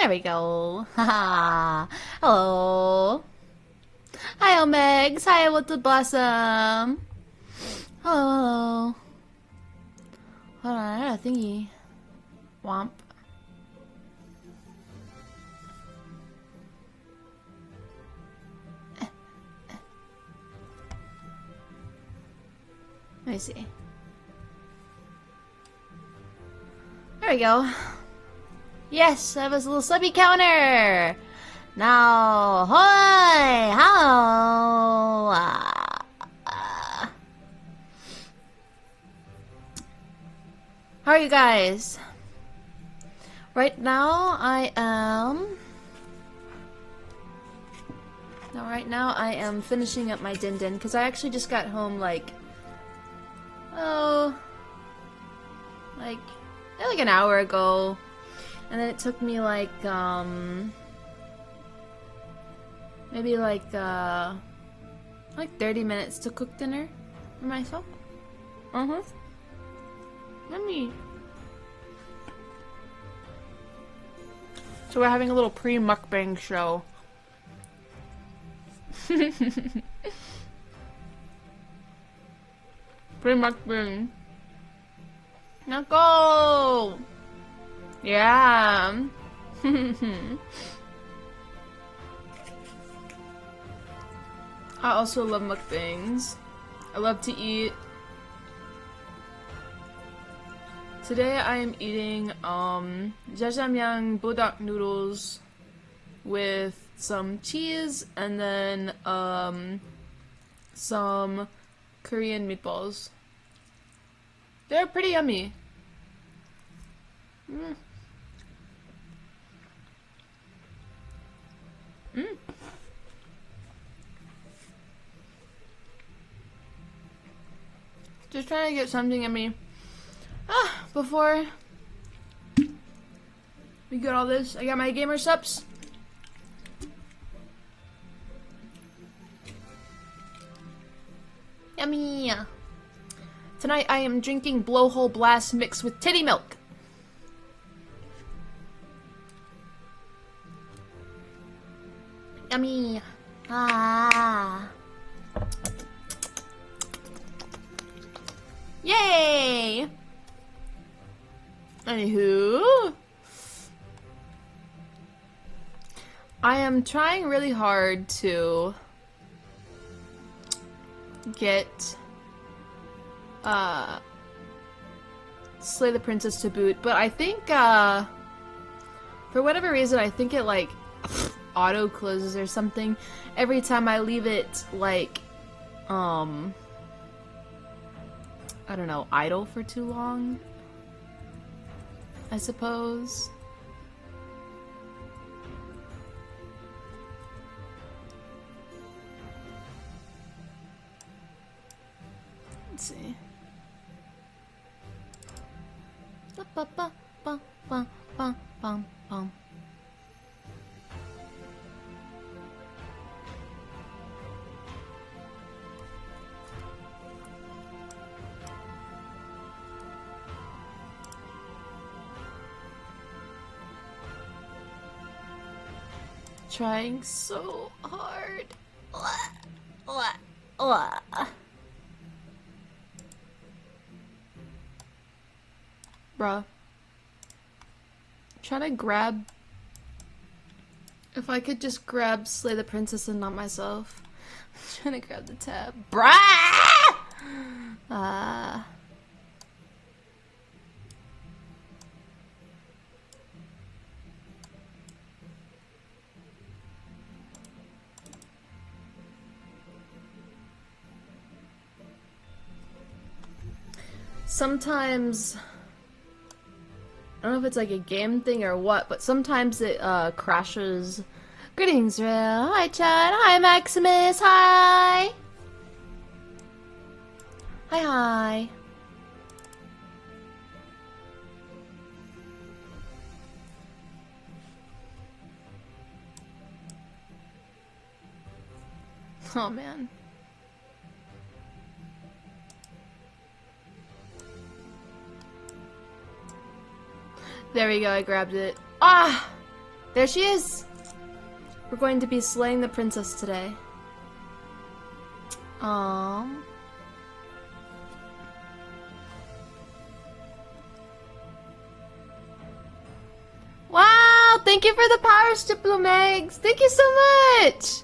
There we go. Haha. Hello. Hi, Omegs. Hi, What's a Blossom. Hello. Hold on, I got a thingy. Womp. Let me see. There we go. Yes, I have a little subby counter. Now, hi, hello. How are you guys? Right now, I am finishing up my din din because I actually just got home like an hour ago, and then it took me like maybe like 30 minutes to cook dinner for myself. Yummy. So we're having a little pre-mukbang show. Pre-mukbang. Now go! Yeah. I also love mukbangs. I love to eat. Today I am eating jjajangmyeon bodak noodles with some cheese and then some Korean meatballs. They're pretty yummy. Just trying to get something yummy. Before we get all this, I got my gamer subs. Yummy! Tonight I am drinking Blowhole Blast mixed with titty milk. Yummy! Ah! Yay! Anywho, I am trying really hard to get Slay the Princess to boot, but I think for whatever reason I think it like auto closes or something every time I leave it like I don't know, idle for too long, I suppose. Let's see. Trying so hard. Bruh. Trying to grab... If I could just grab Slay the Princess and not myself. Trying to grab the tab. Bruh! Sometimes, I don't know if it's like a game thing or what, but sometimes it crashes. Greetings, Reiya. Hi, Chad. Hi, Maximus. Hi. Hi. Oh, man. There we go, I grabbed it. Ah! There she is! We're going to be slaying the princess today. Aww. Wow! Thank you for the power stipple, Megs! Thank you so much!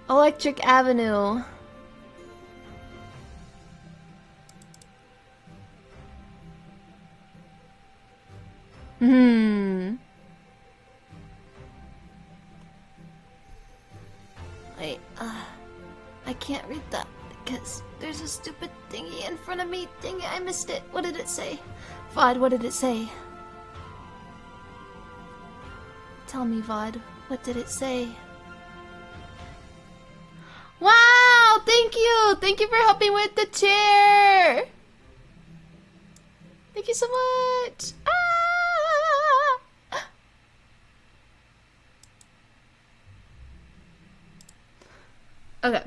Electric Avenue. Wait, I can't read that because there's a stupid thingy in front of me. Dang it, I missed it. What did it say? Vod, what did it say? Tell me, Vod, what did it say? Wow, thank you! Thank you for helping with the chair! Thank you so much! Ah! Okay.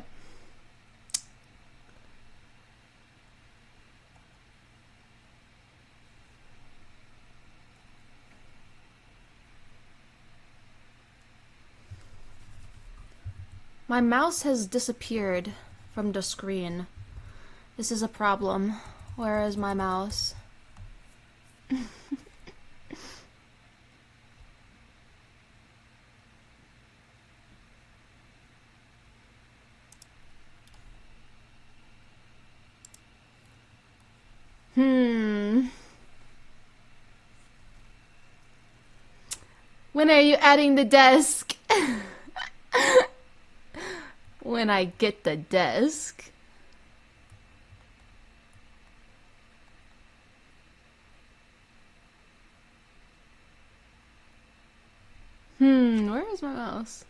My mouse has disappeared from the screen. This is a problem. Where is my mouse? When are you adding the desk? When I get the desk. Where is my mouse?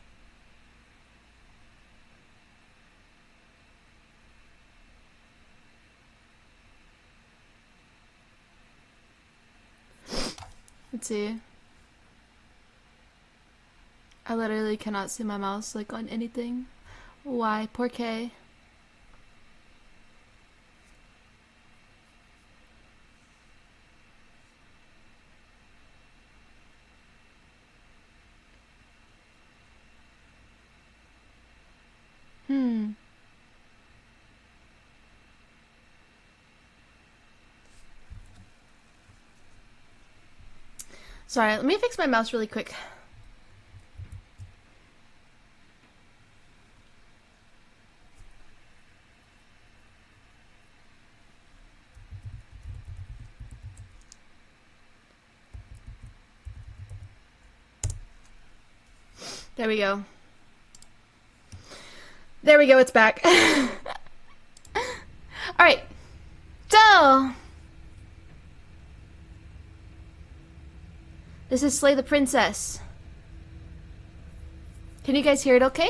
Let's see. I literally cannot see my mouse like on anything. Why? Por qué? Sorry, let me fix my mouse really quick. There we go. There we go, it's back. Alright. So this is Slay the Princess. Can you guys hear it okay?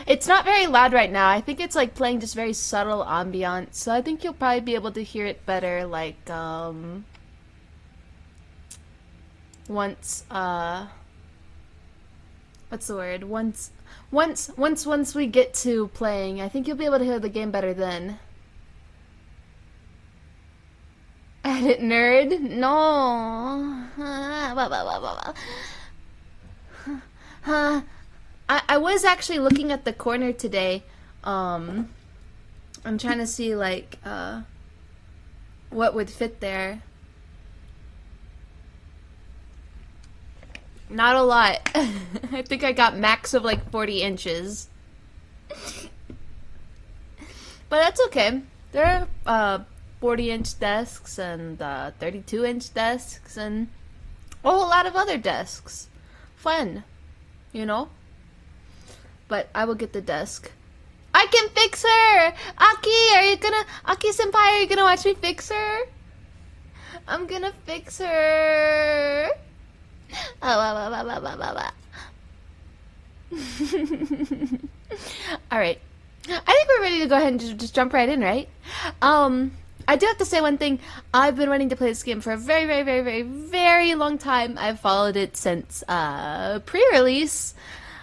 It's not very loud right now. I think it's like playing just very subtle ambiance. So I think you'll probably be able to hear it better like once what's the word? Once we get to playing, I think you'll be able to hear the game better then. Edit nerd? No. I was actually looking at the corner today. I'm trying to see like what would fit there. Not a lot. I think I got max of like 40 inches. But that's okay. There are 40-inch desks and 32-inch desks and a whole lot of other desks. Fun, you know? But I will get the desk. I can fix her! Aki-senpai, are you gonna watch me fix her? I'm gonna fix her! Alright. I think we're ready to go ahead and just jump right in, right? I do have to say one thing. I've been wanting to play this game for a very long time. I've followed it since pre-release.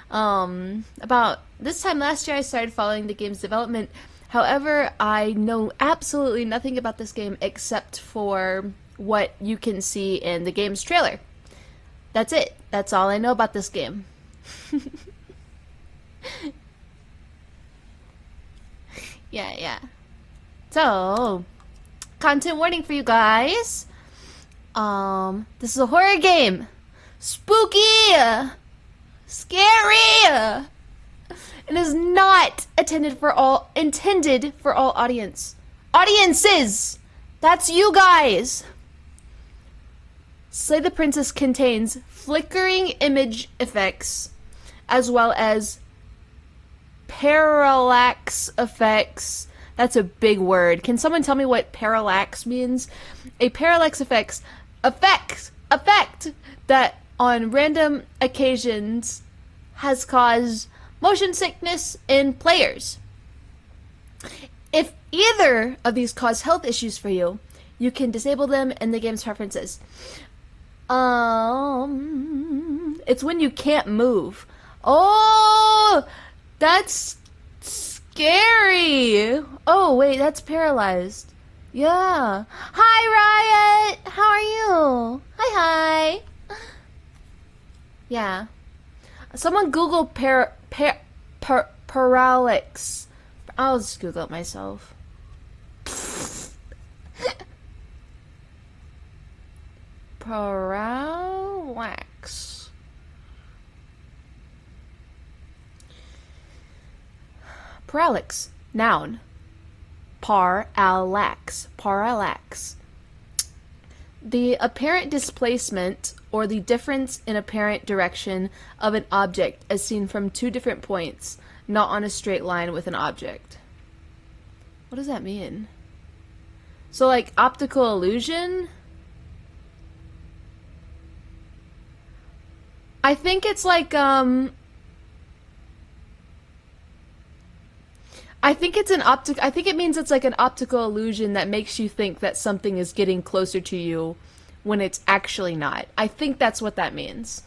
About this time last year I started following the game's development. However, I know absolutely nothing about this game except for what you can see in the game's trailer. That's it. That's all I know about this game. Yeah. So, content warning for you guys. This is a horror game. Spooky! Scary! It is not intended for all audiences. That's you guys. Slay the Princess contains flickering image effects as well as parallax effects. That's a big word. Can someone tell me what parallax means? A parallax effect that on random occasions has caused motion sickness in players. If either of these cause health issues for you, you can disable them in the game's preferences. It's when you can't move. Oh, that's scary. Oh, wait, that's paralyzed. Yeah. Hi, Riot. How are you? Hi. Yeah. Someone Google parallax. I'll just Google it myself. Parallax. Parallax. Noun. Parallax. The apparent displacement or the difference in apparent direction of an object as seen from two different points, not on a straight line with an object. What does that mean? So, like, optical illusion? I think it's like, I think it means it's like an optical illusion that makes you think that something is getting closer to you when it's actually not. I think that's what that means.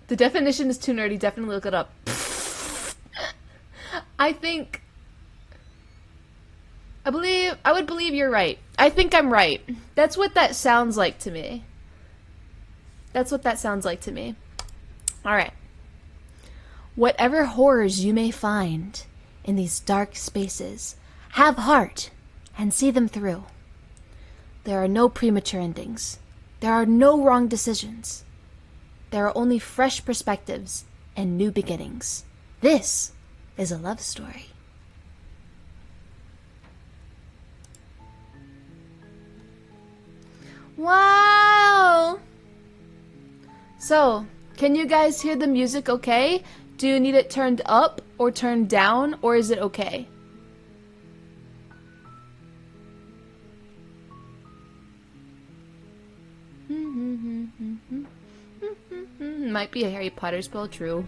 The definition is too nerdy. Definitely look it up. I would believe you're right. I think I'm right. That's what that sounds like to me. Alright. Whatever horrors you may find in these dark spaces, have heart and see them through. There are no premature endings. There are no wrong decisions. There are only fresh perspectives and new beginnings. This is a love story. Wow! So, can you guys hear the music okay? Do you need it turned up or turned down, or is it okay? Might be a Harry Potter spell, true.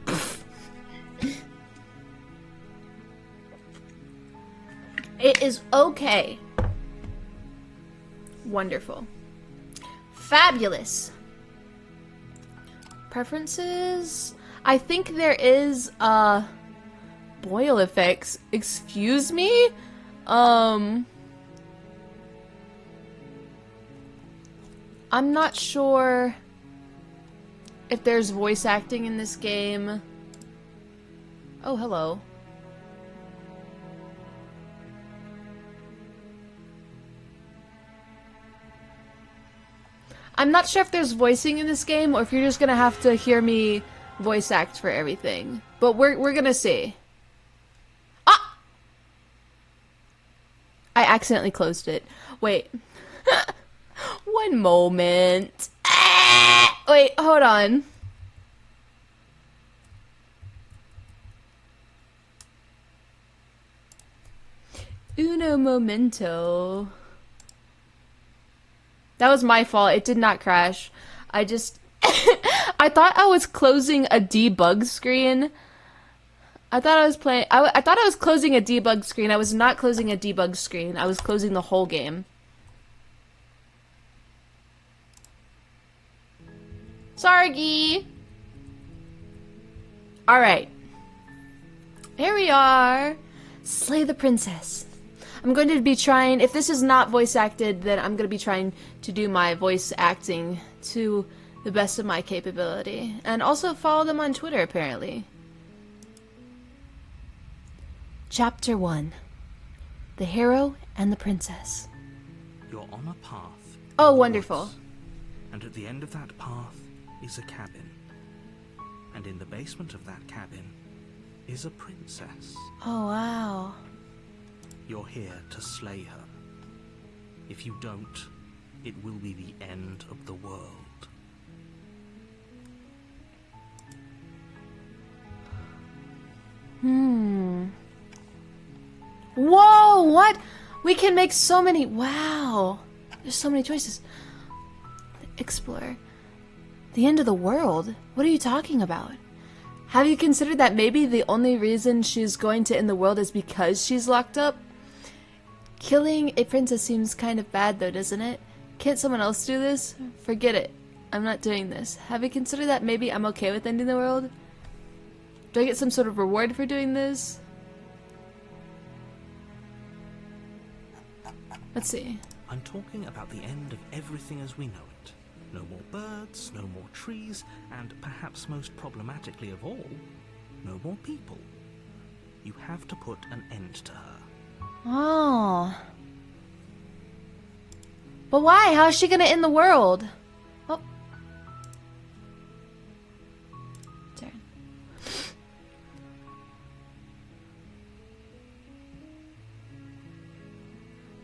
It is okay. Wonderful. Fabulous. Preferences? I think there is, boil effects. Excuse me? I'm not sure if there's voice acting in this game. Oh, hello. I'm not sure if there's voicing in this game or if you're just gonna have to hear me voice act for everything. But we're gonna see. Ah! I accidentally closed it. Wait. One moment. Ah! Wait, hold on. Uno momento. That was my fault. It did not crash. I just... I thought I was closing a debug screen. I thought I was playing... I thought I was closing a debug screen. I was not closing a debug screen. I was closing the whole game. Sorry. Alright. Here we are. Slay the Princess. I'm going to be trying, if this is not voice acted, then I'm going to be trying to do my voice acting to the best of my capability. And also follow them on Twitter, apparently. Chapter 1. The Hero and the Princess. You're on a path. Oh, wonderful. Woods, and at the end of that path is a cabin. And in the basement of that cabin is a princess. Oh, wow. You're here to slay her. If you don't, it will be the end of the world. Whoa, what? We can make so many. Wow. There's so many choices. Explore. The end of the world? What are you talking about? Have you considered that maybe the only reason she's going to end the world is because she's locked up? Killing a princess seems kind of bad though, doesn't it? Can't someone else do this? Forget it. I'm not doing this. Have you considered that maybe I'm okay with ending the world? Do I get some sort of reward for doing this? Let's see. I'm talking about the end of everything as we know it. No more birds, no more trees, and perhaps most problematically of all, no more people. You have to put an end to her. Oh. But why? How is she gonna end the world? Oh. Turn.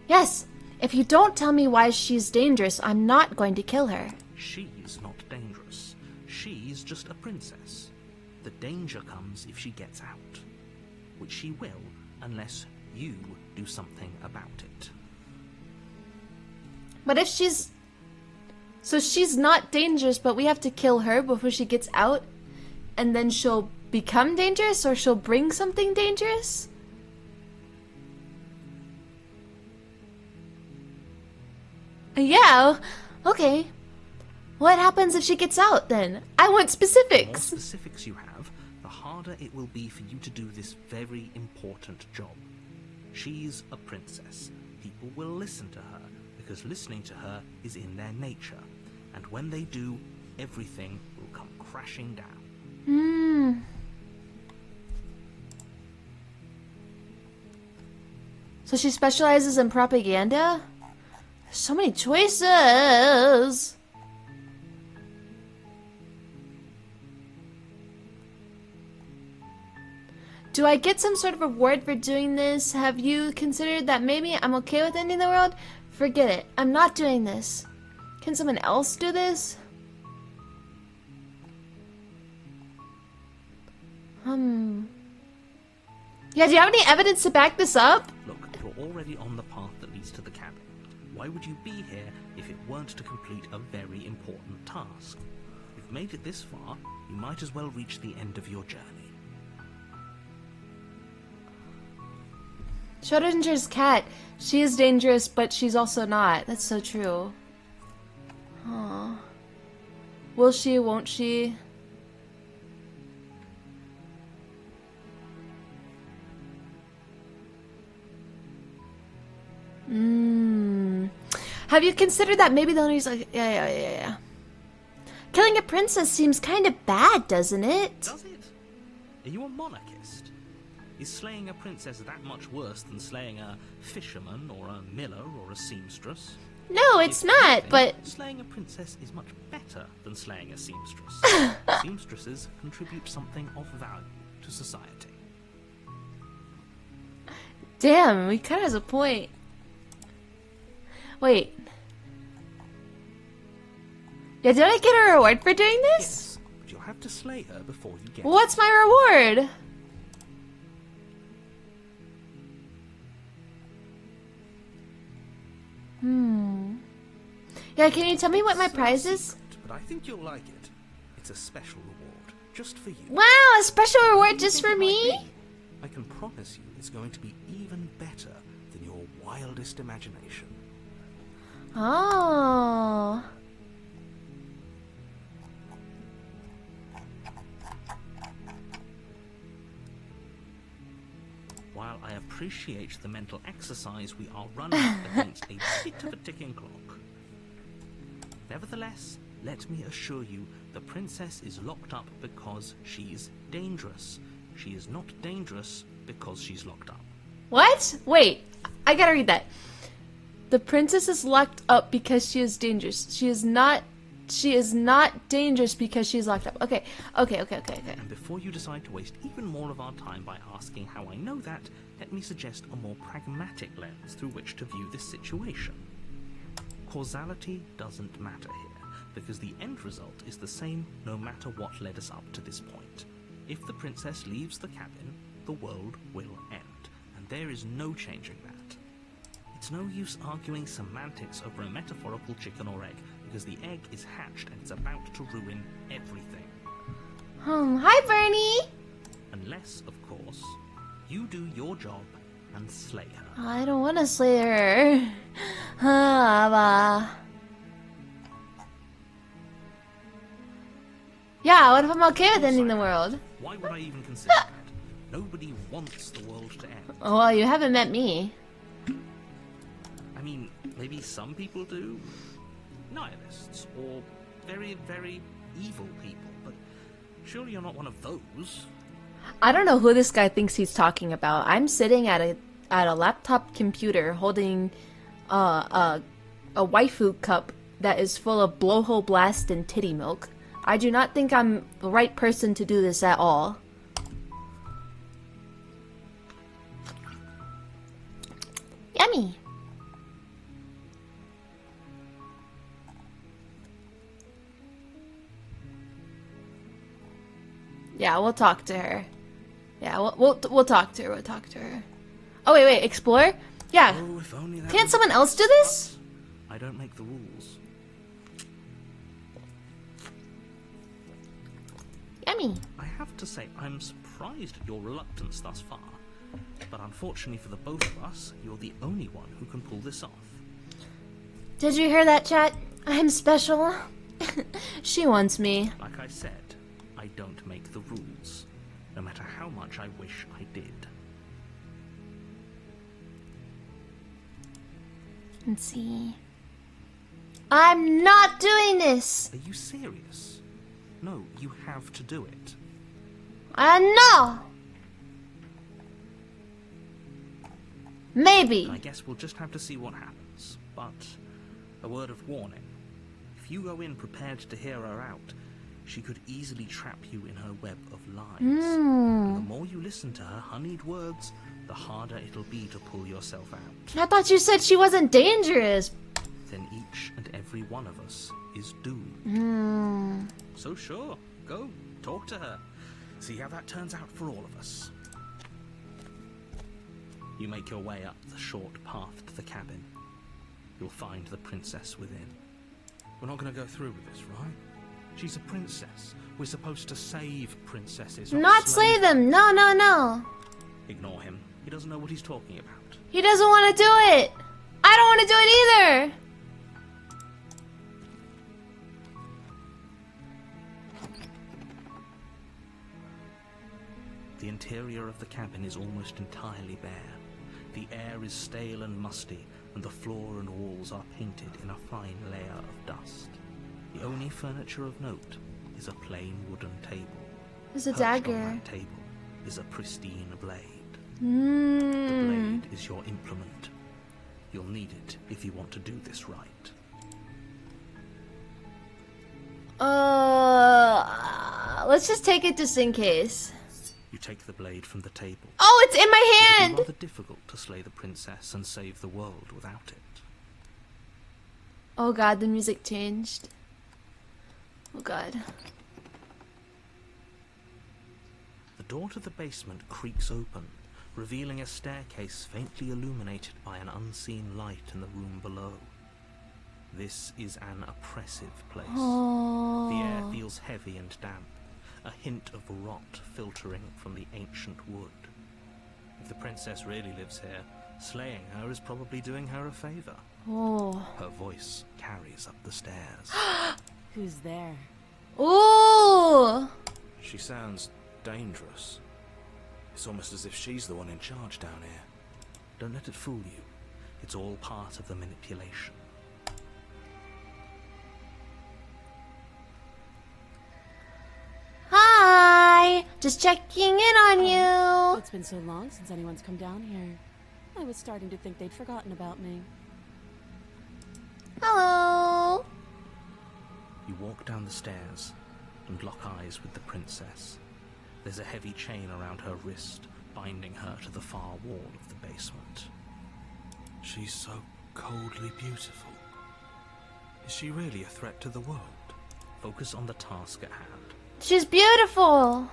Yes! If you don't tell me why she's dangerous, I'm not going to kill her. She's not dangerous. She's just a princess. The danger comes if she gets out. Which she will, unless you do something about it. But if she's... So she's not dangerous, but we have to kill her before she gets out? And then she'll become dangerous, or she'll bring something dangerous? Yeah, okay. What happens if she gets out, then? I want specifics! The more specifics you have, the harder it will be for you to do this very important job. She's a princess. People will listen to her, because listening to her is in their nature. And when they do, everything will come crashing down. So she specializes in propaganda? So many choices! Do I get some sort of reward for doing this? Have you considered that maybe I'm okay with ending the world? Forget it. I'm not doing this. Can someone else do this? Yeah, do you have any evidence to back this up? Look, you're already on the path that leads to the cabin. Why would you be here if it weren't to complete a very important task? You've made it this far, you might as well reach the end of your journey. Schrodinger's cat. She is dangerous, but she's also not. That's so true. Huh. Will she, won't she? Have you considered that maybe the only reason... Yeah. Killing a princess seems kind of bad, doesn't it? Does it? Are you a monarchist? Is slaying a princess that much worse than slaying a fisherman or a miller or a seamstress? No, it's not, but... Slaying a princess is much better than slaying a seamstress. Seamstresses contribute something of value to society. Damn, he kind of has a point. Wait. Yeah, did I get a reward for doing this? Yes, but you'll have to slay her before you get What's my reward? Yeah, can you tell me what my prize is? But I think you'll like it. It's a special reward, just for you. Wow, a special reward just for me? I can promise you it's going to be even better than your wildest imagination. Oh. Wow. while I appreciate the mental exercise, we are running against a bit of a ticking clock. Nevertheless, let me assure you, the princess is locked up because she's dangerous. She is not dangerous because she's locked up. What? Wait, I gotta read that. The princess is locked up because she is dangerous. She is not dangerous because she's locked up. Okay. And before you decide to waste even more of our time by asking how I know that, let me suggest a more pragmatic lens through which to view this situation. Causality doesn't matter here, because the end result is the same no matter what led us up to this point. If the princess leaves the cabin, the world will end, and there is no changing that. It's no use arguing semantics over a metaphorical chicken or egg, because the egg is hatched and it's about to ruin everything. Hi, Bernie! Unless, of course, you do your job and slay her. I don't want to slay her. Yeah, what if I'm okay with ending the world? Why would I even consider that? Nobody wants the world to end. Oh, well, you haven't met me. I mean, maybe some people do. Nihilists, or very, very evil people, but surely you're not one of those. I don't know who this guy thinks he's talking about. I'm sitting at a laptop computer holding a waifu cup that is full of blowhole blast and titty milk. I do not think I'm the right person to do this at all. Yummy! Yeah, we'll talk to her. Yeah, we'll talk to her. We'll talk to her. Oh wait, explore? Yeah. Oh, if only that Can't someone else do this? I don't make the rules. Yummy. I have to say, I'm surprised at your reluctance thus far. But unfortunately for the both of us, you're the only one who can pull this off. Did you hear that, chat? I'm special. She wants me. Like I said, I don't make the rules, no matter how much I wish I did. Let's see. I'm not doing this! Are you serious? No, you have to do it. No! Maybe. I guess we'll just have to see what happens. But a word of warning. If you go in prepared to hear her out, she could easily trap you in her web of lies. And the more you listen to her honeyed words, the harder it'll be to pull yourself out. I thought you said she wasn't dangerous. Then each and every one of us is doomed. So sure, go, talk to her. See how that turns out for all of us. You make your way up the short path to the cabin. You'll find the princess within. We're not going to go through with this, right? She's a princess. We're supposed to save princesses. Not slay them. No. Ignore him. He doesn't know what he's talking about. He doesn't want to do it. I don't want to do it either. The interior of the cabin is almost entirely bare. The air is stale and musty, and the floor and walls are painted in a fine layer of dust. The only furniture of note is a plain wooden table. There's a Perched dagger. on that table is a pristine blade. The Mm. blade is your implement. You'll need it if you want to do this right. Let's just take it just in case. You take the blade from the table. Oh, it's in my It would hand! be rather difficult to slay the princess and save the world without it. Oh god, the music changed. Oh god. The door to the basement creaks open, revealing a staircase faintly illuminated by an unseen light in the room below. This is an oppressive place. Oh. The air feels heavy and damp, a hint of rot filtering from the ancient wood. If the princess really lives here, slaying her is probably doing her a favor. Oh. Her voice carries up the stairs. Who's there? Ooh. She sounds dangerous. It's almost as if she's the one in charge down here. Don't let it fool you. It's all part of the manipulation. Hi! Just checking in on you. It's been so long since anyone's come down here. I was starting to think they'd forgotten about me. Hello. You walk down the stairs and lock eyes with the princess. There's a heavy chain around her wrist, binding her to the far wall of the basement. She's so coldly beautiful. Is she really a threat to the world? Focus on the task at hand. She's beautiful.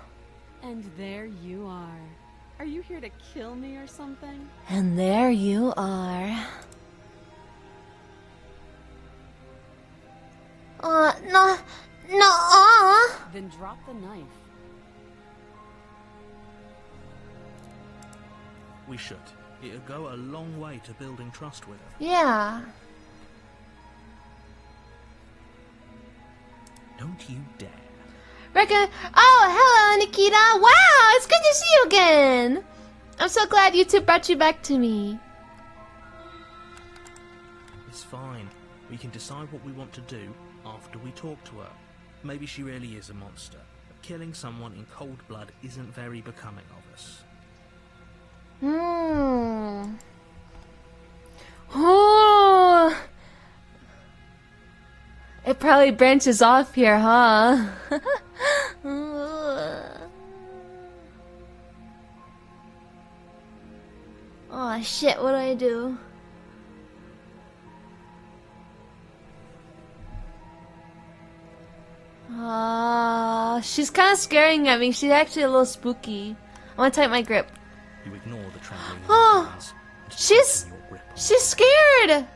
And there you are. Are you here to kill me or something? And there you are. No. Then drop the knife. We should. It'll go a long way to building trust with her. Yeah. Don't you dare. Oh, hello, Nikita. Wow, it's good to see you again. I'm so glad you two brought you back to me. It's fine. We can decide what we want to do after we talk to her. Maybe she really is a monster, but killing someone in cold blood isn't very becoming of us. Ooh. It probably branches off here, huh? Oh shit, what do I do? She's kind of scaring at me. She's actually a little spooky. I want to tighten my grip. You ignore the trembling in Oh, your hands and she's- tighten your grip on She's scared!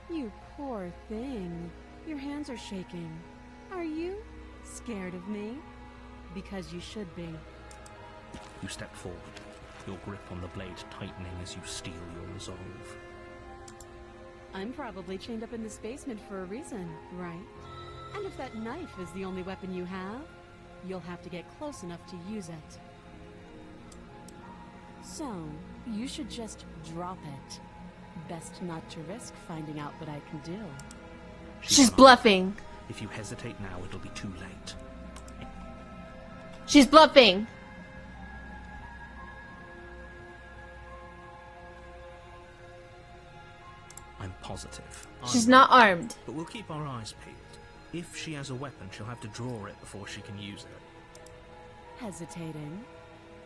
You poor thing. Your hands are shaking. Are you scared of me? Because you should be. You step forward, your grip on the blade tightening as you steel your resolve. I'm probably chained up in this basement for a reason, right? And if that knife is the only weapon you have, you'll have to get close enough to use it. So, you should just drop it. Best not to risk finding out what I can do. She's bluffing. If you hesitate now, it'll be too late. She's bluffing. I'm positive. She's I'm not right. armed. But we'll keep our eyes peeled. If she has a weapon, she'll have to draw it before she can use it. Hesitating?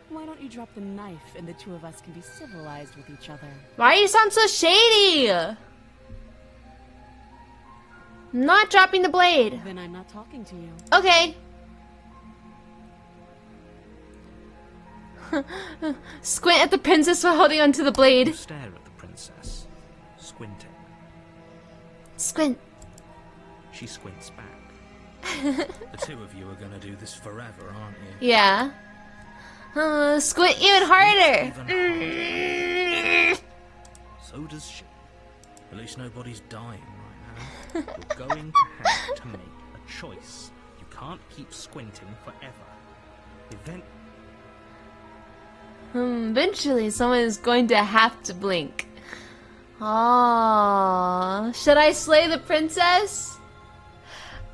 Why don't you drop the knife and the two of us can be civilized with each other? Why you sound so shady? Not dropping the blade. Then I'm not talking to you. Okay. Squint at the princess while holding onto the You blade. stare at the princess, squinting. Squint. She squints back. The two of you are gonna do this forever, aren't you? Yeah. Squint even harder. Even harder. So does she. At least nobody's dying right now. You're going to have to make a choice. You can't keep squinting forever. Eventually, someone is going to have to blink. Aww. Should I slay the princess?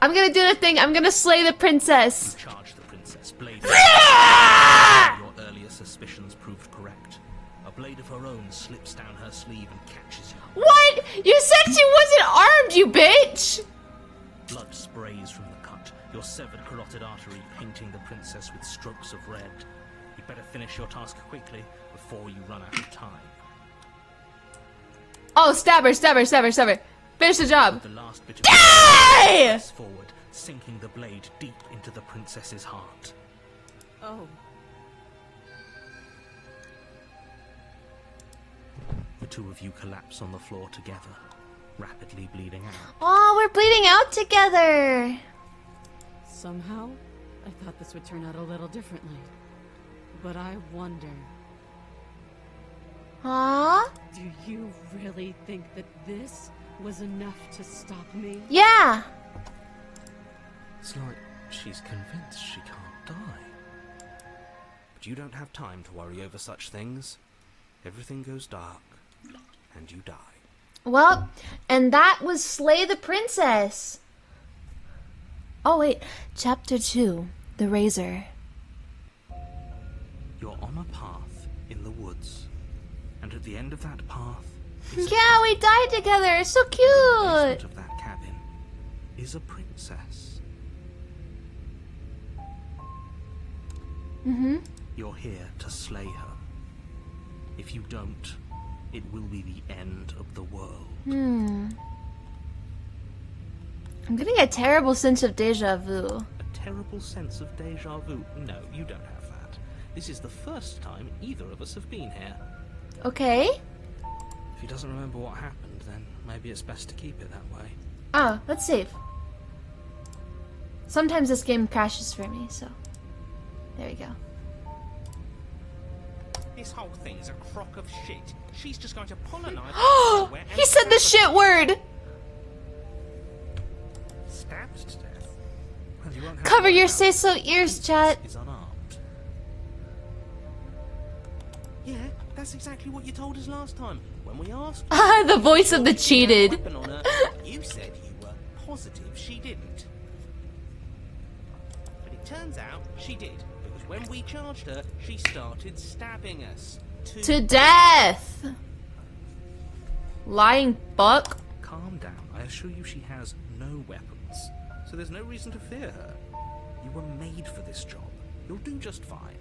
I'm gonna do the thing. I'm gonna slay the princess. You charge the princess, blade. Your earlier suspicions proved correct. A blade of her own slips down her sleeve and catches you. What? You said she wasn't armed, you bitch! Blood sprays from the cut, your severed carotid artery painting the princess with strokes of red. You'd better finish your task quickly before you run out of time. Oh, stab her, stab her, stab her, stab her. Finish the job. The last bit of Yay! press forward, sinking the blade deep into the princess's heart. Oh. The two of you collapse on the floor together, rapidly bleeding out. Oh, we're bleeding out together. Somehow, I thought this would turn out a little differently. But I wonder, Huh? do you really think that this was enough to stop me? Yeah. It's like she's convinced she can't die. But you don't have time to worry over such things. Everything goes dark, and you die. Well, and that was Slay the Princess. Oh wait, Chapter 2, The Razor. You're on a path in the woods, and at the end of that path is Yeah, we died together. It's so the cute. basement of that cabin is a princess. Mm-hmm. You're here to slay her. If you don't, it will be the end of the world. I'm getting a terrible sense of deja vu. A terrible sense of deja vu? No, you don't have that. This is the first time either of us have been here. Okay. If he doesn't remember what happened, then maybe it's best to keep it that way. Ah, let's save. Sometimes this game crashes for me, so there we go. This whole thing's a crock of shit. She's just going to pull a knife. He said the shit word. Stabbed to death. Well, you won't have Cover to your worry about say-so ears, chat. is unarmed. Yeah, that's exactly what you told us last time. When we asked you, The voice of the she had a cheated. weapon on her, you said you were positive she didn't. But it turns out she did, because when we charged her, she started stabbing us. To death. Lying fuck. Calm down. I assure you she has no weapons, so there's no reason to fear her. You were made for this job. You'll do just fine.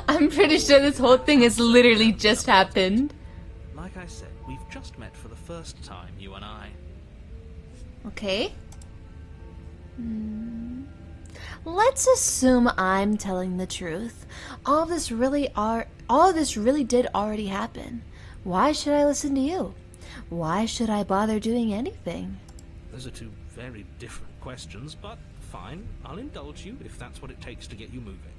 I'm pretty sure this whole thing has literally just happened. Like I said, we've just met for the first time, you and I. Okay. Let's assume I'm telling the truth. All this really did already happen. Why should I listen to you? Why should I bother doing anything? Those are two very different questions, but fine. I'll indulge you if that's what it takes to get you moving.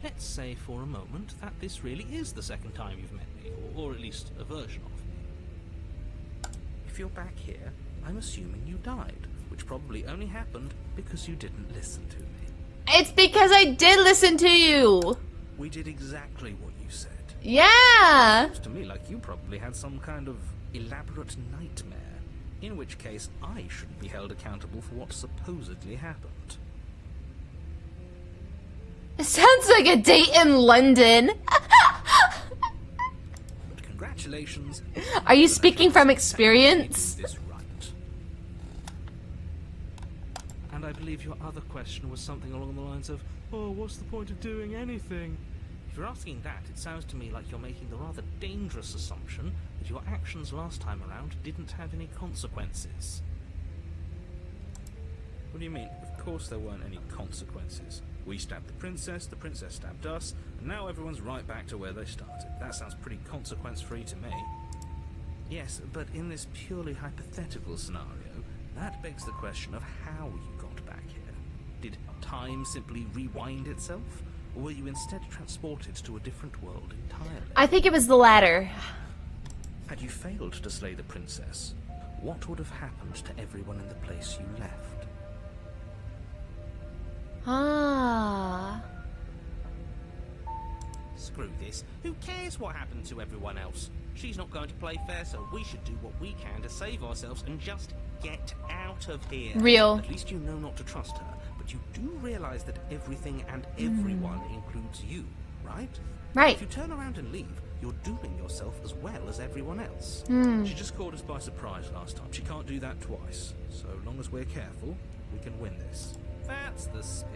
Let's say for a moment that this really is the second time you've met me, or at least a version of me. If you're back here, I'm assuming you died, which probably only happened because you didn't listen to me. It's because I did listen to you. We did exactly what you said. Yeah. Seems to me like you probably had some kind of elaborate nightmare, in which case I shouldn't be held accountable for what supposedly happened. It sounds like a date in London. But congratulations. Are you speaking from experience? This right. And I believe your other question was something along the lines of, oh, what's the point of doing anything? If you're asking that, it sounds to me like you're making the rather dangerous assumption that your actions last time around didn't have any consequences. What do you mean? Of course there weren't any consequences. We stabbed the princess stabbed us, and now everyone's right back to where they started. That sounds pretty consequence-free to me. Yes, but in this purely hypothetical scenario, that begs the question of how you got back here. Did time simply rewind itself? Or were you instead transported to a different world entirely? I think it was the latter. Had you failed to slay the princess, what would have happened to everyone in the place you left? Ah. Screw this. Who cares what happened to everyone else? She's not going to play fair, so we should do what we can to save ourselves and just get out of here. Real. At least you know not to trust her, but you do realize that everything and everyone includes you, right? Right. If you turn around and leave, you're dooming yourself as well as everyone else. She just caught us by surprise last time. She can't do that twice. So long as we're careful, we can win this. That's the spirit.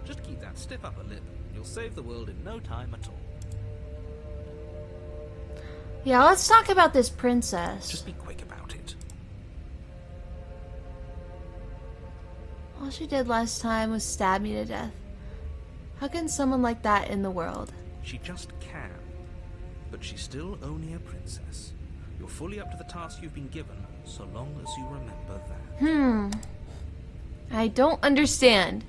Just keep that stiff upper lip, and you'll save the world in no time at all. Yeah, let's talk about this princess. Just be quick about it. All she did last time was stab me to death. How can someone like that in the world? She just can. But she's still only a princess. You're fully up to the task you've been given, so long as you remember that. I don't understand.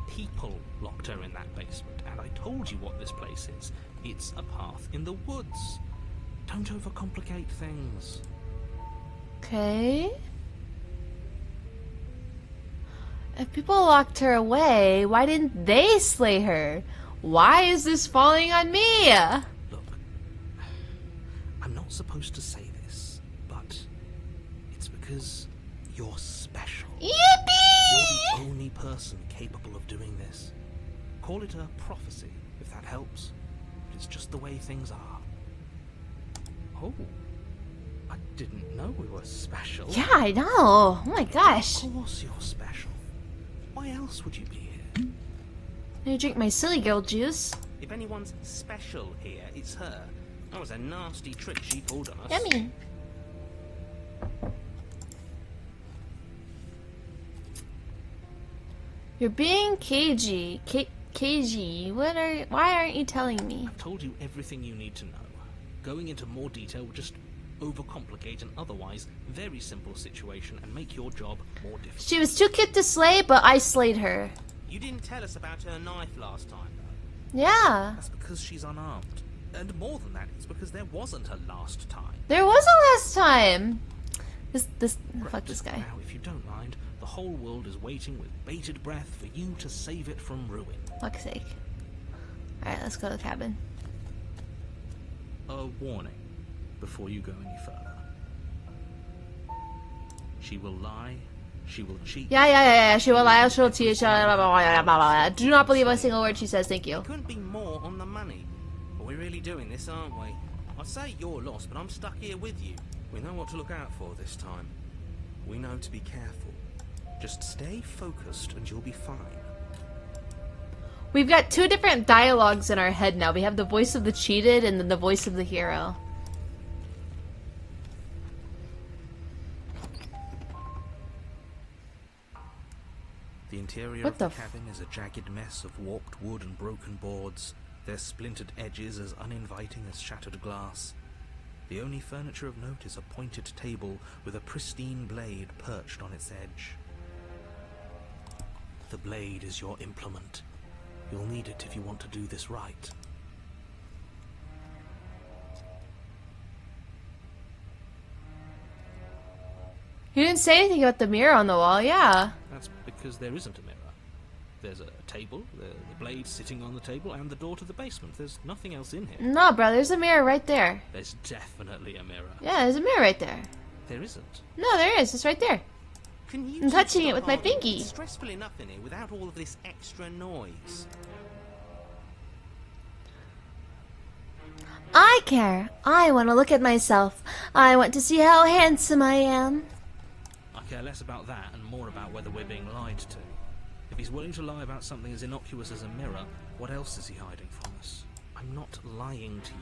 People locked her in that basement, and I told you what this place is. It's a path in the woods. Don't overcomplicate things. Okay. If people locked her away, why didn't they slay her? Why is this falling on me? Look, I'm not supposed to say this, but it's because you're special. You're Yippee! the only person capable of doing this. Call it a prophecy, if that helps. But it's just the way things are. Oh, I didn't know we were special. Yeah, I know. Oh my gosh. Of course you're special. Why else would you be here? Let me drink my silly girl juice. If anyone's special here, it's her. That was a nasty trick she pulled on us. Yummy. You're being cagey. Cagey. Why aren't you telling me? I've told you everything you need to know. Going into more detail would just overcomplicate an otherwise very simple situation and make your job more difficult. She was too cute to slay, but I slayed her. You didn't tell us about her knife last time, though. Yeah. That's because she's unarmed. And more than that, it's because there wasn't a last time. There was a last time. Fuck this guy. Now, if you don't mind, the whole world is waiting with bated breath for you to save it from ruin. Fuck's sake. Alright, let's go to the cabin. A warning before you go any further. She will lie, she will cheat. Yeah. She will lie, she will cheat, blah, blah, blah. Do not believe a single word she says, thank you. Couldn't be more on the money. But we're really doing this, aren't we? I'd say you're lost, but I'm stuck here with you. We know what to look out for this time. We know to be careful. Just stay focused and you'll be fine. We've got two different dialogues in our head now. We have the voice of the cheated and then the voice of the hero. The interior What of the the cabin is a jagged mess of warped wood and broken boards, their splintered edges as uninviting as shattered glass. The only furniture of note is a pointed table with a pristine blade perched on its edge. The blade is your implement. You'll need it if you want to do this right. You didn't say anything about the mirror on the wall, yeah. That's because there isn't a mirror. There's a table, the blade sitting on the table, and the door to the basement. There's nothing else in here. No, bro, there's a mirror right there. There's definitely a mirror. Yeah, there's a mirror right there. There isn't. No, there is. It's right there. Can you I'm touching it with my stop? pinky. It's stressful enough in here without all of this extra noise. I care. I want to look at myself. I want to see how handsome I am. I care less about that and more about whether we're being lied to. If he's willing to lie about something as innocuous as a mirror, what else is he hiding from us? I'm not lying to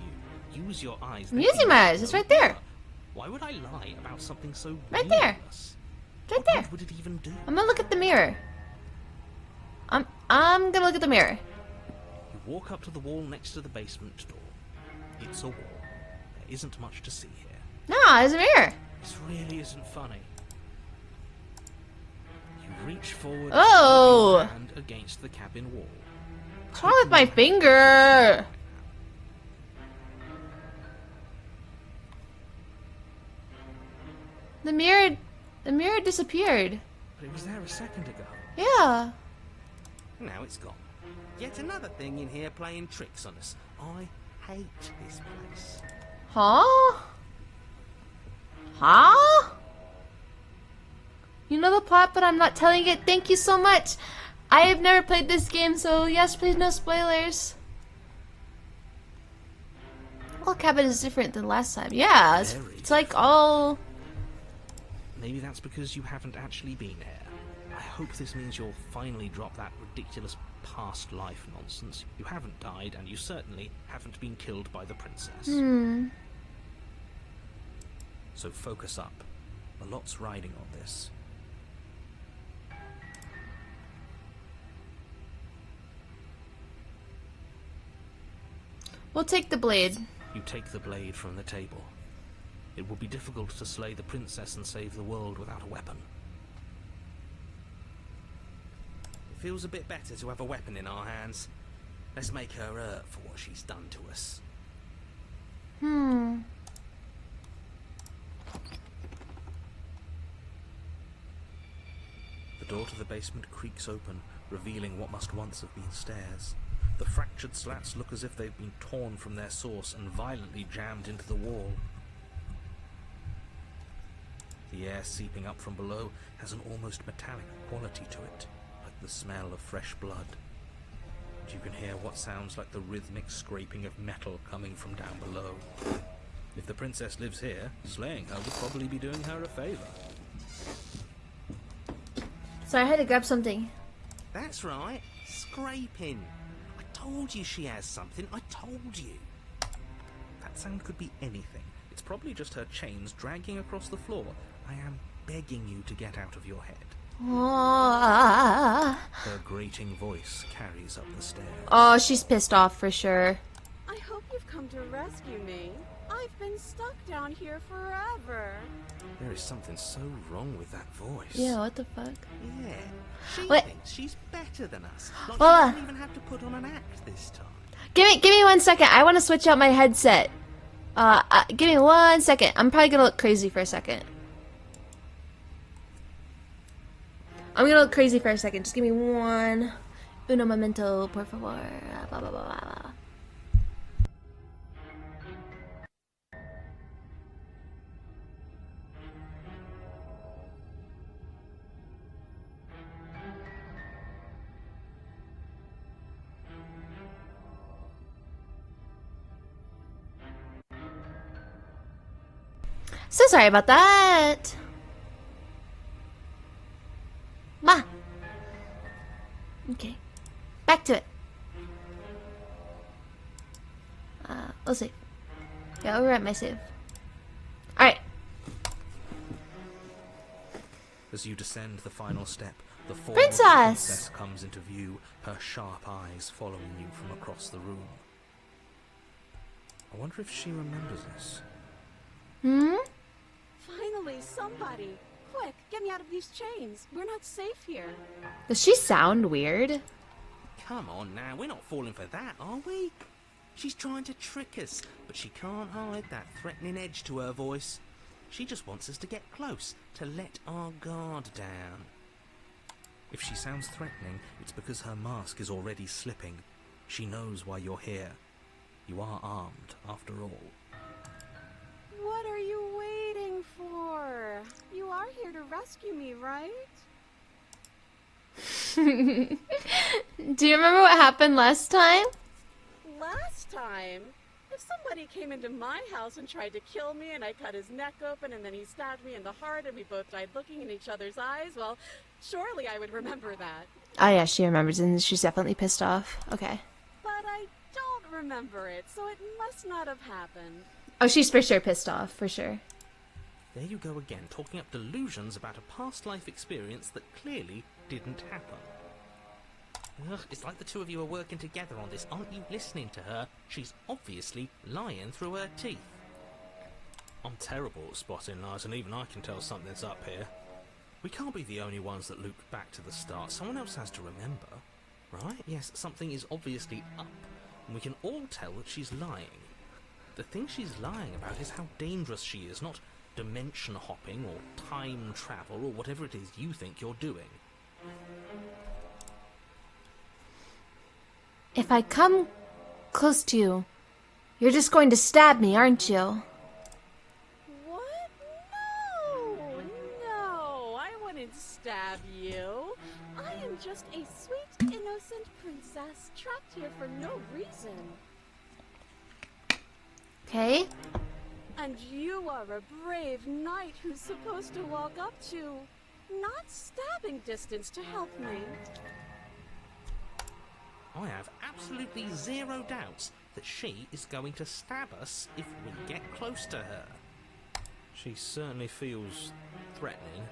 you. Use your eyes. I'm using my eyes. It's right there. Why would I lie about something so Right there. meaningless? Right What there. good would it even do? I'm gonna look at the mirror. I'm gonna look at the mirror. You walk up to the wall next to the basement door. It's a wall. There isn't much to see here. No, there's a mirror. This really isn't funny. You reach forward Oh. and put your hand against the cabin wall. What's wrong with my finger? The mirror disappeared. But it was there a second ago. Yeah. Now it's gone. Yet another thing in here playing tricks on us. I hate this place. Huh? Huh? You know the plot, but I'm not telling it. Thank you so much. I have never played this game, so yes, please no spoilers. Well, cabin is different than last time. Yeah, it's like all... Maybe that's because you haven't actually been here. I hope this means you'll finally drop that ridiculous past life nonsense. You haven't died, and you certainly haven't been killed by the princess. So focus up. A lot's riding on this. We'll take the blade. You take the blade from the table. It will be difficult to slay the princess and save the world without a weapon. It feels a bit better to have a weapon in our hands. Let's make her hurt for what she's done to us. The door to the basement creaks open, revealing what must once have been stairs. The fractured slats look as if they've been torn from their source and violently jammed into the wall. The air seeping up from below has an almost metallic quality to it, like the smell of fresh blood. And you can hear what sounds like the rhythmic scraping of metal coming from down below. If the princess lives here, slaying her would probably be doing her a favor. Sorry, I had to grab something. That's right, scraping. I told you she has something, I told you. That sound could be anything. It's probably just her chains dragging across the floor. I am begging you to get out of your head. Oh, Her grating voice carries up the stairs. oh, she's pissed off for sure. I hope you've come to rescue me. I've been stuck down here forever. There is something so wrong with that voice. Yeah, what the fuck? Yeah, she Wait. thinks she's better than us. Like Hold she on. doesn't even have to put on an act this time. Give me 1 second. I want to switch out my headset. Give me 1 second. I'm probably gonna look crazy for a second. I'm gonna look crazy for a second. Just give me one. Uno momento, por favor. Blah, blah, blah, blah, blah. So sorry about that. Ma. Okay. Back to it. We'll save. Yeah, I'll rewrite my save. Alright. As you descend the final step, the form Princess! of the princess comes into view, her sharp eyes following you from across the room. I wonder if she remembers this. Hmm? Finally, somebody. Quick, get me out of these chains. We're not safe here. Does she sound weird? Come on now, we're not falling for that, are we? She's trying to trick us, but she can't hide that threatening edge to her voice. She just wants us to get close, to let our guard down. If she sounds threatening, it's because her mask is already slipping. She knows why you're here. You are armed, after all. What are you waiting for? You are here to rescue me, right? Do you remember what happened last time? Last time? If somebody came into my house and tried to kill me and I cut his neck open and then he stabbed me in the heart and we both died looking in each other's eyes, well, surely I would remember that. Oh yeah, she remembers and she's definitely pissed off. Okay. But I don't remember it, so it must not have happened. Oh, she's for sure pissed off, for sure. There you go again, talking up delusions about a past life experience that clearly didn't happen. Ugh, it's like the two of you are working together on this. Aren't you listening to her? She's obviously lying through her teeth. I'm terrible at spotting lies, and even I can tell something's up here. We can't be the only ones that loop back to the start. Someone else has to remember, right? Yes, something is obviously up, and we can all tell that she's lying. The thing she's lying about is how dangerous she is, not dimension hopping or time travel or whatever it is you think you're doing. If I come close to you, you're just going to stab me, aren't you? What? No, I wouldn't stab you. I am just a sweet, innocent princess trapped here for no reason. Okay. And you are a brave knight who's supposed to walk up to, not stabbing distance to help me. I have absolutely zero doubts that she is going to stab us if we get close to her. She certainly feels threatening.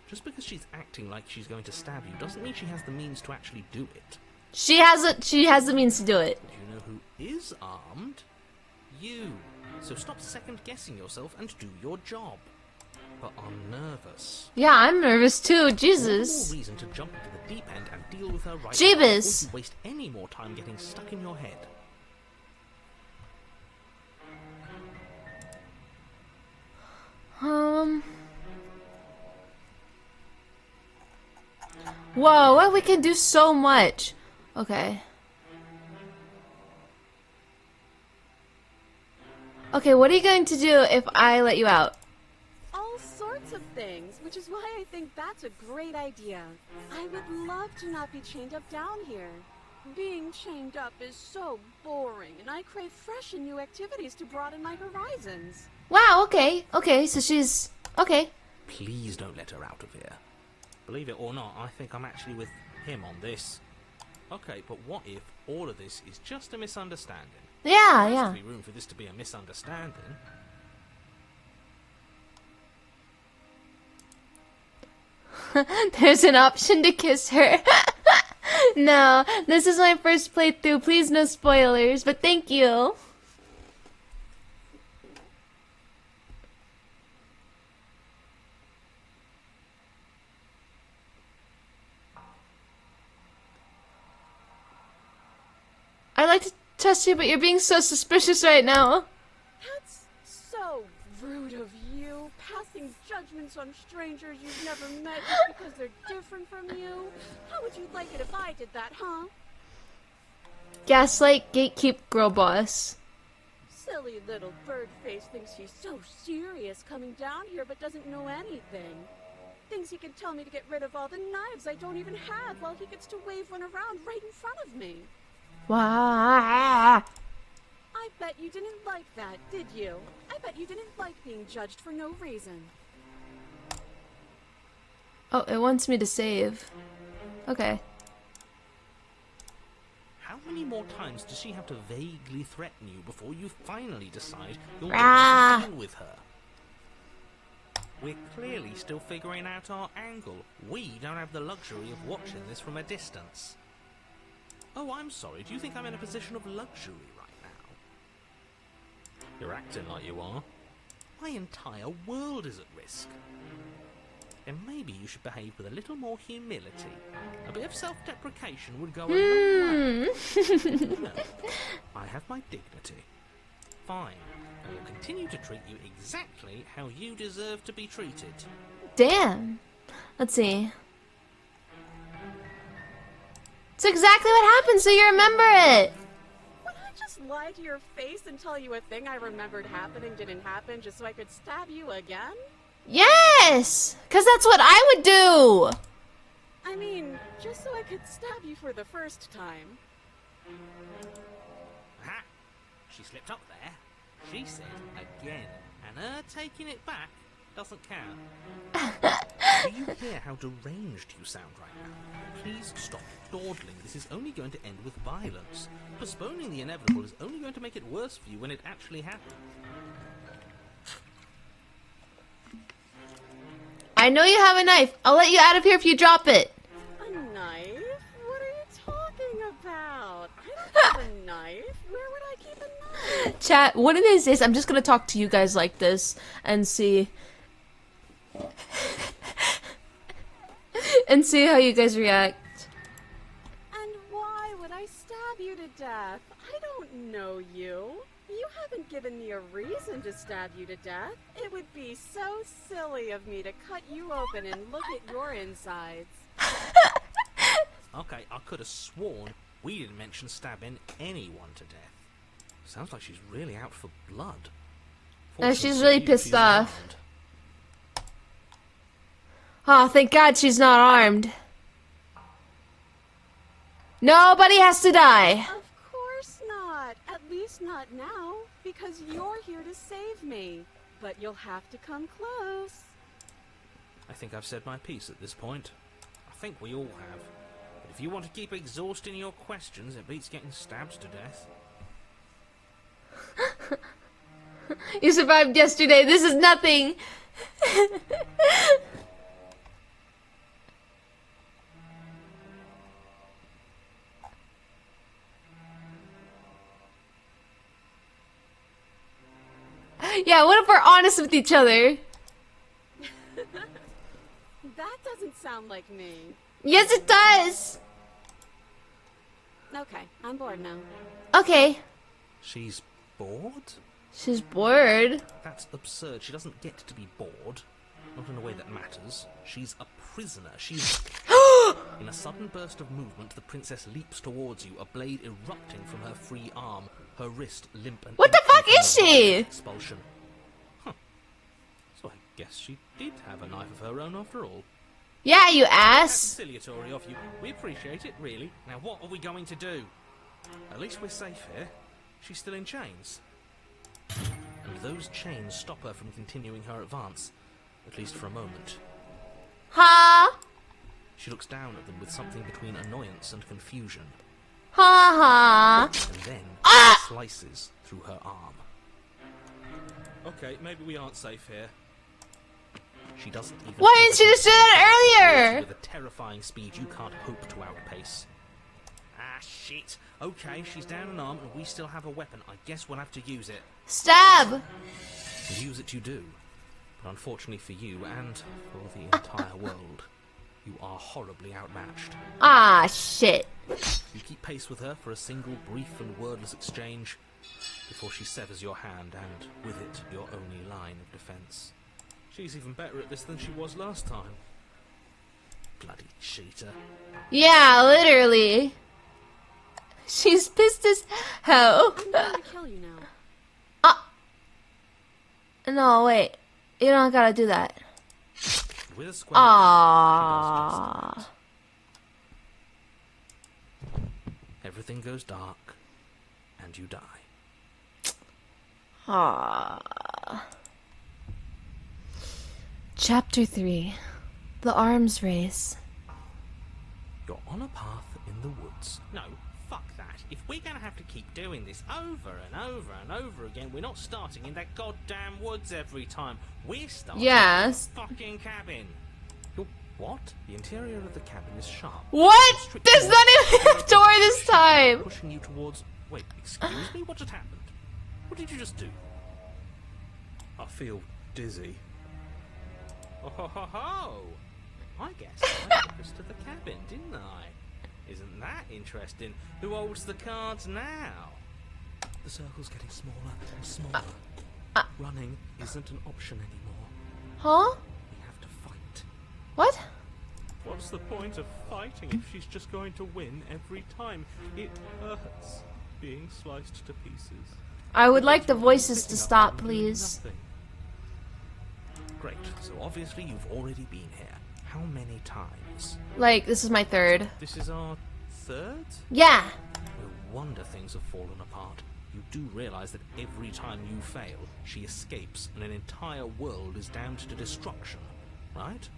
Just because she's acting like she's going to stab you doesn't mean she has the means to actually do it. She has the means to do it. Do you know who is armed? You. So stop second-guessing yourself and do your job. But I'm nervous. Yeah, I'm nervous too. All Jesus. the more reason to jump into the deep end and deal with her right now, Jeebus. before you waste any more time getting stuck in your head. Whoa, well, we can do so much. Okay. Okay, what are you going to do if I let you out? All sorts of things, which is why I think that's a great idea. I would love to not be chained up down here. Being chained up is so boring, and I crave fresh and new activities to broaden my horizons. Wow, okay. Okay, so she's... Okay. Please don't let her out of here. Believe it or not, I think I'm actually with him on this. Okay, but what if all of this is just a misunderstanding? Yeah, There yeah. has to be room for this to be a misunderstanding. There's an option to kiss her. No, this is my first playthrough. Please no spoilers, but thank you. I'd like to trust you, but you're being so suspicious right now. That's so rude of you, passing judgments on strangers you've never met just because they're different from you. How would you like it if I did that, huh? Gaslight, gatekeep, girl boss. Silly little bird face thinks he's so serious coming down here but doesn't know anything. Thinks he can tell me to get rid of all the knives I don't even have while he gets to wave one around right in front of me. Wow. I bet you didn't like that, did you? I bet you didn't like being judged for no reason. Oh, it wants me to save. Okay. How many more times does she have to vaguely threaten you before you finally decide you'll Ah. deal with her? We're clearly still figuring out our angle. We don't have the luxury of watching this from a distance. Oh, I'm sorry. Do you think I'm in a position of luxury right now? You're acting like you are. My entire world is at risk. And maybe you should behave with a little more humility. A bit of self-deprecation would go a long way. No, I have my dignity. Fine. I will continue to treat you exactly how you deserve to be treated. Damn. Let's see. It's exactly what happened, so you remember it. Would I just lie to your face and tell you a thing I remembered happening didn't happen just so I could stab you again? Yes! Because that's what I would do. I mean, just so I could stab you for the first time. Aha! She slipped up there. She said again, and her taking it back doesn't count. Do you hear how deranged you sound right now? Please stop dawdling. This is only going to end with violence. Postponing the inevitable is only going to make it worse for you when it actually happens. I know you have a knife. I'll let you out of here if you drop it. A knife? What are you talking about? I don't have a knife. Where would I keep a knife? Chat, one of these days I'm just going to talk to you guys like this and see... and see how you guys react. And why would I stab you to death? I don't know you. You haven't given me a reason to stab you to death. It would be so silly of me to cut you open and look at your insides. Okay, I could have sworn we didn't mention stabbing anyone to death. Sounds like she's really out for blood. She's really pissed she's off. armed. Oh, thank God she's not armed. Nobody has to die. Of course not. At least not now, because you're here to save me. But you'll have to come close. I think I've said my piece at this point. I think we all have. But if you want to keep exhausting your questions, it beats getting stabbed to death. You survived yesterday. This is nothing. Yeah, what if we're honest with each other? That doesn't sound like me. Yes, it does. Okay, I'm bored now. Okay. She's bored? She's bored. That's absurd. She doesn't get to be bored. Not in a way that matters. She's a prisoner. She's... You In a sudden burst of movement, the princess leaps towards you, a blade erupting from her free arm, her wrist limp and What the empty fuck from is the she? violent expulsion. Huh. So I guess she did have a knife of her own after all. Yeah, you That's ass. conciliatory of you. We appreciate it, really. Now what are we going to do? At least we're safe here. She's still in chains. And those chains stop her from continuing her advance, at least for a moment. Ha She looks down at them with something between annoyance and confusion, ha ha. and then slices through her arm. Okay, maybe we aren't safe here. She doesn't even... Why didn't she just do that earlier? With a terrifying speed you can't hope to outpace. Ah, shit. Okay, she's down an arm and we still have a weapon. I guess we'll have to use it. Stab. And use it you do. But unfortunately for you, and for the entire world, you are horribly outmatched. Ah, shit. You keep pace with her for a single brief and wordless exchange before she severs your hand and, with it, your only line of defence. She's even better at this than she was last time. Bloody cheater. Yeah, literally. She's pissed as hell. I'm going to kill you now. No, wait. You don't gotta do that. With a squelch, Aww. she does just that. Everything goes dark, and you die. Aww. Chapter 3. The Arms Race. You're on a path in the woods. No, fuck that. If we're gonna have to keep doing this over and over and over again, we're not starting in that goddamn woods every time. We're starting Yes. in the fucking cabin. You're what? The interior of the cabin is sharp. What? There's not even a door this time. Pushing you towards... Wait, excuse me? What just happened? What did you just do? I feel dizzy. Oh ho ho ho! I guess I took us to the cabin, didn't I? Isn't that interesting? Who holds the cards now? The circle's getting smaller and smaller. Running isn't an option anymore. Huh? We have to fight. What? What's the point of fighting if she's just going to win every time? It hurts being sliced to pieces. I would like the voices to stop, please. Nothing. Great. So obviously you've already been here. How many times? Like, this is my third. This is our third? Yeah. No wonder things have fallen apart. You do realize that every time you fail, she escapes and an entire world is damned to destruction, right?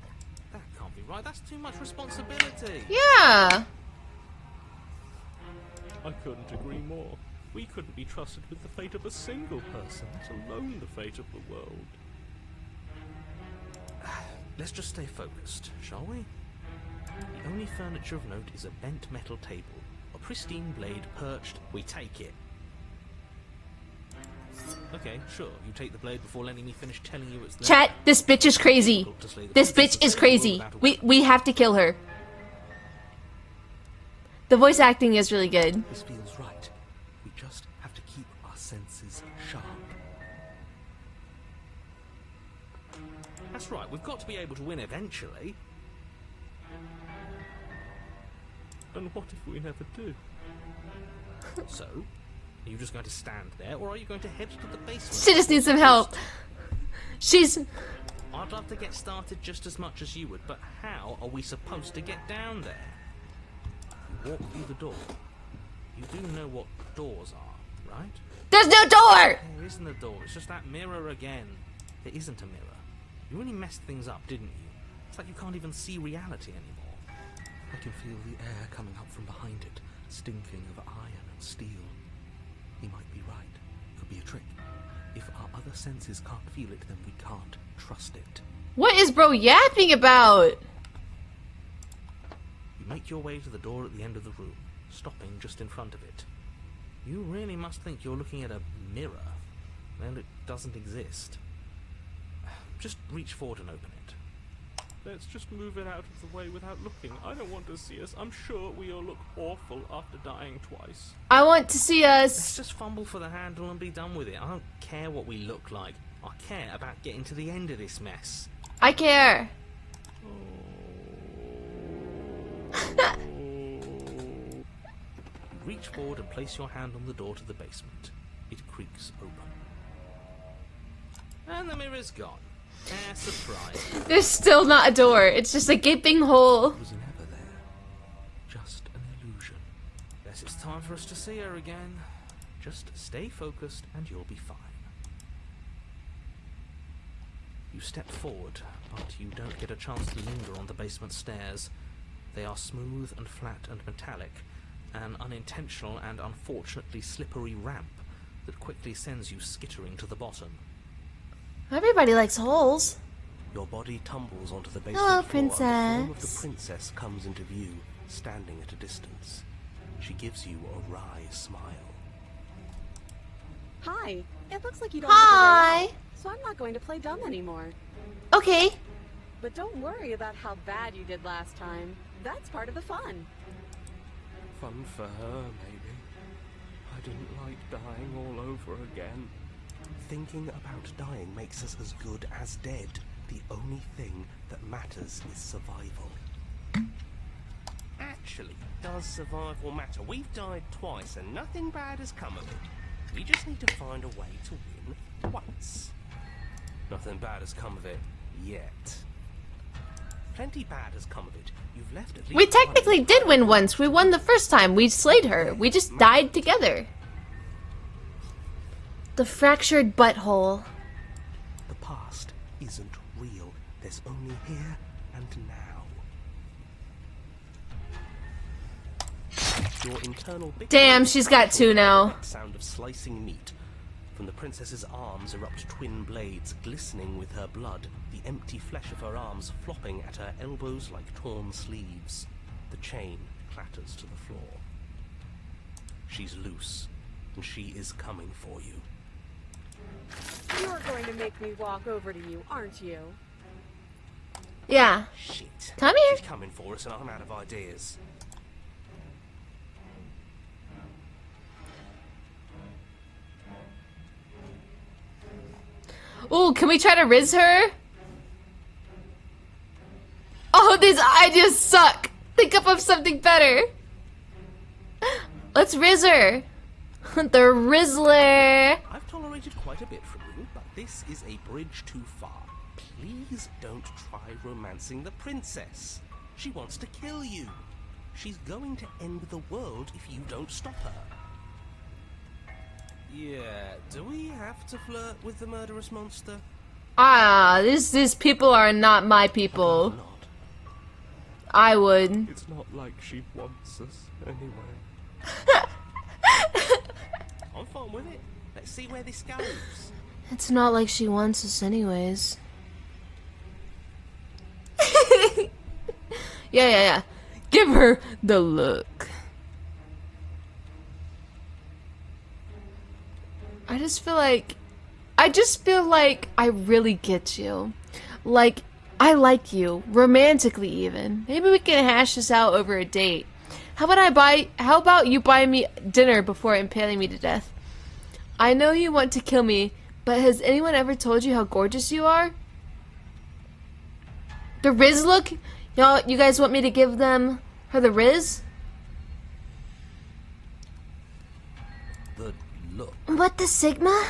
That can't be right. That's too much responsibility. Yeah. I couldn't agree more. We couldn't be trusted with the fate of a single person, let alone the fate of the world. Let's just stay focused, shall we? The only furniture of note is a bent metal table, a pristine blade perched. We take it. Okay, sure. You take the blade before letting me finish telling you it's there. Chat, this bitch is crazy. This bitch is crazy. We have to kill her. The voice acting is really good. This feels right. We just have to keep our senses sharp. That's right, we've got to be able to win eventually. And what if we never do? So, are you just going to stand there, or are you going to head to the basement? She just needs some help. She's... I'd love to get started just as much as you would, but how are we supposed to get down there? You walk through the door. You do know what doors are, right? There's no door! There isn't a door, it's just that mirror again. There isn't a mirror. You really messed things up, didn't you? It's like you can't even see reality anymore. I can feel the air coming up from behind it, stinking of iron and steel. He might be right. Could be a trick. If our other senses can't feel it, then we can't trust it. What is bro yapping about? You make your way to the door at the end of the room, stopping just in front of it. You really must think you're looking at a mirror. Well, it doesn't exist. Just reach forward and open it. Let's just move it out of the way without looking. I don't want to see us. I'm sure we all look awful after dying twice. I want to see Let's us... just fumble for the handle and be done with it. I don't care what we look like. I care about getting to the end of this mess. I care. You reach forward and place your hand on the door to the basement. It creaks open. And the mirror's gone. Surprise. There's still not a door. It's just a gaping hole. It was never there. Just an illusion. Guess it's time for us to see her again. Just stay focused and you'll be fine. You step forward, but you don't get a chance to linger on the basement stairs. They are smooth and flat and metallic, an unintentional and unfortunately slippery ramp that quickly sends you skittering to the bottom. Everybody likes holes. Your body tumbles onto the basement Hello, floor, and the form of the princess. princess comes into view, standing at a distance. She gives you a wry smile. Hi. It looks like you don't Hi. have a so I'm not going to play dumb anymore. Okay. But don't worry about how bad you did last time. That's part of the fun. Fun for her, maybe. I didn't like dying all over again. Thinking about dying makes us as good as dead. The only thing that matters is survival. Actually, does survival matter? We've died twice and nothing bad has come of it. We just need to find a way to win once. Nothing bad has come of it yet. Plenty bad has come of it. You've left at least We technically did win once. We won the first time. We slayed her. We just died together. The fractured butthole. The past isn't real. There's only here and now. Your internal Damn, she's got two now. Sound of slicing meat. From the princess's arms erupt twin blades, glistening with her blood, the empty flesh of her arms flopping at her elbows like torn sleeves. The chain clatters to the floor. She's loose, and she is coming for you. You're going to make me walk over to you, aren't you? Yeah. Shit. Come here. She's coming for us and I'm out of ideas. Ooh, can we try to riz her? Oh, these ideas suck. Think up of something better. Let's riz her. The Rizzler. I've tolerated quite a bit from you, but this is a bridge too far. Please don't try romancing the princess. She wants to kill you. She's going to end the world if you don't stop her. Yeah, do we have to flirt with the murderous monster? Ah, these people are not my people. Not. I would. It's not like she wants us anyway. I'm fine with it. Let's see where this goes. It's not like she wants us anyways. Yeah. Give her the look. I just feel like I really get you. Like, I like you. Romantically even. Maybe we can hash this out over a date. How about you buy me dinner before impaling me to death? I know you want to kill me, but has anyone ever told you how gorgeous you are? The Riz look? Y'all, you guys want me to give her the Riz? The look. What the Sigma?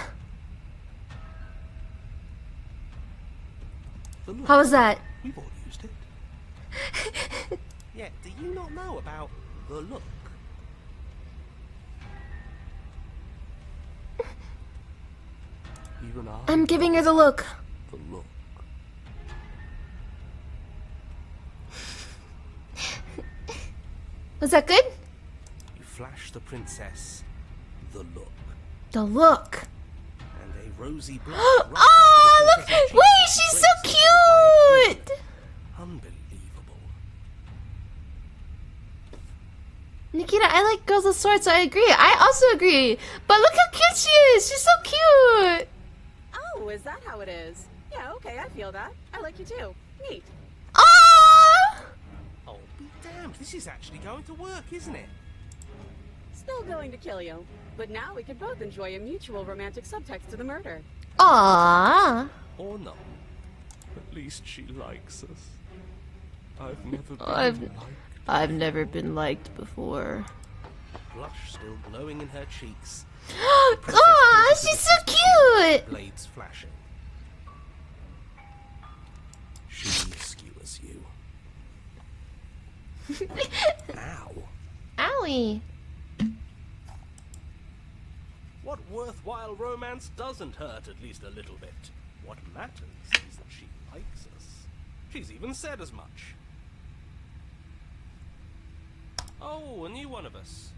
The look. How was that? We've all used it. Yeah, do you not know about the look? Even I'm giving her the look. the look. Was that good? You flash the princess the look, The look. and a rosy blood. Oh, look! Wait, she's so cute! Unbelievable. Nikita, I like girls with swords, so I agree. I also agree. But look how cute she is. She's so cute. Oh, is that how it is? Yeah, okay, I feel that. I like you too. Neat. Aww! Oh, be damned! This is actually going to work, isn't it? Still going to kill you. But now we can both enjoy a mutual romantic subtext to the murder. Aww. Or not. At least she likes us. I've never been I've- liked. I've never been liked before. Blush still glowing in her cheeks. Aw, she's so cute! Blades flashing. She skewers you. Ow. Owie. What worthwhile romance doesn't hurt at least a little bit? What matters is that she likes us. She's even said as much. Oh, a new one of us.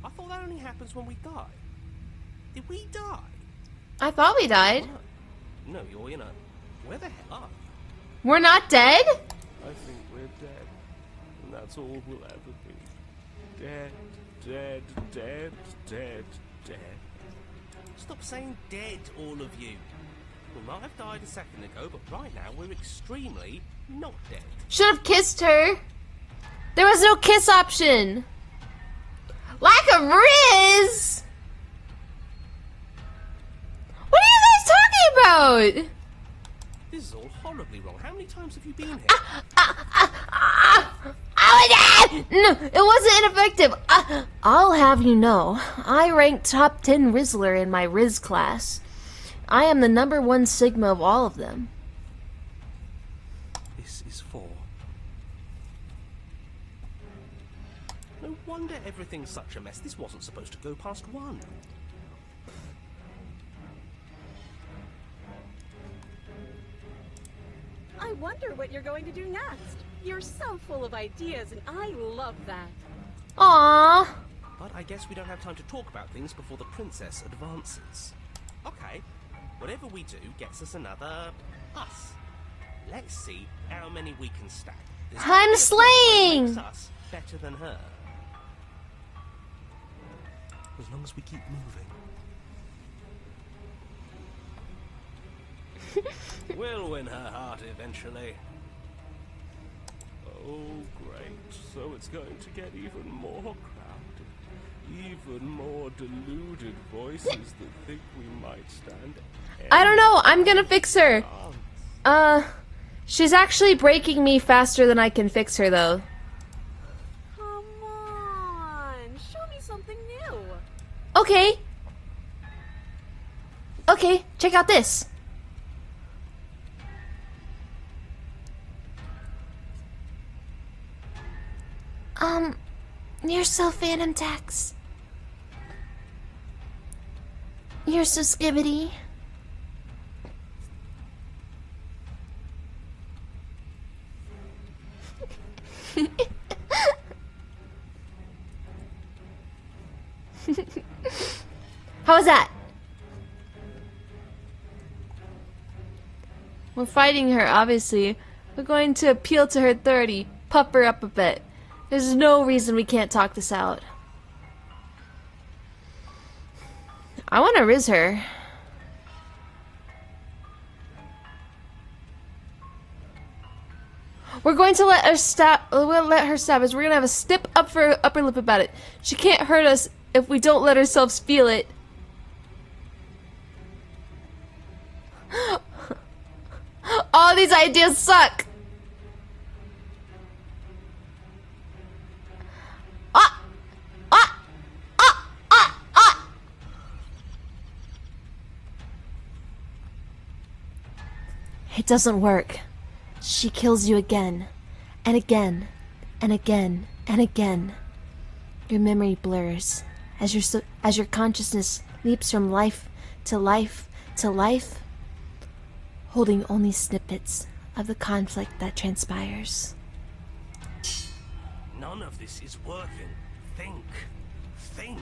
I thought that only happens when we die. Did we die? I thought we died. No, you're in a... Where the hell are you? We're not dead? I think we're dead. And that's all we'll ever be. Dead, dead, dead, dead, dead. Stop saying dead, all of you. We might have died a second ago, but right now we're extremely not dead. Should have kissed her. There was no kiss option. Lack of riz. What are you guys talking about? This is all horribly wrong. How many times have you been here? No, it wasn't ineffective. I'll have you know, I ranked top 10 Rizzler in my Riz class. I am the #1 Sigma of all of them. This is 4. No wonder everything's such a mess. This wasn't supposed to go past 1. I wonder what you're going to do next. You're so full of ideas, and I love that. Aww. But I guess we don't have time to talk about things before the princess advances. Okay, whatever we do gets us another us. Let's see how many we can stack. There's I'm nothing slaying! that makes us better than her. As long as we keep moving. We'll win her heart eventually. Oh, great. So it's going to get even more crowded. Even more deluded voices that think we might stand. I don't know. I'm gonna fix her. She's actually breaking me faster than I can fix her, though. Come on, show me something new. Okay. Okay, check out this. You're so Phantom Tax. You're so skibbity. How was that? We're fighting her, obviously. We're going to appeal to her 30, puff her up a bit. There's no reason we can't talk this out. I want to riz her. We're going to let her stop. We'll let her stab us. We're gonna have a stip up for her upper lip about it. She can't hurt us if we don't let ourselves feel it. All these ideas suck. It doesn't work. She kills you again, and again, and again, and again. Your memory blurs as your consciousness leaps from life to life to life, holding only snippets of the conflict that transpires. None of this is working. Think. Think.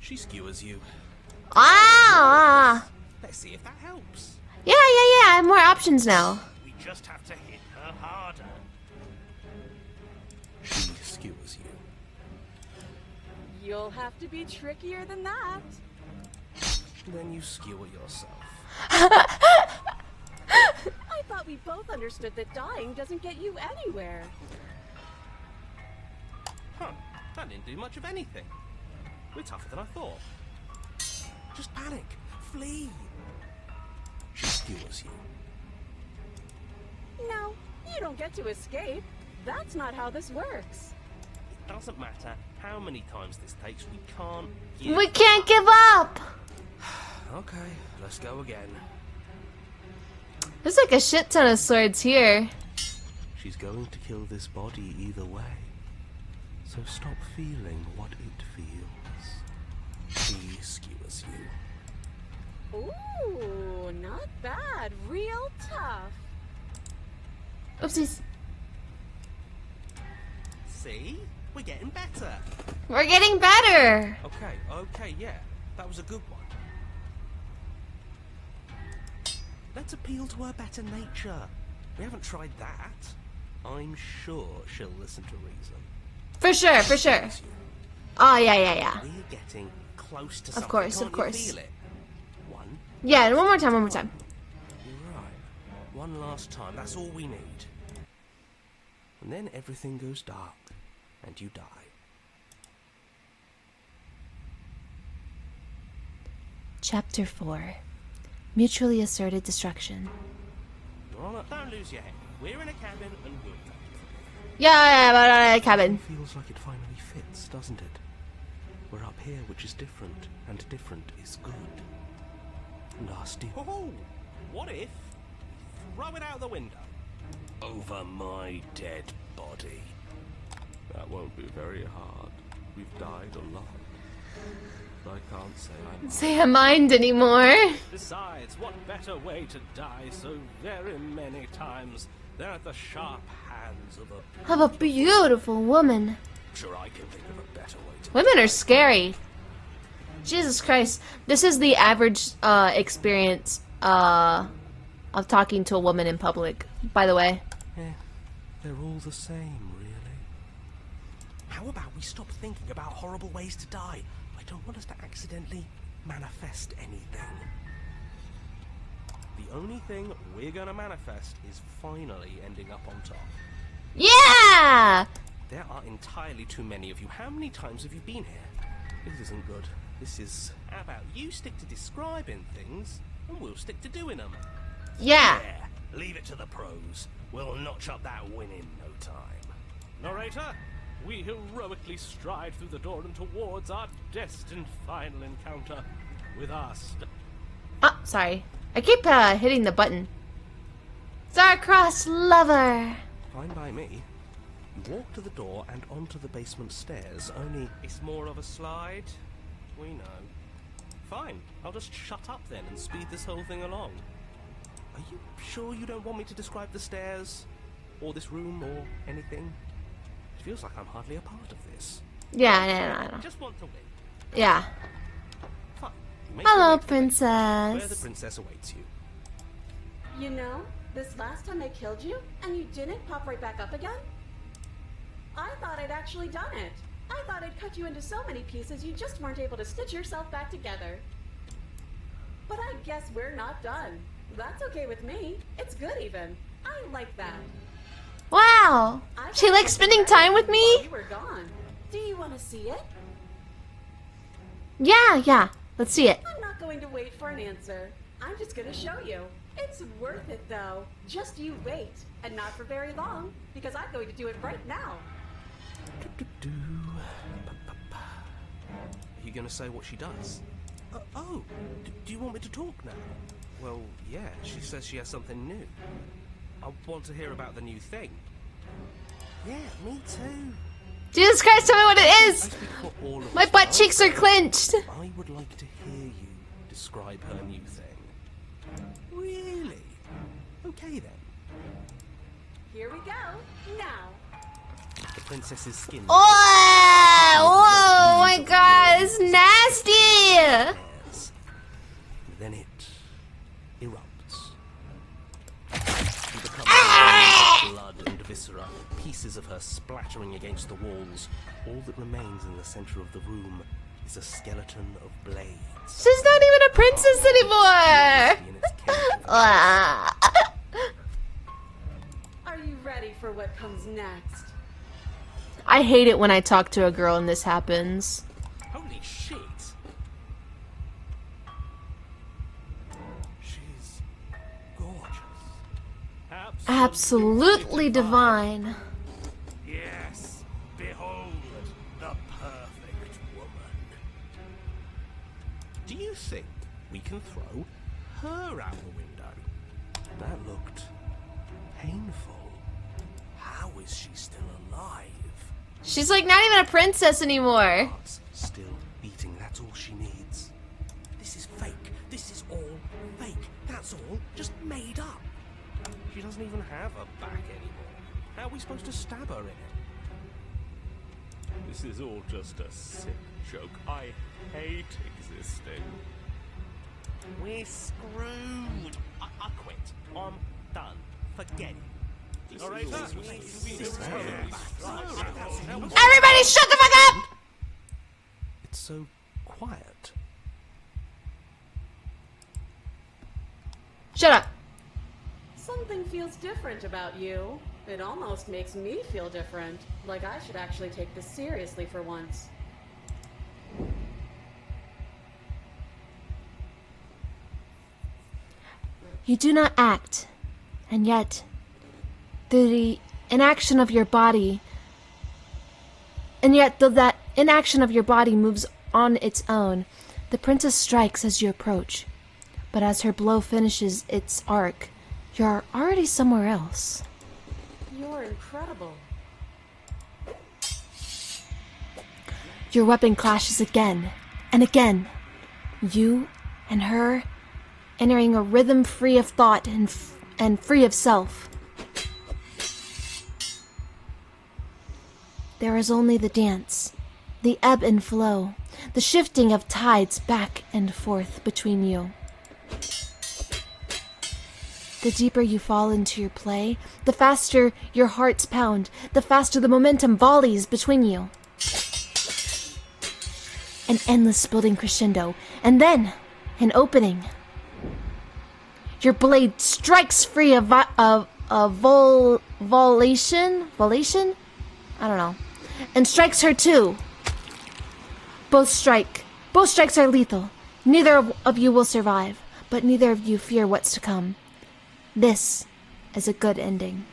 She skewers you. Ah! Let's see if that helps. Yeah, I have more options now. We just have to hit her harder. She skewers you. You'll have to be trickier than that. Then you skewer yourself. I thought we both understood that dying doesn't get you anywhere. Huh. That didn't do much of anything. We're tougher than I thought. Just panic. Flee. skewers you. No, you don't get to escape. That's not how this works. It doesn't matter how many times this takes, we can't We can't give up! Okay, let's go again. There's like a shit ton of swords here. She's going to kill this body either way. So stop feeling what it feels. She skewers you. Ooh, not bad. Real tough. Oopsies. See? We're getting better. We're getting better! Okay, yeah. That was a good one. Let's appeal to her better nature. We haven't tried that. I'm sure she'll listen to reason. For sure, for sure. Oh, yeah. We're getting close to something. Of course, Can't of course. You feel it? One. Yeah, one more time. Right. One last time. That's all we need. And then everything goes dark, and you die. Chapter 4. Mutually asserted destruction. Don't lose your head. We're in a cabin, and we'll take it. Yeah, cabin. It feels like it finally fits, doesn't it? We're up here, which is different, and different is good. And our steel. Oh, what if? Throw it out the window. Over my dead body. That won't be very hard. We've died a lot. I can't say I'm. Say I mind anymore. Besides, what better way to die so very many times than at the sharp hands of a. Of a beautiful woman. Sure, I can think of a better way to. Women are scary. Jesus Christ. This is the average experience of talking to a woman in public, by the way. Yeah, they're all the same, really. How about we stop thinking about horrible ways to die? I don't want us to accidentally manifest anything. The only thing we're gonna manifest is finally ending up on top. Yeah! There are entirely too many of you. How many times have you been here? This isn't good. This is... How about you stick to describing things, and we'll stick to doing them. Yeah. Yeah, leave it to the pros. We'll notch up that win in no time. Narrator, we heroically stride through the door and towards our destined final encounter with our Oh, sorry. I keep hitting the button. Star-crossed lover. Fine by me. You walk to the door and onto the basement stairs, only it's more of a slide. We know. Fine, I'll just shut up then and speed this whole thing along. Are you sure you don't want me to describe the stairs? Or this room, or anything? It feels like I'm hardly a part of this. Yeah, no. Just want to win. Yeah. Fine. Make Hello, your way to the basement, where the princess. princess awaits you. You know, this last time I killed you, and you didn't pop right back up again? I thought I'd actually done it. I thought I'd cut you into so many pieces you just weren't able to stitch yourself back together. But I guess we're not done. That's okay with me. It's good even. I like that. Wow. I She likes spending time with while me? you were gone. Do you want to see it? Yeah. Let's see it. I'm not going to wait for an answer. I'm just going to show you. It's worth it though. Just you wait. And not for very long, because I'm going to do it right now. Are you going to say what she does? Do you want me to talk now? Well, yeah, she says she has something new. I want to hear about the new thing. Yeah, me too. Jesus Christ, tell me what it I is! speak for all of My us butt now. cheeks are clenched. I would like to hear you describe her new thing. Really? Okay then. Here we go. Now. The princess's skin. Oh, whoa, my God, it's nasty! Yes. Then it erupts. You become blood and viscera, pieces of her splattering against the walls. All that remains in the center of the room is a skeleton of blades. She's not even a princess anymore! In its cage. Ah. Are you ready for what comes next? I hate it when I talk to a girl and this happens. Holy shit! She's gone. absolutely divine. Yes, behold the perfect woman. Do you think we can throw her out the window? That looked painful. How is she still alive? She's like not even a princess anymore. Heart's still beating, that's all she needs. This is fake. This is all fake. That's all just made up. She doesn't even have a back anymore. How are we supposed to stab her in it? This is all just a sick joke. I hate existing. We're screwed. I quit. I'm done. Forget it. Alright, Everybody shut the fuck up! It's so quiet. Shut up. Something feels different about you. It almost makes me feel different. Like I should actually take this seriously for once. You do not act, and yet, through the inaction of your body, though that inaction of your body moves on its own, the princess strikes as you approach. But as her blow finishes its arc, you're already somewhere else. You're incredible. Your weapon clashes again and again. You and her entering a rhythm free of thought and free of self. There is only the dance, the ebb and flow, the shifting of tides back and forth between you. The deeper you fall into your play, the faster your hearts pound, the faster the momentum volleys between you. An endless building crescendo, and then an opening. Your blade strikes free of volation? I don't know. And strikes her too. Both strikes are lethal. Neither of you will survive, but neither of you fear what's to come. This is a good ending.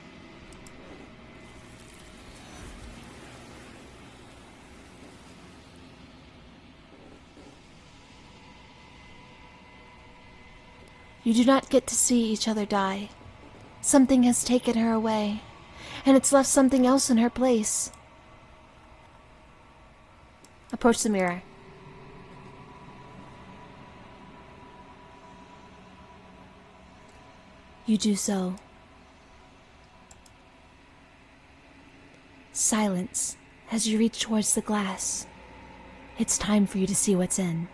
You do not get to see each other die. Something has taken her away, and it's left something else in her place. Approach the mirror. You do so. Silence as you reach towards the glass. It's time for you to see what's in.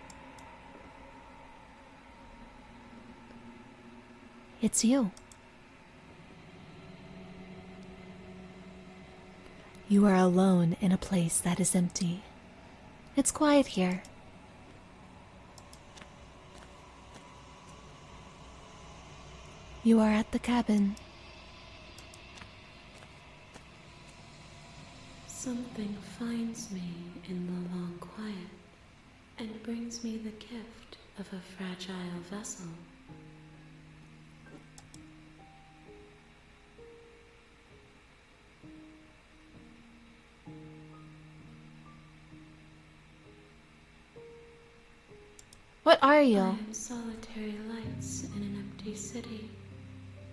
It's you. You are alone in a place that is empty. It's quiet here. You are at the cabin. Something finds me in the long quiet and brings me the gift of a fragile vessel. What are you? I am solitary lights in an empty city.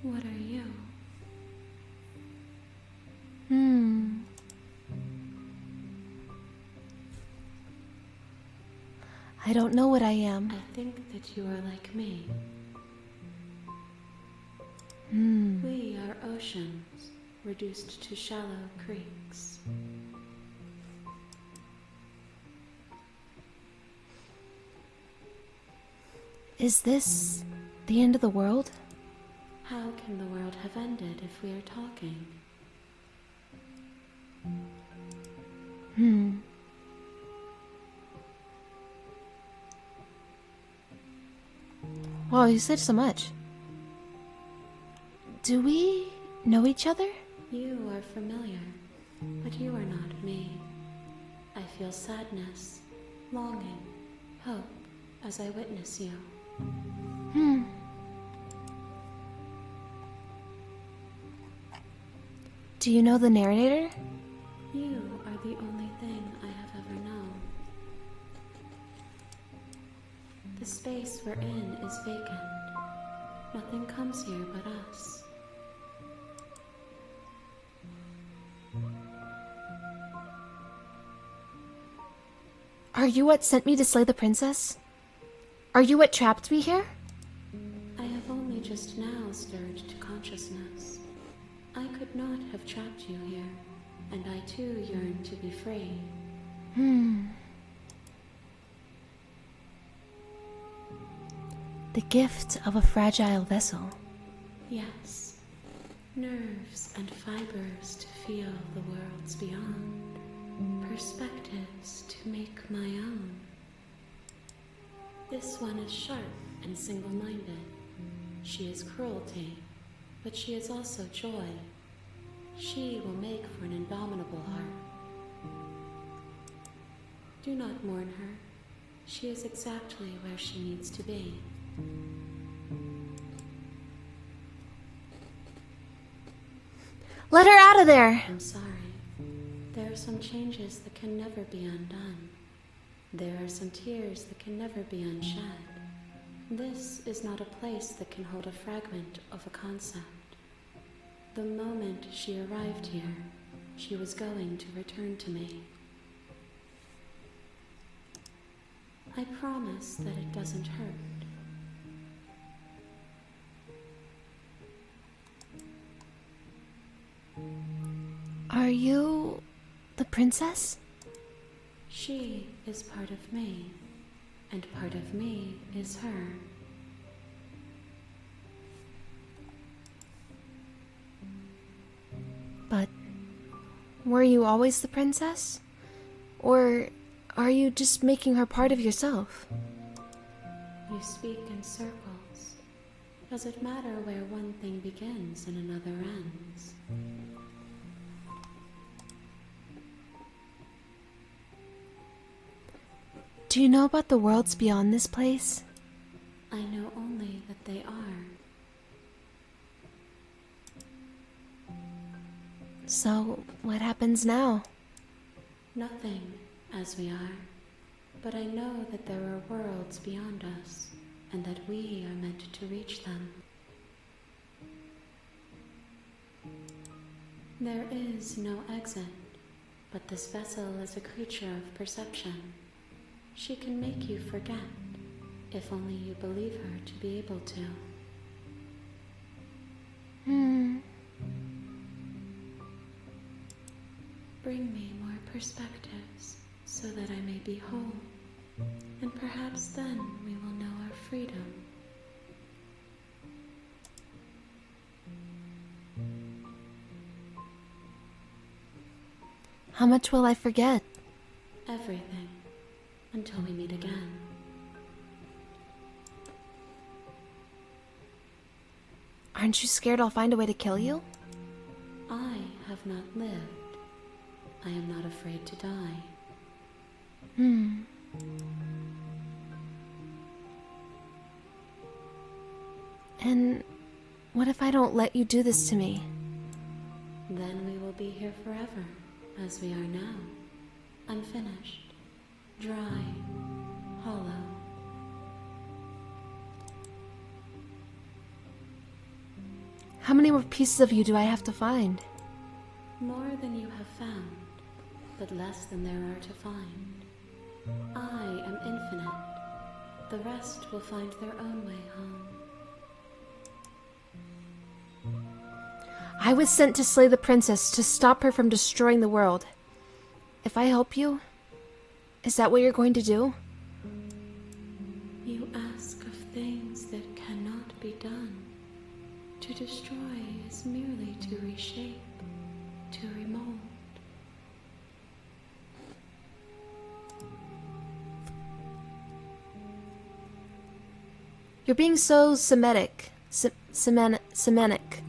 What are you? I don't know what I am. I think that you are like me. Hmm. We are oceans, reduced to shallow creeks. Is this the end of the world? How can the world have ended if we are talking? Wow, you said so much. Do we know each other? You are familiar, but you are not me. I feel sadness, longing, hope as I witness you. Do you know the narrator? You are the only thing I have ever known. The space we're in is vacant. Nothing comes here but us. Are you what sent me to slay the princess? Are you what trapped me here? I have only just now stirred to consciousness. I could not have trapped you here, and I too yearn to be free. The gift of a fragile vessel. Yes, nerves and fibers to feel the worlds beyond, perspectives to make my own. This one is sharp and single-minded. She is cruelty, but she is also joy. She will make for an indomitable heart. Do not mourn her. She is exactly where she needs to be. Let her out of there! I'm sorry. There are some changes that can never be undone. There are some tears that can never be unshed. This is not a place that can hold a fragment of a concept. The moment she arrived here, she was going to return to me. I promise that it doesn't hurt. Are you the princess? She is part of me, and part of me is her. But were you always the princess? Or are you just making her part of yourself? You speak in circles. Does it matter where one thing begins and another ends? Do you know about the worlds beyond this place? I know only that they are. So, what happens now? Nothing, as we are. But I know that there are worlds beyond us, and that we are meant to reach them. There is no exit, but this vessel is a creature of perception. She can make you forget, if only you believe her to be able to. Bring me more perspectives, so that I may be whole, and perhaps then we will know our freedom. How much will I forget? Everything, until we meet again. Aren't you scared I'll find a way to kill you? I have not lived. I am not afraid to die. And what if I don't let you do this to me? Then we will be here forever, as we are now. Unfinished, dry, hollow. How many more pieces of you do I have to find? More than you have found, but less than there are to find. I am infinite. The rest will find their own way home. I was sent to slay the princess, to stop her from destroying the world. If I help you, is that what you're going to do? You ask of things that cannot be done. To destroy is merely to reshape, to remold. You're being so Semitic. Semantic.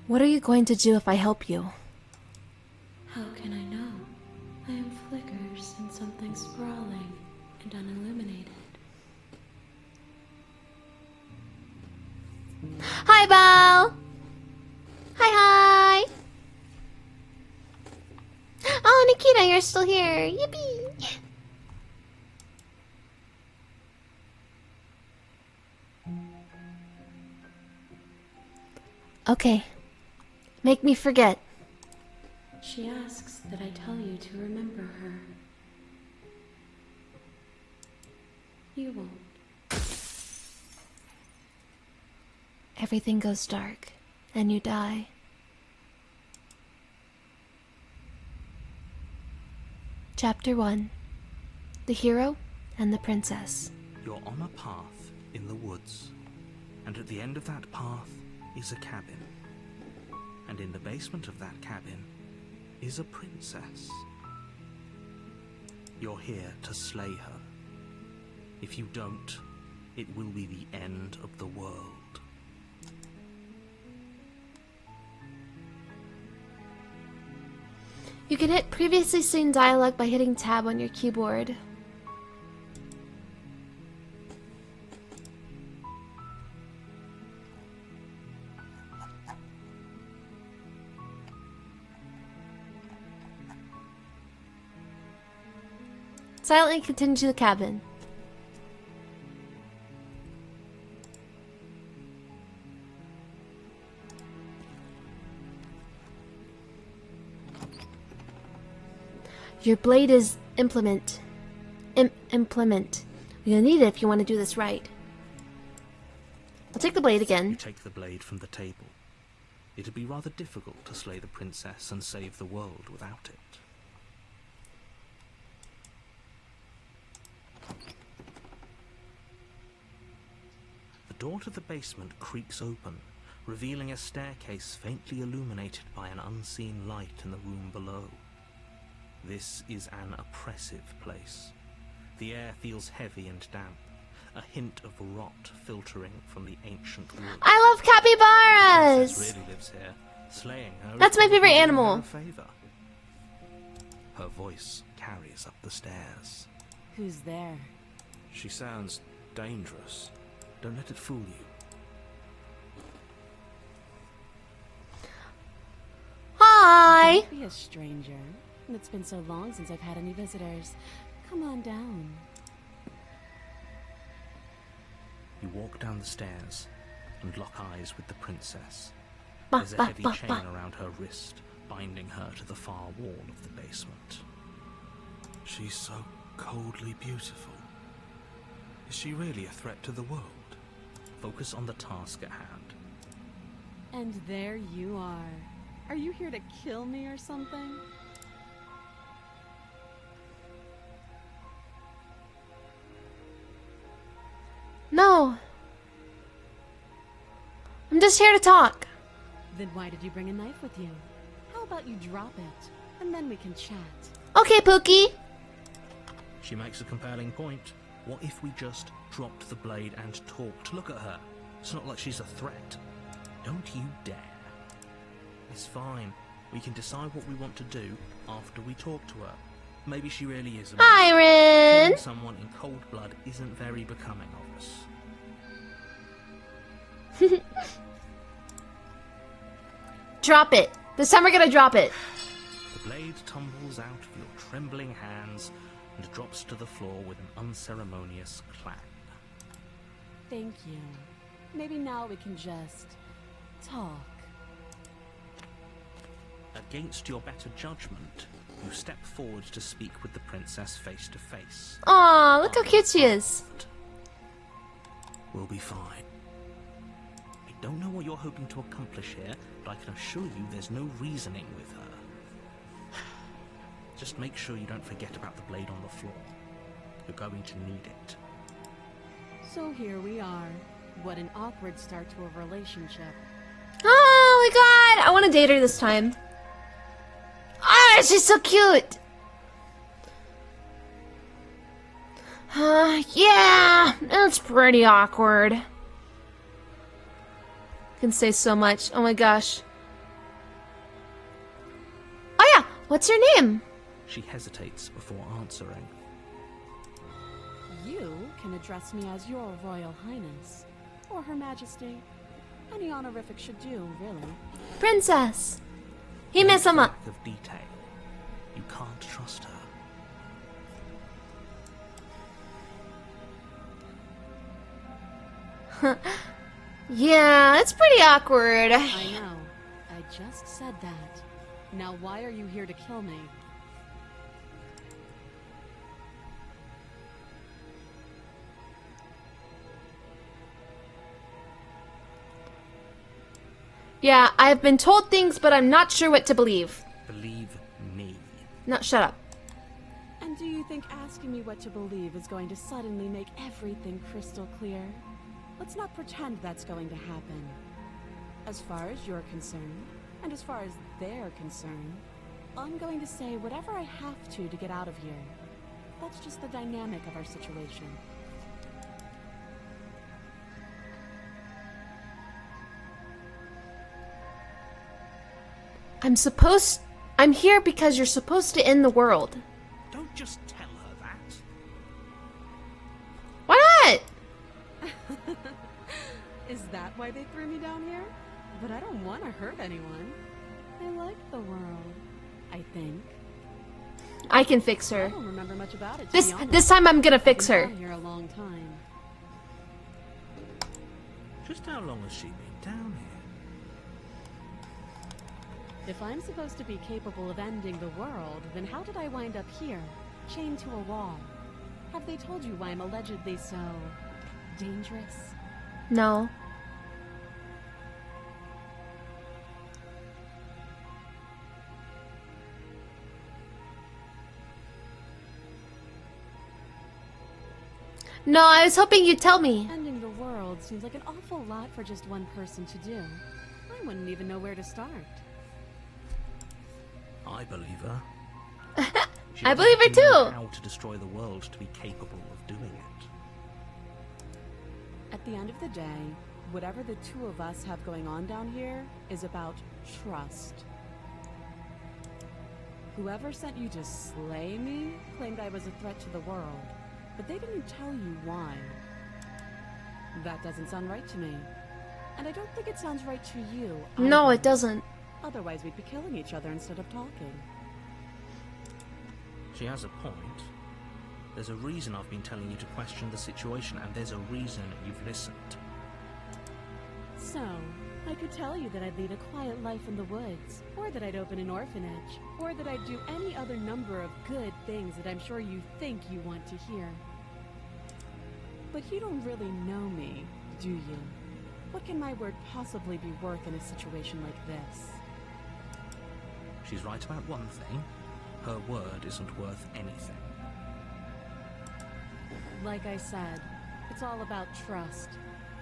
What are you going to do if I help you? How can I know? I am flickers in something sprawling, and unilluminated. Hi, Belle! Hi! Oh, Nikita, you're still here. Yippee! Okay. Make me forget. She asks that I tell you to remember her. You won't. Everything goes dark, and you die. Chapter 1. The Hero and the Princess. You're on a path in the woods, and at the end of that path is a cabin. And in the basement of that cabin is a princess. You're here to slay her. If you don't, it will be the end of the world. You can hit previously seen dialogue by hitting tab on your keyboard. Silently continue to the cabin. Your blade is implement. Implement. You'll need it if you want to do this right. I'll take the blade You again. take the blade from the table. It'd be rather difficult to slay the princess and save the world without it. The door to the basement creaks open, revealing a staircase faintly illuminated by an unseen light in the room below. This is an oppressive place. The air feels heavy and damp, a hint of rot filtering from the ancient wood. I love capybaras! The princess really lives here. Slaying her That's is my favorite probably doing animal. her a favor. Her voice carries up the stairs. Who's there? She sounds dangerous. Don't let it fool you. Hi! Don't be a stranger. It's been so long since I've had any visitors. Come on down. You walk down the stairs and lock eyes with the princess. Bah, There's a bah, heavy bah, chain bah. around her wrist, binding her to the far wall of the basement. She's so coldly beautiful. Is she really a threat to the world? Focus on the task at hand. And there you are. Are you here to kill me or something? No. I'm just here to talk. Then why did you bring a knife with you? How about you drop it, and then we can chat. Okay, Pookie. She makes a compelling point. What if we just dropped the blade and talked? Look at her. It's not like she's a threat. Don't you dare. It's fine. We can decide what we want to do after we talk to her. Maybe she really is a Hi, Rin. Killing someone in cold blood isn't very becoming of us. Drop it. This time we're gonna drop it. The blade tumbles out of your trembling hands and drops to the floor with an unceremonious clang. Thank you. Maybe now we can just talk. Against your better judgment, you step forward to speak with the princess face to face. Aw, look how cute she is. We'll be fine. I don't know what you're hoping to accomplish here, but I can assure you there's no reasoning with her. Just make sure you don't forget about the blade on the floor. You're going to need it. So here we are. What an awkward start to a relationship. Oh my god, I want to date her this time. Ah, she's so cute. Yeah, it's pretty awkward. Can say so much. Oh my gosh. Oh yeah, what's your name? She hesitates before answering. You can address me as your Royal Highness, or Her Majesty. Any honorific should do, really. Princess! Hime-sama! Lack of detail. You can't trust her. Yeah, it's pretty awkward. I know. I just said that. Now why are you here to kill me? Yeah, I've been told things, but I'm not sure what to believe. Believe me. No, shut up. And do you think asking me what to believe is going to suddenly make everything crystal clear? Let's not pretend that's going to happen. As far as you're concerned, and as far as they're concerned, I'm going to say whatever I have to get out of here. That's just the dynamic of our situation. I'm here because you're supposed to end the world. Don't just tell her that. Why not? Is that why they threw me down here? But I don't want to hurt anyone. I like the world, I think. I can fix I her. don't remember much about it, to This be honest. this time I'm gonna fix I've her. been down here a long time. Just how long has she been down here? If I'm supposed to be capable of ending the world, then how did I wind up here, chained to a wall? Have they told you why I'm allegedly so dangerous? No. No, I was hoping you'd tell me. Ending the world seems like an awful lot for just one person to do. I wouldn't even know where to start. I believe her. She I doesn't believe her know too. how to destroy the world to be capable of doing it. At the end of the day, whatever the two of us have going on down here is about trust. Whoever sent you to slay me claimed I was a threat to the world, but they didn't tell you why. That doesn't sound right to me. And I don't think it sounds right to you. No, either. it doesn't. Otherwise, we'd be killing each other instead of talking. She has a point. There's a reason I've been telling you to question the situation, and there's a reason you've listened. So, I could tell you that I'd lead a quiet life in the woods, or that I'd open an orphanage, or that I'd do any other number of good things that I'm sure you think you want to hear. But you don't really know me, do you? What can my word possibly be worth in a situation like this? She's right about one thing. Her word isn't worth anything. Like I said, it's all about trust.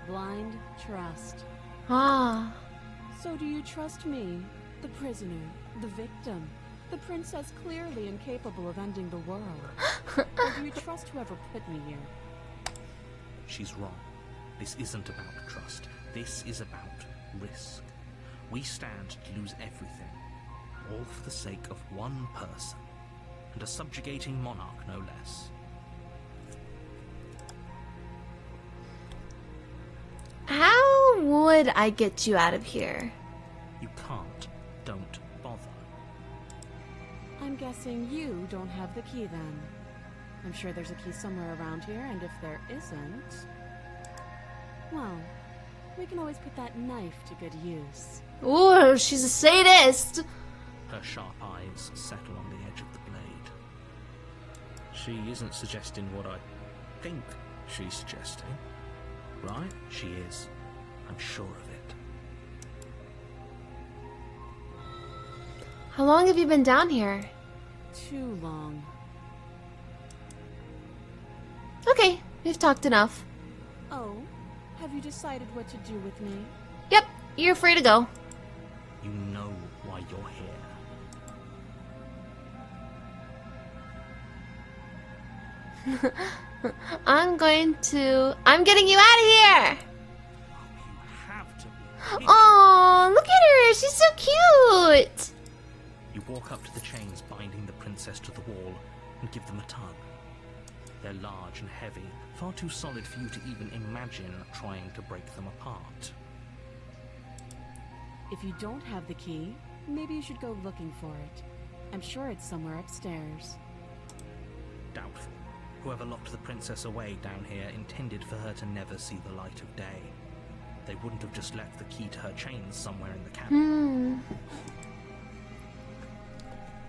Blind trust. Ah. So do you trust me, the prisoner, the victim, the princess clearly incapable of ending the world? Or do you trust whoever put me here? She's wrong. This isn't about trust. This is about risk. We stand to lose everything, all for the sake of one person, and a subjugating monarch no less. How would I get you out of here? You can't. Don't bother. I'm guessing you don't have the key then. I'm sure there's a key somewhere around here, and if there isn't... well, we can always put that knife to good use. Ooh, she's a sadist. Her sharp eyes settle on the edge of the blade. She isn't suggesting what I think she's suggesting, right? She is. I'm sure of it. How long have you been down here? Too long. Okay, we've talked enough. Oh, have you decided what to do with me? Yep, you're free to go. You know why you're here. I'm getting you out of here! You have to be. Oh, look at her! She's so cute! You walk up to the chains binding the princess to the wall and give them a tug. They're large and heavy, far too solid for you to even imagine trying to break them apart. If you don't have the key, maybe you should go looking for it. I'm sure it's somewhere upstairs. Doubtful. Whoever locked the princess away down here intended for her to never see the light of day. They wouldn't have just left the key to her chains somewhere in the cabin.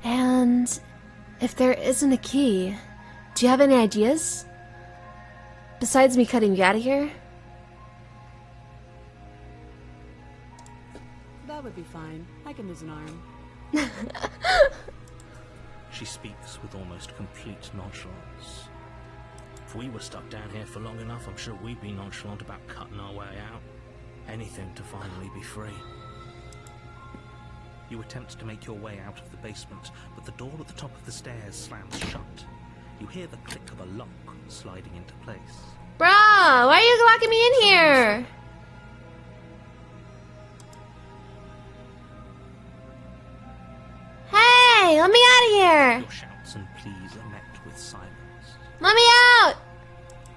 And if there isn't a key, do you have any ideas? Besides me cutting you out of here? That would be fine. I can lose an arm. She speaks with almost complete nonchalance. If we were stuck down here for long enough, I'm sure we'd be nonchalant about cutting our way out. Anything to finally be free. You attempt to make your way out of the basement, but the door at the top of the stairs slams shut. You hear the click of a lock sliding into place. Bruh, why are you locking me in here? Hey, let me out of here! Your shouts and pleas are met with silence. Let me out!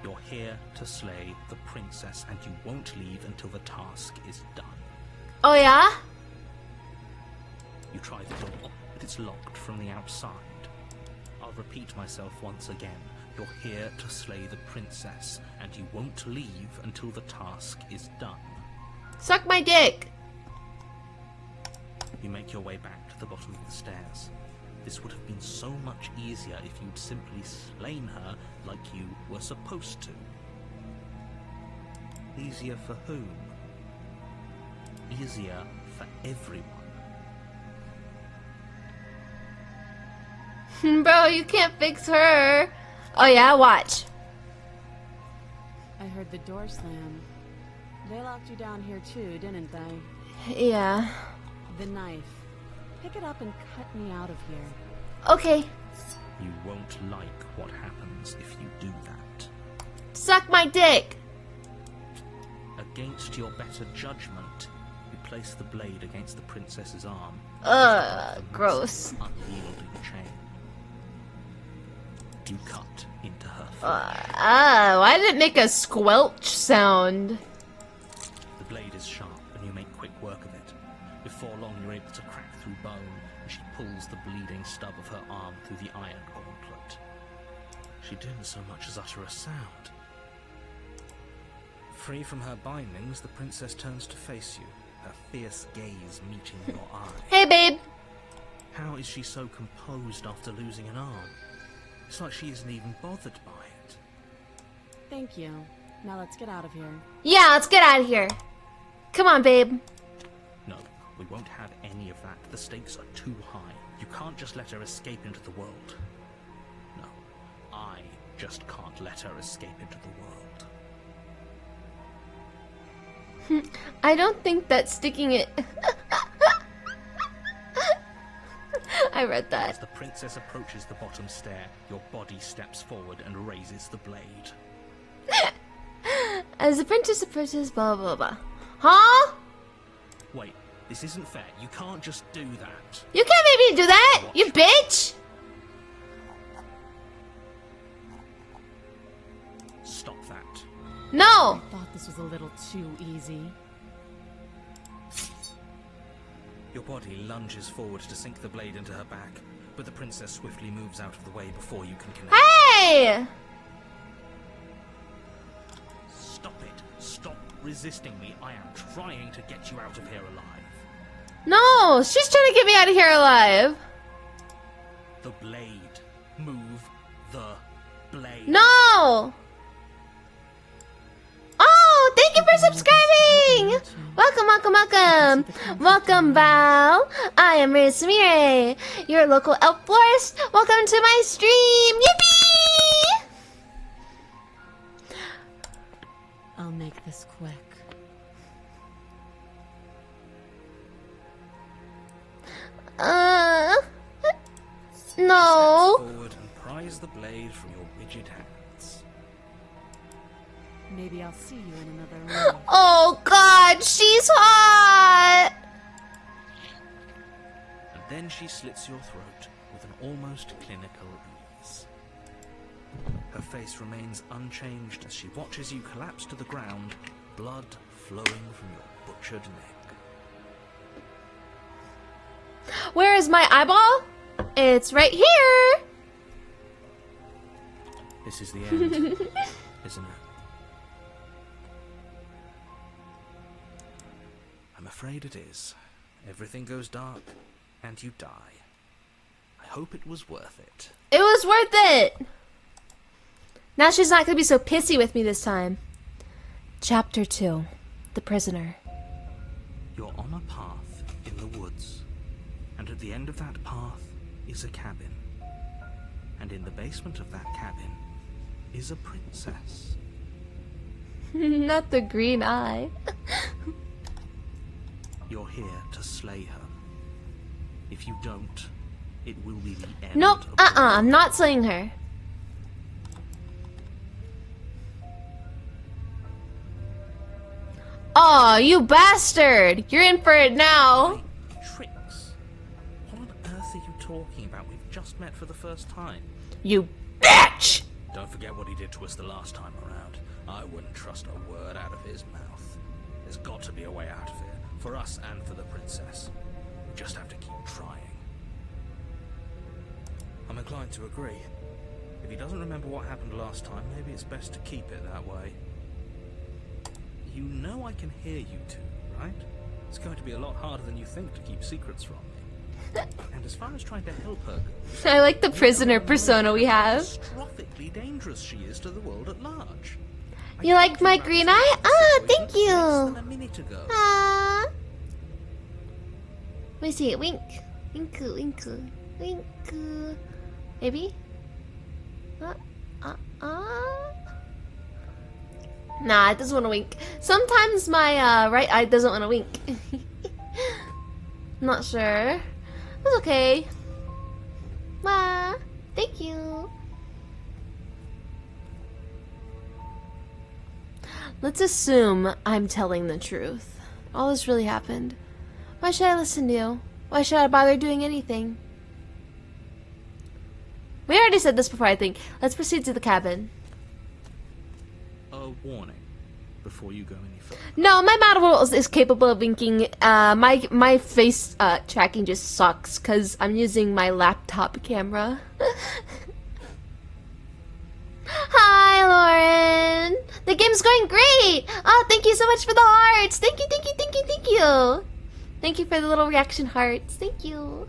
You're here to slay the princess, and you won't leave until the task is done. Oh yeah? You try the door, but it's locked from the outside. I'll repeat myself once again. You're here to slay the princess, and you won't leave until the task is done. Suck my dick! You make your way back to the bottom of the stairs. This would have been so much easier if you'd simply slain her like you were supposed to. Easier for whom? Easier for everyone. Bro, you can't fix her. Oh yeah, watch. I heard the door slam. They locked you down here too, didn't they? Yeah. The knife. Pick it up and cut me out of here. Okay. You won't like what happens if you do that. Suck my dick. Against your better judgment, you place the blade against the princess's arm. Gross. Unyielding chain. You cut into her flesh. Why did it make a squelch sound? The blade is sharp, and you make quick work of it. Before long, you're able to crack through bone, and she pulls the bleeding stub of her arm through the iron gauntlet. She didn't so much as utter a sound. Free from her bindings, the princess turns to face you, her fierce gaze meeting your eye. Hey, babe. How is she so composed after losing an arm? It's like she isn't even bothered by it. Thank you. Now let's get out of here. Yeah, let's get out of here. Come on, babe. No, we won't have any of that. The stakes are too high. You can't just let her escape into the world. No, I just can't let her escape into the world. I don't think that sticking it... I read As that. the princess approaches the bottom stair, your body steps forward and raises the blade. As the princess approaches, blah, blah, blah. Huh? Wait, this isn't fair. You can't just do that. You can't make me do that, you bitch! Stop that. No! I thought this was a little too easy. Your body lunges forward to sink the blade into her back, but the princess swiftly moves out of the way before you can connect. Hey! Stop it. Stop resisting me. I am trying to get you out of here alive. No, she's trying to get me out of here alive. The blade. Move the blade. No! Oh, thank you for subscribing! Welcome, welcome, welcome! Welcome, Val! I am Reiya Sumire, your local elf florist. Welcome to my stream! Yippee! I'll make this quick. No. Step forward and prise the blade from your rigid hands. Maybe I'll see you in another room. Oh God, she's hot! And then she slits your throat with an almost clinical ease. Her face remains unchanged as she watches you collapse to the ground, blood flowing from your butchered neck. Where is my eyeball? It's right here! This is the end, isn't it? I'm afraid it is. Everything goes dark, and you die. I hope it was worth it. It was worth it! Now she's not gonna be so pissy with me this time. Chapter 2. The Prisoner. You're on a path in the woods, and at the end of that path is a cabin. And in the basement of that cabin is a princess. Not the green eye. You're here to slay her. If you don't, it will be the end. Nope, of the I'm world. not slaying her. Oh, you bastard! You're in for it now. Hey, tricks? What on earth are you talking about? We've just met for the first time. You bitch! Don't forget what he did to us the last time around. I wouldn't trust a word out of his mouth. There's got to be a way out of here, for us and for the princess. We just have to keep trying. I'm inclined to agree. If he doesn't remember what happened last time, maybe it's best to keep it that way. You know I can hear you two, right? It's going to be a lot harder than you think to keep secrets from me. And as far as trying to help her goes, I like the prisoner persona we have. catastrophically dangerous she is to the world at large. I You like told my about green this eye? Ah, situation thank you. less than a minute ago. Ah. Let me see it. Wink. Wink. Wink. Wink. Maybe? Nah, it doesn't want to wink. Sometimes my right eye doesn't want to wink. Not sure. It's okay. Ma, thank you. Let's assume I'm telling the truth. All this really happened. Why should I listen to you? Why should I bother doing anything? We already said this before, I think. Let's proceed to the cabin. A warning before you go any further. No, my model is capable of winking. My face tracking just sucks because I'm using my laptop camera. Hi, Lauren. The game's going great. Oh, thank you so much for the hearts. Thank you, thank you, thank you, thank you. Thank you for the little reaction hearts. Thank you.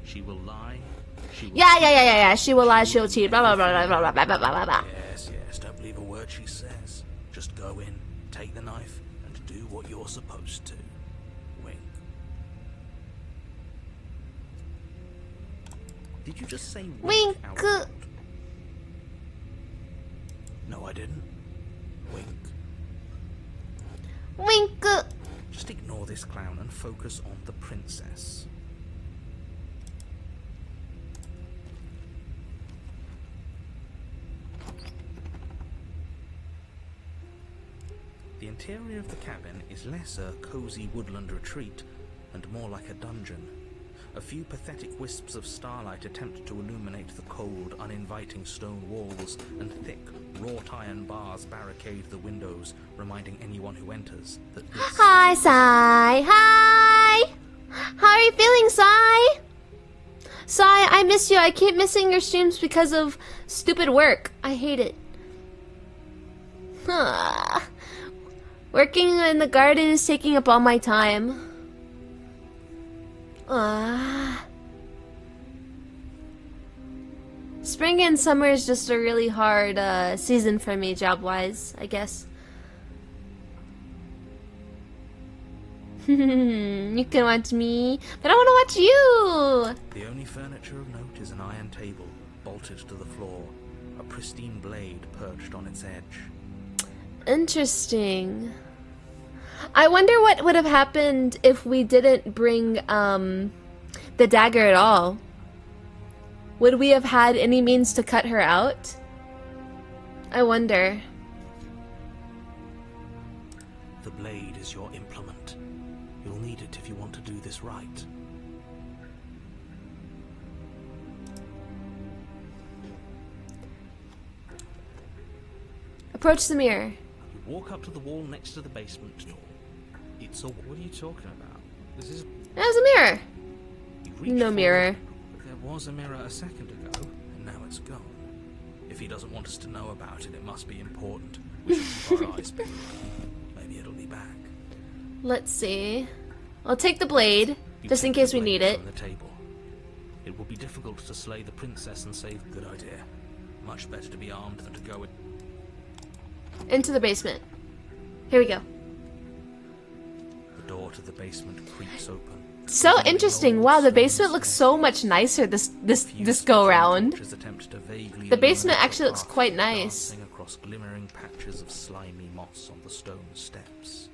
She will lie. She will Yeah. She will lie. She'll cheat. Blah blah blah blah blah blah blah blah. Yes. Don't believe a word she says. Just go in, take the knife, and do what you're supposed to. Wink. Did you just say wink? Wink. Out loud? No, I didn't. Wink. Wink. Just ignore this clown and focus on the princess. The interior of the cabin is less a cozy woodland retreat and more like a dungeon. A few pathetic wisps of starlight attempt to illuminate the cold, uninviting stone walls, and thick, wrought iron bars barricade the windows, reminding anyone who enters that this... Hi, Sai. Hi. How are you feeling, Sai? Sai, I miss you. I keep missing your streams because of stupid work. I hate it. Working in the garden is taking up all my time. Spring and summer is just a really hard season for me, job-wise, I guess. You can watch me, but I want to watch you! The only furniture of note is an iron table, bolted to the floor, a pristine blade perched on its edge. Interesting. I wonder what would have happened if we didn't bring the dagger at all. Would we have had any means to cut her out? I wonder. The blade is your implement. You'll need it if you want to do this right. Approach the mirror. You walk up to the wall next to the basement door. It's a... What are you talking about? This is... There's a mirror. You reach No forward- mirror. There was a mirror a second ago, and now it's gone. If he doesn't want us to know about it, it must be important. We should keep our eyes peeled. Maybe it'll be back. Let's see. I'll take the blade, You just in take the case we blade need it. from the table. It will be difficult to slay the princess and save... Good idea. Much better to be armed than to go in. Into the basement. Here we go. The door to the basement creaks open. So interesting. Wow, the basement looks so much nicer this go round. The basement actually looks quite nice. Dancing across glimmering patches of slimy moss on the stone steps.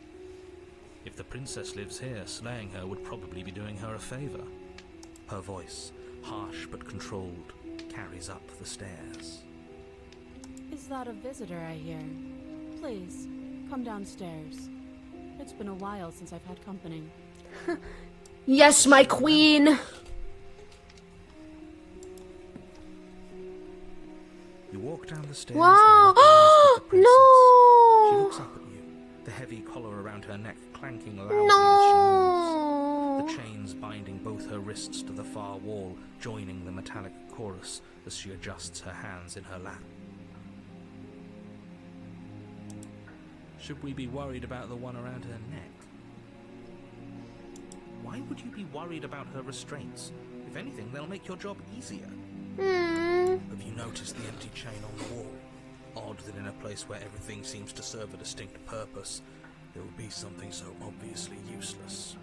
If the princess lives here, slaying her would probably be doing her a favor. Her voice, harsh but controlled, carries up the stairs. Is that a visitor I hear? Please, come downstairs. It's been a while since I've had company. Yes, my queen. You walk down the stairs. Wow. And look at the princess. She No. looks up at you, the heavy collar around her neck clanking loudly as she moves. No. The chains binding both her wrists to the far wall, joining the metallic chorus as she adjusts her hands in her lap. Should we be worried about the one around her neck? Why would you be worried about her restraints? If anything, they'll make your job easier. Have you noticed the empty chain on the wall? Odd that in a place where everything seems to serve a distinct purpose, there would be something so obviously useless.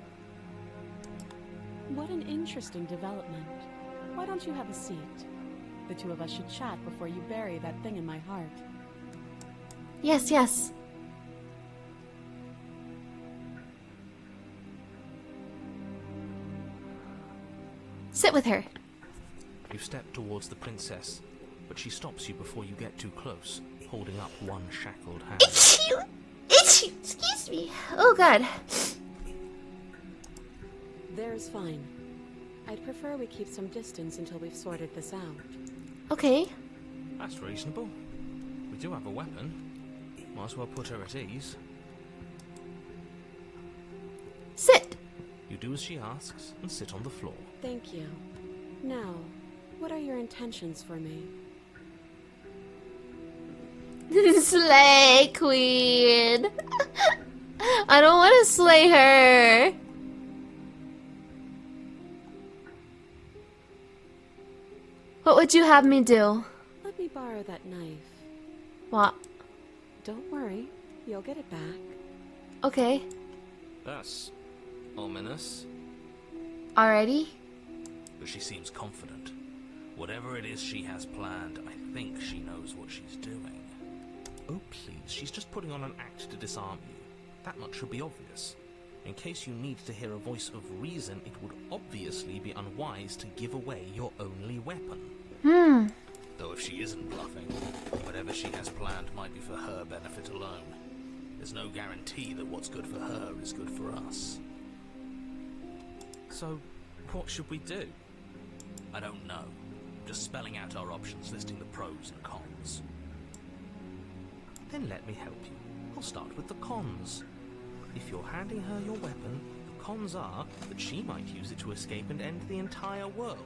What an interesting development. Why don't you have a seat? The two of us should chat before you bury that thing in my heart. Yes, yes. Sit with her. You step towards the princess, but she stops you before you get too close, holding up one shackled hand. Itchy! Excuse me. Oh, God. There's fine. I'd prefer we keep some distance until we've sorted this out. Okay. That's reasonable. We do have a weapon. Might as well put her at ease. Sit. You do as she asks and sit on the floor. Thank you. Now, what are your intentions for me? Slay, queen. I don't want to slay her. What would you have me do? Let me borrow that knife. What? Don't worry, you'll get it back. Okay. That's ominous. Alrighty. But she seems confident. Whatever it is she has planned, I think she knows what she's doing. Oh, please, she's just putting on an act to disarm you. That much should be obvious. In case you need to hear a voice of reason, it would obviously be unwise to give away your only weapon. Though if she isn't bluffing, whatever she has planned might be for her benefit alone. There's no guarantee that what's good for her is good for us. So, what should we do? I don't know. Just spelling out our options, listing the pros and cons. Then let me help you. I'll start with the cons. If you're handing her your weapon, the cons are that she might use it to escape and end the entire world.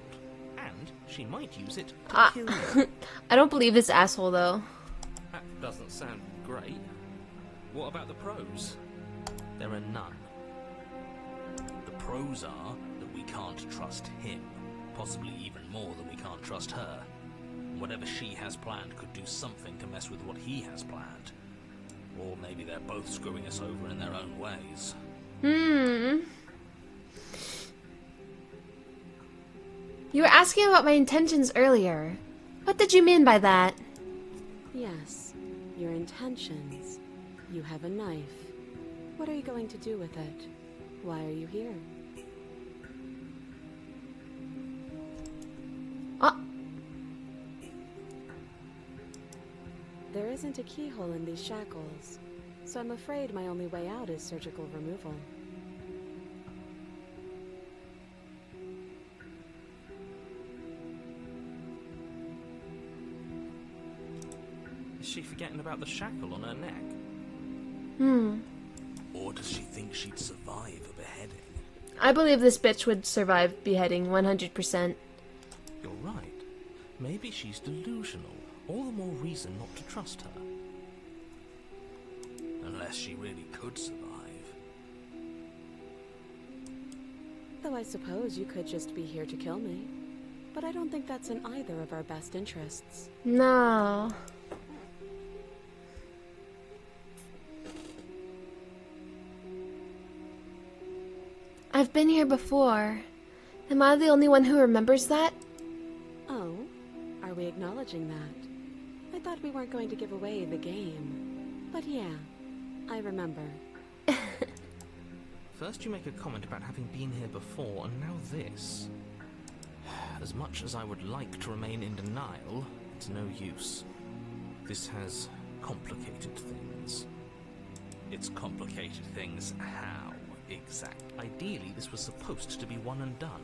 And she might use it to kill you. I don't believe this asshole, though. That doesn't sound great. What about the pros? There are none. The pros are that we can't trust him, possibly even more than we can't trust her. Whatever she has planned could do something to mess with what he has planned. Or maybe they're both screwing us over in their own ways. You were asking about my intentions earlier. What did you mean by that? Yes, your intentions. You have a knife. What are you going to do with it? Why are you here? There isn't a keyhole in these shackles, so I'm afraid my only way out is surgical removal. Is she forgetting about the shackle on her neck? Or does she think she'd survive a beheading? I believe this bitch would survive beheading 100%. You're right. Maybe she's delusional. All the more reason not to trust her. Unless she really could survive. Though I suppose you could just be here to kill me. But I don't think that's in either of our best interests. No. I've been here before. Am I the only one who remembers that? Oh? Are we acknowledging that? I thought we weren't going to give away the game. But yeah, I remember. First you make a comment about having been here before, and now this. As much as I would like to remain in denial, it's no use. This has complicated things. It's complicated things how, exactly? Ideally, this was supposed to be one and done.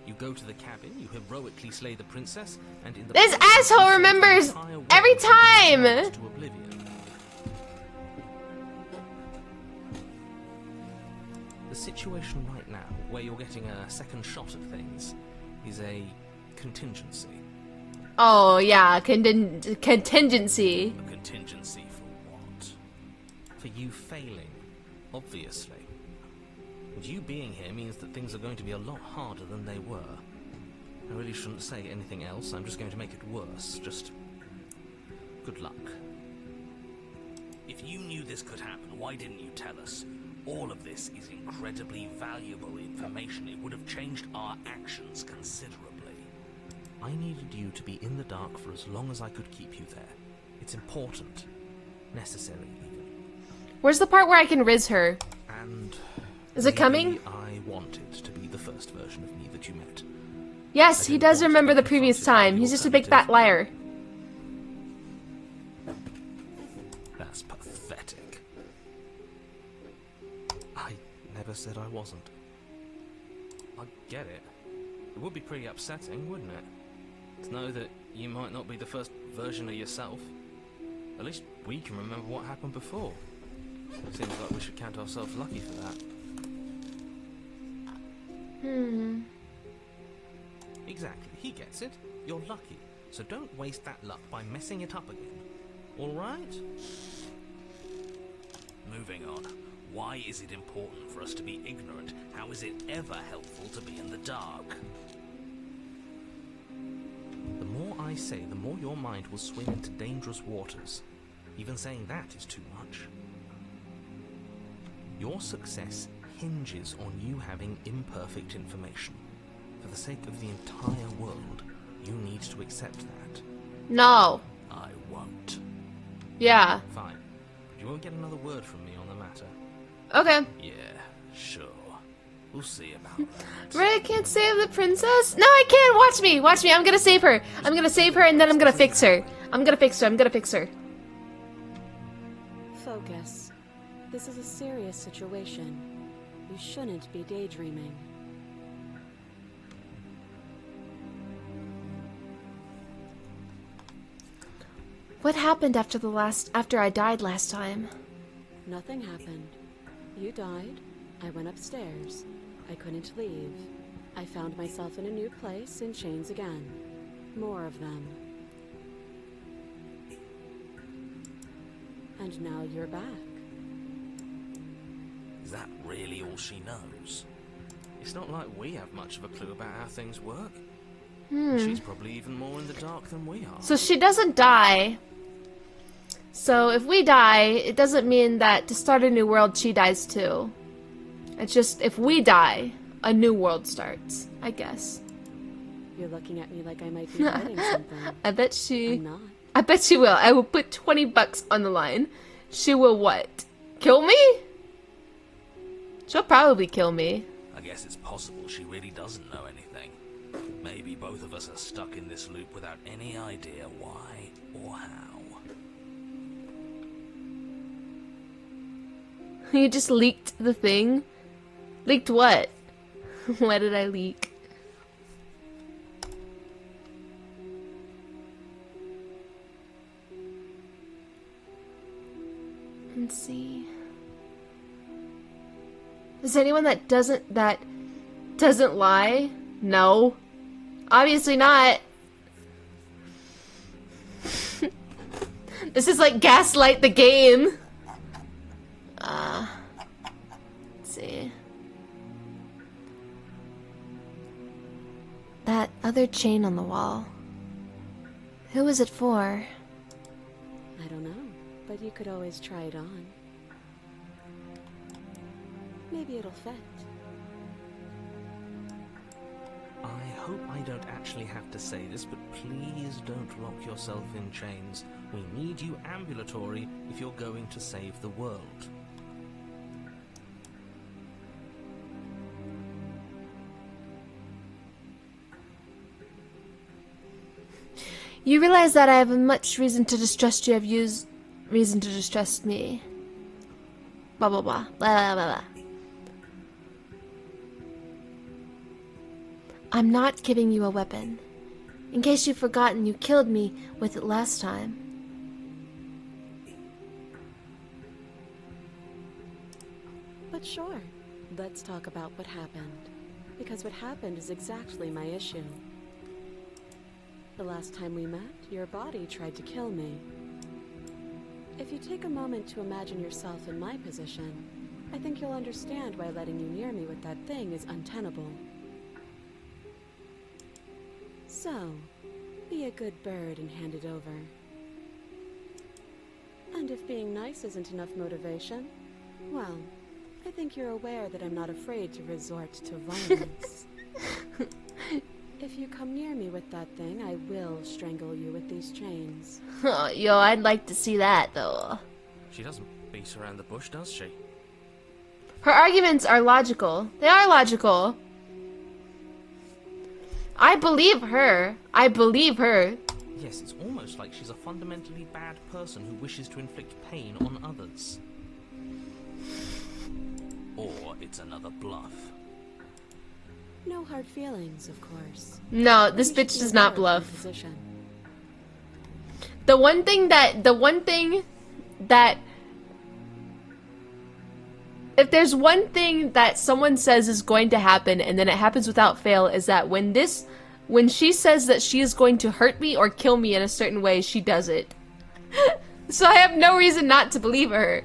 You go to the cabin, you heroically slay the princess, and in the This process, asshole you save the remembers entire world every from being time! lost to oblivion. The situation right now, where you're getting a second shot at things, is a contingency. Oh, yeah, contingency. A contingency for what? For you failing, obviously. And you being here means that things are going to be a lot harder than they were. I really shouldn't say anything else, I'm just going to make it worse. Just good luck. If you knew this could happen, why didn't you tell us? All of this is incredibly valuable information. It would have changed our actions considerably. I needed you to be in the dark for as long as I could keep you there. It's important. Necessary, even. Where's the part where I can riz her? And Is it coming? maybe I wanted to be the first version of me that you met. Yes, he does remember the previous time. He's just a big fat liar. That's pathetic. I never said I wasn't. I get it. It would be pretty upsetting, wouldn't it? To know that you might not be the first version of yourself. At least we can remember what happened before. Seems like we should count ourselves lucky for that. Exactly, he gets it. You're lucky. So don't waste that luck by messing it up again. Alright? Moving on. Why is it important for us to be ignorant? How is it ever helpful to be in the dark? The more I say, the more your mind will swim into dangerous waters. Even saying that is too much. Your success hinges on you having imperfect information. For the sake of the entire world, you need to accept that. No. I won't. Yeah. Fine. But you won't get another word from me on the matter. Okay. Yeah, sure. We'll see about that. Reiya can't save the princess? No, I can't! Watch me! Watch me! I'm gonna save her! I'm gonna save her and then I'm gonna fix her. I'm gonna fix her. I'm gonna fix her. Focus. This is a serious situation. You shouldn't be daydreaming. What happened after I died last time? Nothing happened. You died. I went upstairs. I couldn't leave. I found myself in a new place in chains again. More of them. And now you're back. Is that really all she knows? It's not like we have much of a clue about how things work. She's probably even more in the dark than we are. So she doesn't die. So if we die, it doesn't mean that to start a new world, she dies too. It's just if we die, a new world starts, I guess. You're looking at me like I might be hiding something. I bet she... I'm not. I bet she will. I will put 20 bucks on the line. She will what? Kill me? She'll probably kill me. I guess it's possible she really doesn't know anything. Maybe both of us are stuck in this loop without any idea why or how. You just leaked the thing? Leaked what? What did I leak? Let's see. Is there anyone that doesn't lie? No. Obviously not. This is like Gaslight the game. Let's see. That other chain on the wall. Who is it for? I don't know, but you could always try it on. Maybe it'll fit. I hope I don't actually have to say this, but please don't lock yourself in chains. We need you ambulatory if you're going to save the world. You realize that I have much reason to distrust you. Have used reason to distrust me. Blah blah blah. Blah blah blah. I'm not giving you a weapon. In case you've forgotten, you killed me with it last time. But sure, let's talk about what happened. Because what happened is exactly my issue. The last time we met, your body tried to kill me. If you take a moment to imagine yourself in my position, I think you'll understand why letting you near me with that thing is untenable. So, be a good bird and hand it over. And if being nice isn't enough motivation, well, I think you're aware that I'm not afraid to resort to violence. If you come near me with that thing, I will strangle you with these chains. Oh, yo, I'd like to see that, though. She doesn't beat around the bush, does she? Her arguments are logical. They are logical. I believe her. I believe her. Yes, it's almost like she's a fundamentally bad person who wishes to inflict pain on others. Or it's another bluff. No hard feelings, of course. No, this bitch does not bluff. The one thing that if there's one thing that someone says is going to happen and then it happens without fail is that when she says that she is going to hurt me or kill me in a certain way, she does it. So I have no reason not to believe her.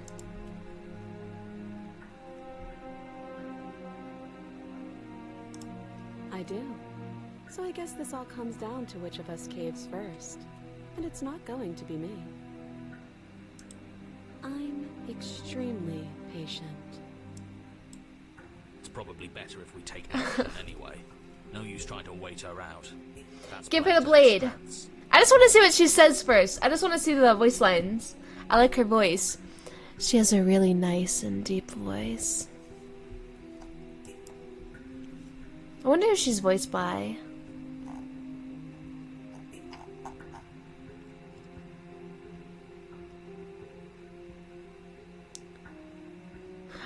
I do. So I guess this all comes down to which of us caves first. And it's not going to be me. I'm extremely patient. It's probably better if we take action anyway. No use trying to wait her out. That's Give her the blade. I just want to see what she says first. I just want to see the voice lines. I like her voice. She has a really nice and deep voice. I wonder who she's voiced by.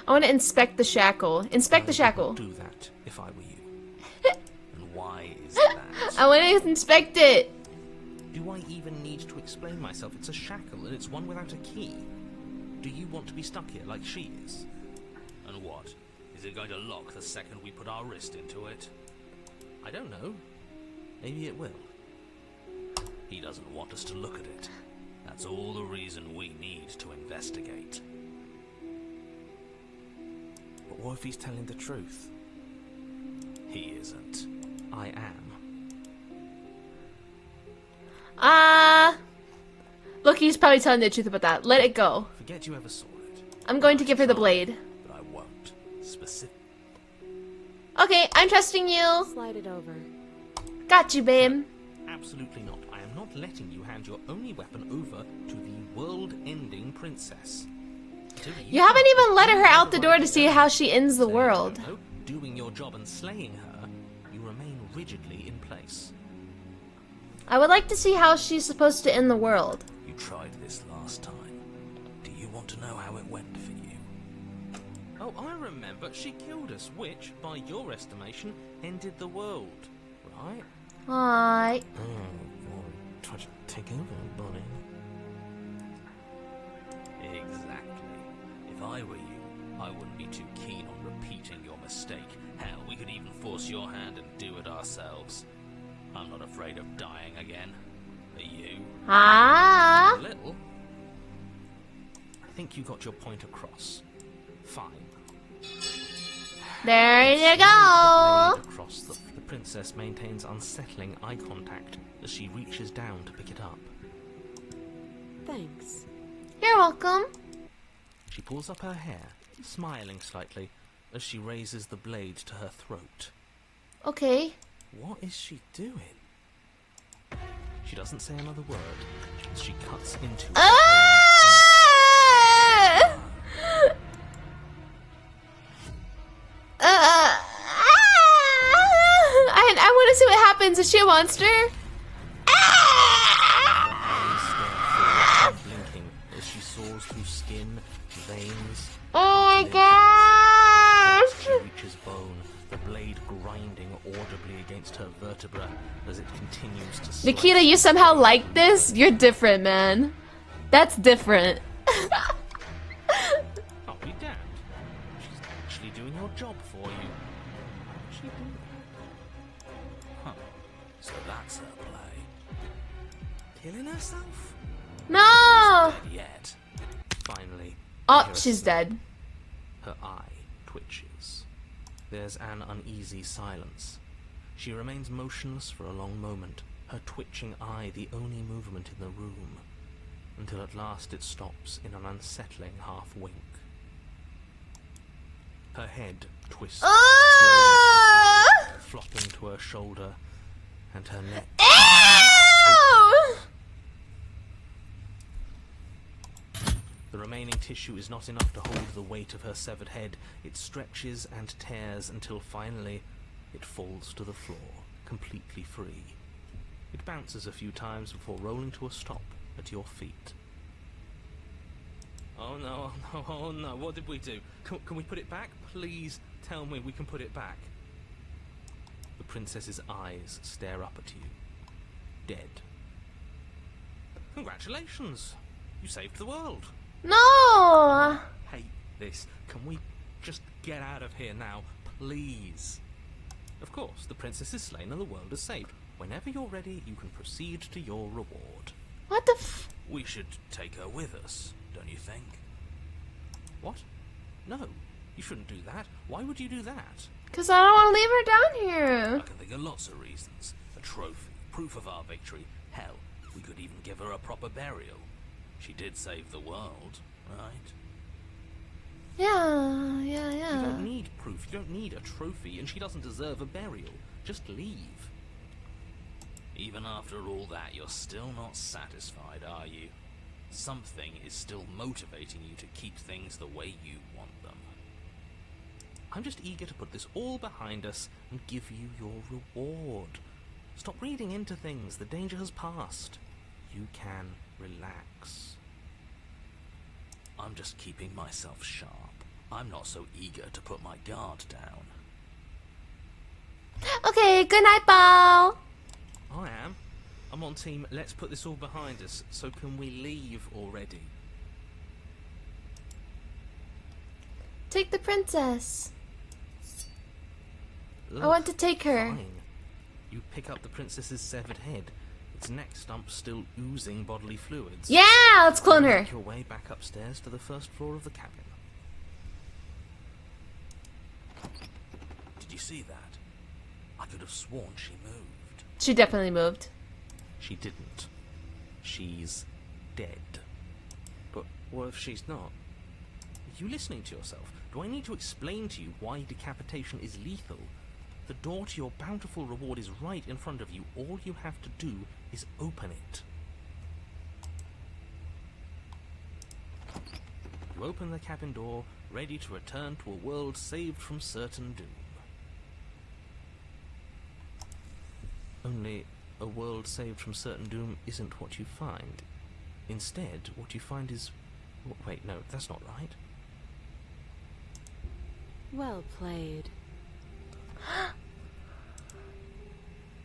I want to inspect the shackle. Inspect the shackle. Do that if I were you. And why is that? I want to inspect it. Do I even need to explain myself? It's a shackle and it's one without a key. Do you want to be stuck here like she is? And what? Is it going to lock the second we put our wrist into it? I don't know. Maybe it will. He doesn't want us to look at it. That's all the reason we need to investigate. But what if he's telling the truth? He isn't. I am. Look, he's probably telling the truth about that. Let it go. Forget you ever saw it. I'm going to give her the blade. But I won't. Specific. Okay, I'm trusting you. Slide it over. Got you, babe. Absolutely not. I am not letting you hand your only weapon over to the world-ending princess. You haven't even let her out the door to see how she ends the world. No, doing your job and slaying her, you remain rigidly in place. I would like to see how she's supposed to end the world. You tried this last time. Do you want to know how it went for you? Oh, I remember. She killed us, which, by your estimation, ended the world, right? Alright. Oh, boy. Try to take over, buddy. Exactly. If I were you, I wouldn't be too keen on repeating your mistake. Hell, we could even force your hand and do it ourselves. I'm not afraid of dying again. Are you? Ah. A little. I think you got your point across. Fine. There you go. Blade across the princess maintains unsettling eye contact as she reaches down to pick it up. Thanks. You're welcome. She pulls up her hair, smiling slightly as she raises the blade to her throat. Okay. What is she doing? She doesn't say another word as she cuts into her I want to see what happens. Is she a monster? blinking as she soars through skin, veins. Oh my cartilage. gosh! She reaches bone, the blade grinding audibly against her vertebra as it continues to slice. Nikita, you somehow like this? You're different, man. That's different. I'll be damned. She's actually doing your job for you. How did she do that? Huh. So that's her play. Killing herself? No! Dead yet. Finally. Oh, hear a she's snap. dead. Her eye twitches. There's an uneasy silence. She remains motionless for a long moment, her twitching eye the only movement in the room, until at last it stops in an unsettling half-wink. Her head twists slowly to the side, flopping to her shoulder, and her neck. Ew! The remaining tissue is not enough to hold the weight of her severed head. It stretches and tears until finally it falls to the floor, completely free. It bounces a few times before rolling to a stop at your feet. Oh no, oh no, oh no, what did we do? Can we put it back? Please tell me we can put it back. The princess's eyes stare up at you. Dead. Congratulations! You saved the world. No! Hate this. Can we just get out of here now, please? Of course, the princess is slain and the world is saved. Whenever you're ready, you can proceed to your reward. What the f- We should take her with us, don't you think? What? No, you shouldn't do that. Why would you do that? Cause I don't want to leave her down I here. can think of lots of reasons. A trophy, proof of our victory. Hell, we could even give her a proper burial. She did save the world, right? Yeah. You don't need proof, you don't need a trophy, and she doesn't deserve a burial. Just leave. Even after all that, you're still not satisfied, are you? Something is still motivating you to keep things the way you want them. I'm just eager to put this all behind us and give you your reward. Stop reading into things. The danger has passed. You can relax. I'm just keeping myself sharp. I'm not so eager to put my guard down. Okay, good night, Bao. I am. I'm on team, let's put this all behind us. So can we leave already? Take the princess. I Ugh, want to take her. Fine. You pick up the princess's severed head, its neck stump still oozing bodily fluids. Yeah, let's clone her. Make your way back upstairs to the first floor of the cabin. Did you see that? I could have sworn she moved. She definitely moved. She didn't. She's dead. But what if she's not? Are you listening to yourself? Do I need to explain to you why decapitation is lethal? The door to your bountiful reward is right in front of you. All you have to do is open it. You open the cabin door, ready to return to a world saved from certain doom. Only a world saved from certain doom isn't what you find. Instead, what you find is... Wait, no, that's not right. Well played.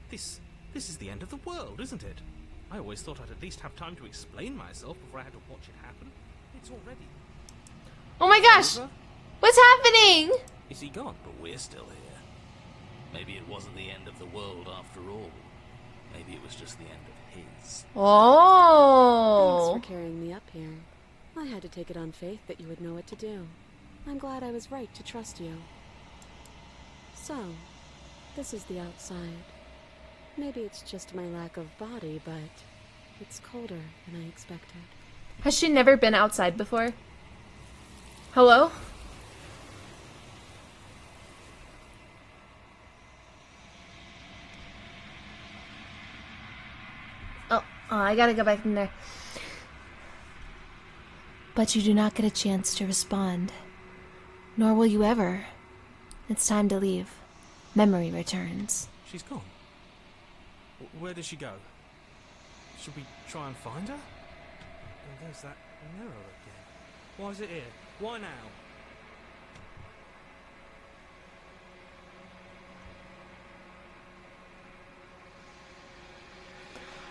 This is the end of the world, isn't it? I always thought I'd at least have time to explain myself before I had to watch it happen. It's already... Oh my gosh! Over? What's happening? Is he gone? But we're still here. Maybe it wasn't the end of the world after all. Maybe it was just the end of his. Oh. Thanks for carrying me up here. I had to take it on faith that you would know what to do. I'm glad I was right to trust you. So, this is the outside. Maybe it's just my lack of body, but it's colder than I expected. Has she never been outside before? Hello? Oh, I gotta go back in there. But you do not get a chance to respond. Nor will you ever. It's time to leave. Memory returns. She's gone. Where did she go? Should we try and find her? Oh, there's that mirror again. Why is it here? Why now?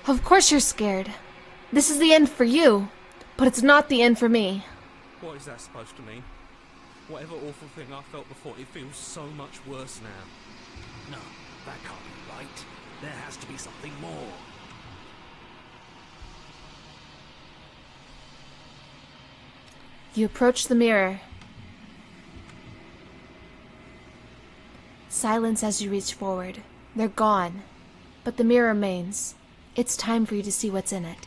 Of course you're scared. This is the end for you, but it's not the end for me. What is that supposed to mean? Whatever awful thing I felt before, it feels so much worse now. No, that can't be right. There has to be something more. You approach the mirror. Silence as you reach forward. They're gone, but the mirror remains. It's time for you to see what's in it.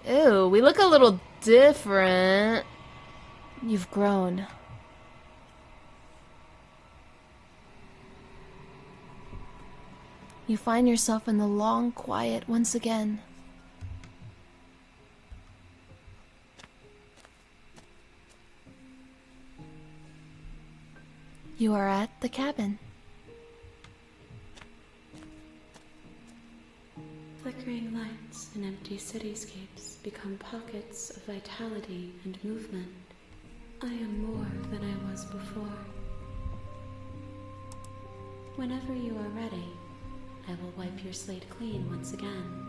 Ew, we look a little different. You've grown. You find yourself in the long quiet once again. You are at the cabin. Flickering lights and empty cityscapes become pockets of vitality and movement. I am more than I was before. Whenever you are ready, I will wipe your slate clean once again.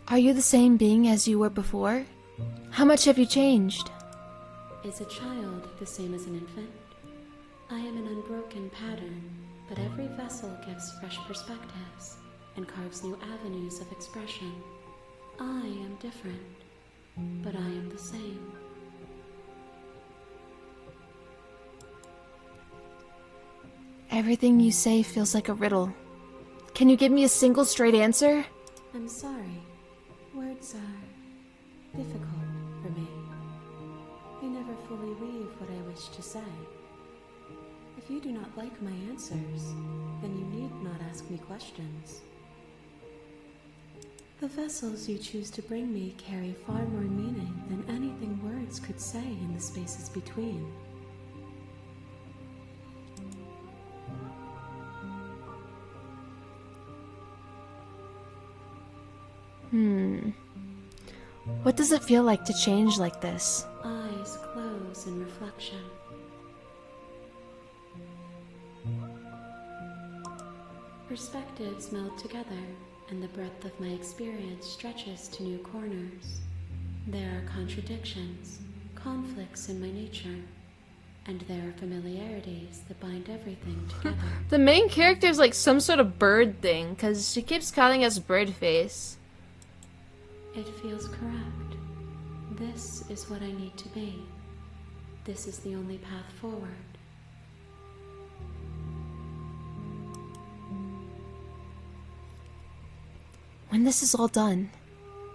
Are you the same being as you were before? How much have you changed? Is a child the same as an infant? I am an unbroken pattern, but every vessel gives fresh perspectives and carves new avenues of expression. I am different, but I am the same. Everything you say feels like a riddle. Can you give me a single straight answer? I'm sorry. Words are difficult for me. They never fully weave what I wish to say. If you do not like my answers, then you need not ask me questions. The vessels you choose to bring me carry far more meaning than anything words could say in the spaces between. What does it feel like to change like this? Eyes close in reflection. Perspectives meld together, and the breadth of my experience stretches to new corners. There are contradictions, conflicts in my nature, and there are familiarities that bind everything together. The main character is like some sort of bird thing, because she keeps calling us Birdface. It feels correct. This is what I need to be. This is the only path forward. When this is all done,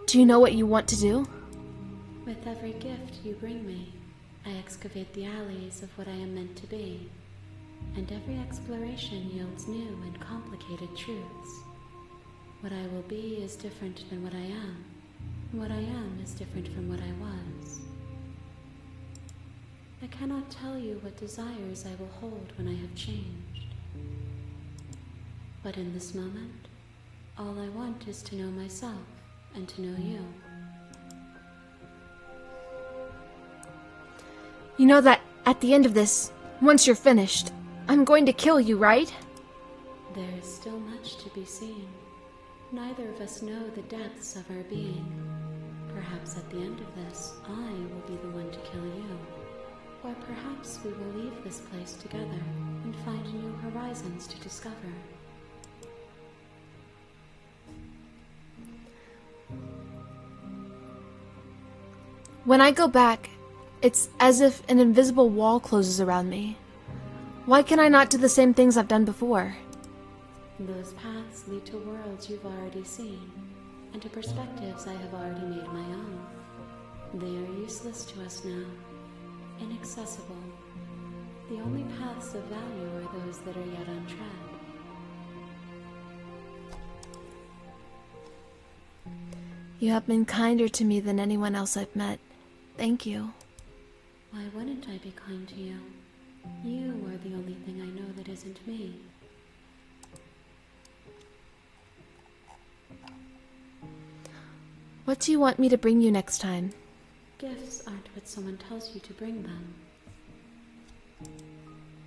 do you know what you want to do? With every gift you bring me, I excavate the alleys of what I am meant to be, and every exploration yields new and complicated truths. What I will be is different than what I am. What I am is different from what I was. I cannot tell you what desires I will hold when I have changed. But in this moment, all I want is to know myself and to know you. You know that at the end of this, once you're finished, I'm going to kill you, right? There is still much to be seen. Neither of us know the depths of our being. Perhaps at the end of this, I will be the one to kill you. Or perhaps we will leave this place together and find new horizons to discover. When I go back, it's as if an invisible wall closes around me. Why can I not do the same things I've done before? Those paths lead to worlds you've already seen, and to perspectives I have already made my own. They are useless to us now, inaccessible. The only paths of value are those that are yet untread. You have been kinder to me than anyone else I've met. Thank you. Why wouldn't I be kind to you? You are the only thing I know that isn't me. What do you want me to bring you next time? Gifts aren't what someone tells you to bring them.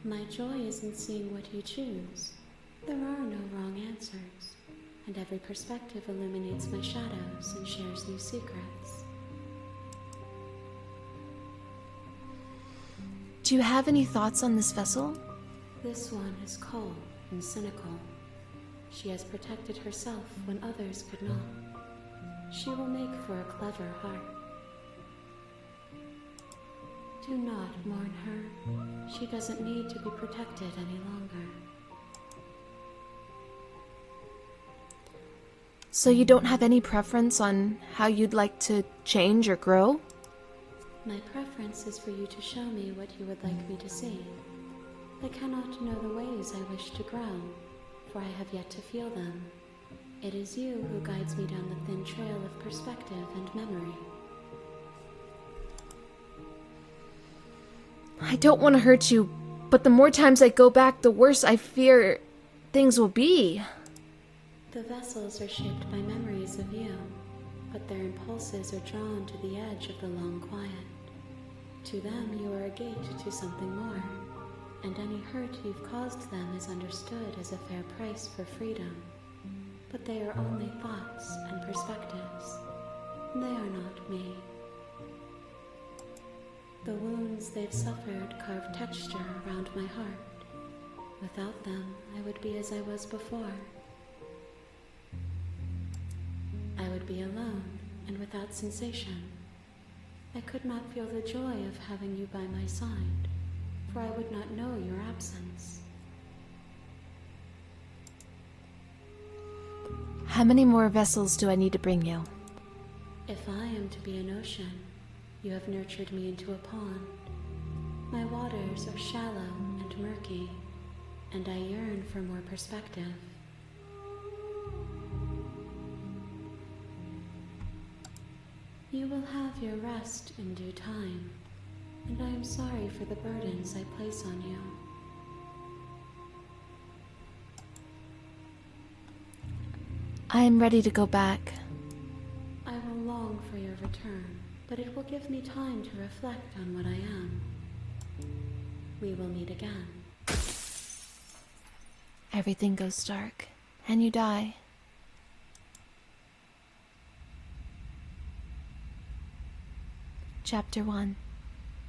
My joy is in seeing what you choose. There are no wrong answers, and every perspective illuminates my shadows and shares new secrets. Do you have any thoughts on this vessel? This one is cold and cynical. She has protected herself when others could not. She will make for a clever heart. Do not mourn her. She doesn't need to be protected any longer. So you don't have any preference on how you'd like to change or grow? My preference is for you to show me what you would like me to see. I cannot know the ways I wish to grow, for I have yet to feel them. It is you who guides me down the thin trail of perspective and memory. I don't want to hurt you, but the more times I go back, the worse I fear things will be. The vessels are shaped by memories of you, but their impulses are drawn to the edge of the long quiet. To them, you are a gate to something more, and any hurt you've caused them is understood as a fair price for freedom. But they are only thoughts and perspectives. They are not me. The wounds they've suffered carve texture around my heart. Without them, I would be as I was before. I would be alone and without sensation. I could not feel the joy of having you by my side, for I would not know your absence. How many more vessels do I need to bring you? If I am to be an ocean, you have nurtured me into a pond. My waters are shallow and murky, and I yearn for more perspective. You will have your rest in due time, and I am sorry for the burdens I place on you. I am ready to go back. I will long for your return, but it will give me time to reflect on what I am. We will meet again. Everything goes dark, and you die. Chapter 1.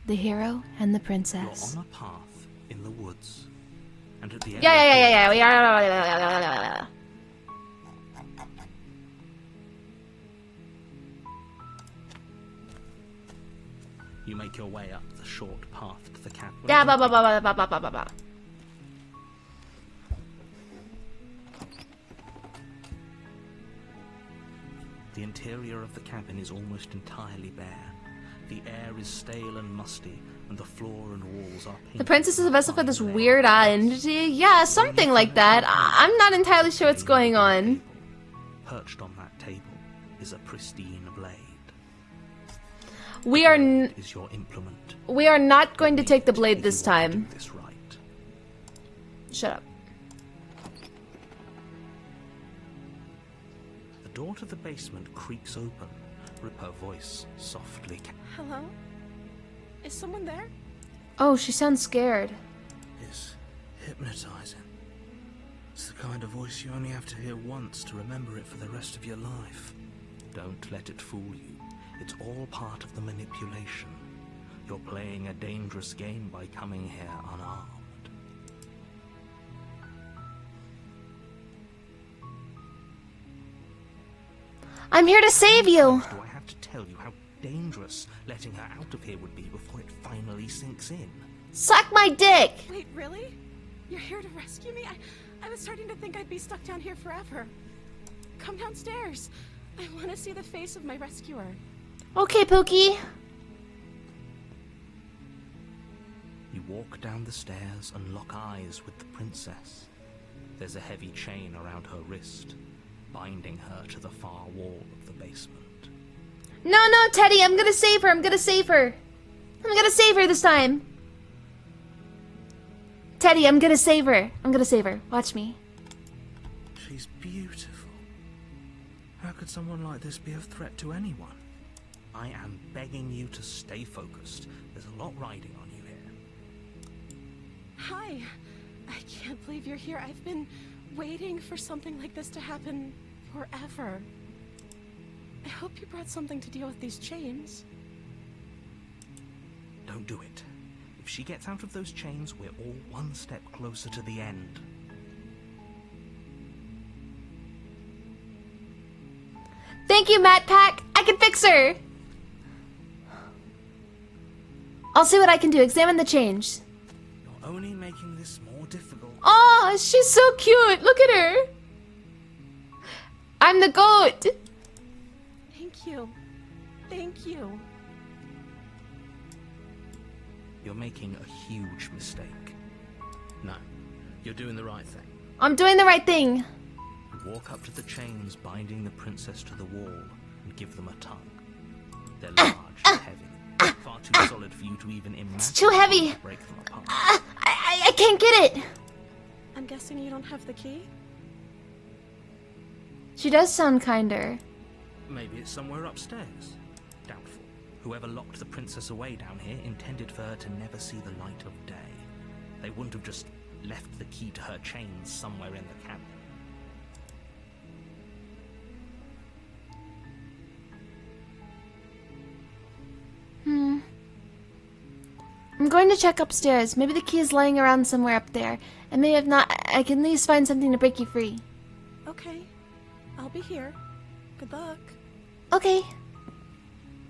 The Hero and the Princess. You're on a path in the woods, and at the end Yeah. you make your way up the short path to the cabin. The interior of the cabin is almost entirely bare. The air is stale and musty, and the floor and walls are pink. The princess is a vessel for this weird entity? Yeah, something like that. I'm not entirely sure what's going on. Perched on that table is a pristine blade. We are is your implement. we are not going to take the blade this time. This right. Shut up. The door to the basement creaks open. Ripper voice softly. Hello? Is someone there? Oh, she sounds scared. It's hypnotizing. It's the kind of voice you only have to hear once to remember it for the rest of your life. Don't let it fool you. It's all part of the manipulation. You're playing a dangerous game by coming here unarmed. I'm here to save you. Do I have to tell you how dangerous letting her out of here would be before it finally sinks in? Suck my dick. Wait, really? You're here to rescue me? I was starting to think I'd be stuck down here forever. Come downstairs. I want to see the face of my rescuer. Okay, Pookie. You walk down the stairs and lock eyes with the princess. There's a heavy chain around her wrist, binding her to the far wall of the basement. No, Teddy, I'm gonna save her. I'm gonna save her this time. Teddy, I'm gonna save her. Watch me. She's beautiful. How could someone like this be a threat to anyone? I am begging you to stay focused. There's a lot riding on you here. Hi. I can't believe you're here. I've been waiting for something like this to happen forever. I hope you brought something to deal with these chains. Don't do it. If she gets out of those chains, we're all one step closer to the end. Thank you, Matt Pack. I can fix her. I'll see what I can do. Examine the change. You're only making this more difficult. Oh, she's so cute. Look at her. I'm the goat. Thank you. Thank you. You're making a huge mistake. No, you're doing the right thing. I'm doing the right thing. You walk up to the chains binding the princess to the wall and give them a tug. They're large and heavy, far too solid for you to even imagine. It's too heavy. To break them apart. I can't get it. I'm guessing you don't have the key? She does sound kinder. Maybe it's somewhere upstairs. Doubtful. Whoever locked the princess away down here intended for her to never see the light of day. They wouldn't have just left the key to her chains somewhere in the cabin. I'm going to check upstairs. Maybe the key is lying around somewhere up there. And maybe if not, I can at least find something to break you free. Okay. I'll be here. Good luck. Okay.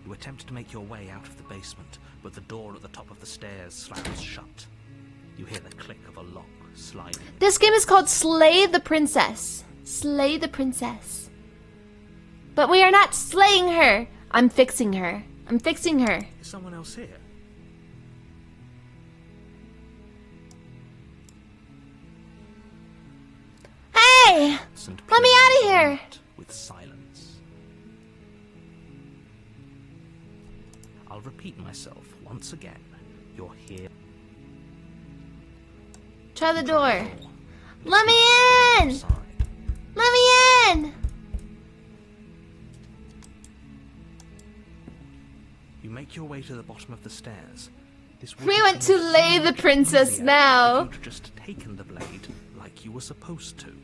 You attempt to make your way out of the basement, but the door at the top of the stairs slams shut. You hear the click of a lock sliding. This game is called Slay the Princess. Slay the Princess. But we are not slaying her. I'm fixing her. I'm fixing her. Is someone else here? Hey! Let me out of here! With silence. I'll repeat myself once again. You're here. Try the door. Let me in! Outside. Let me in! You make your way to the bottom of the stairs. This would We have want to been lay so the much princess easier now. If you'd just taken the blade like you were supposed to.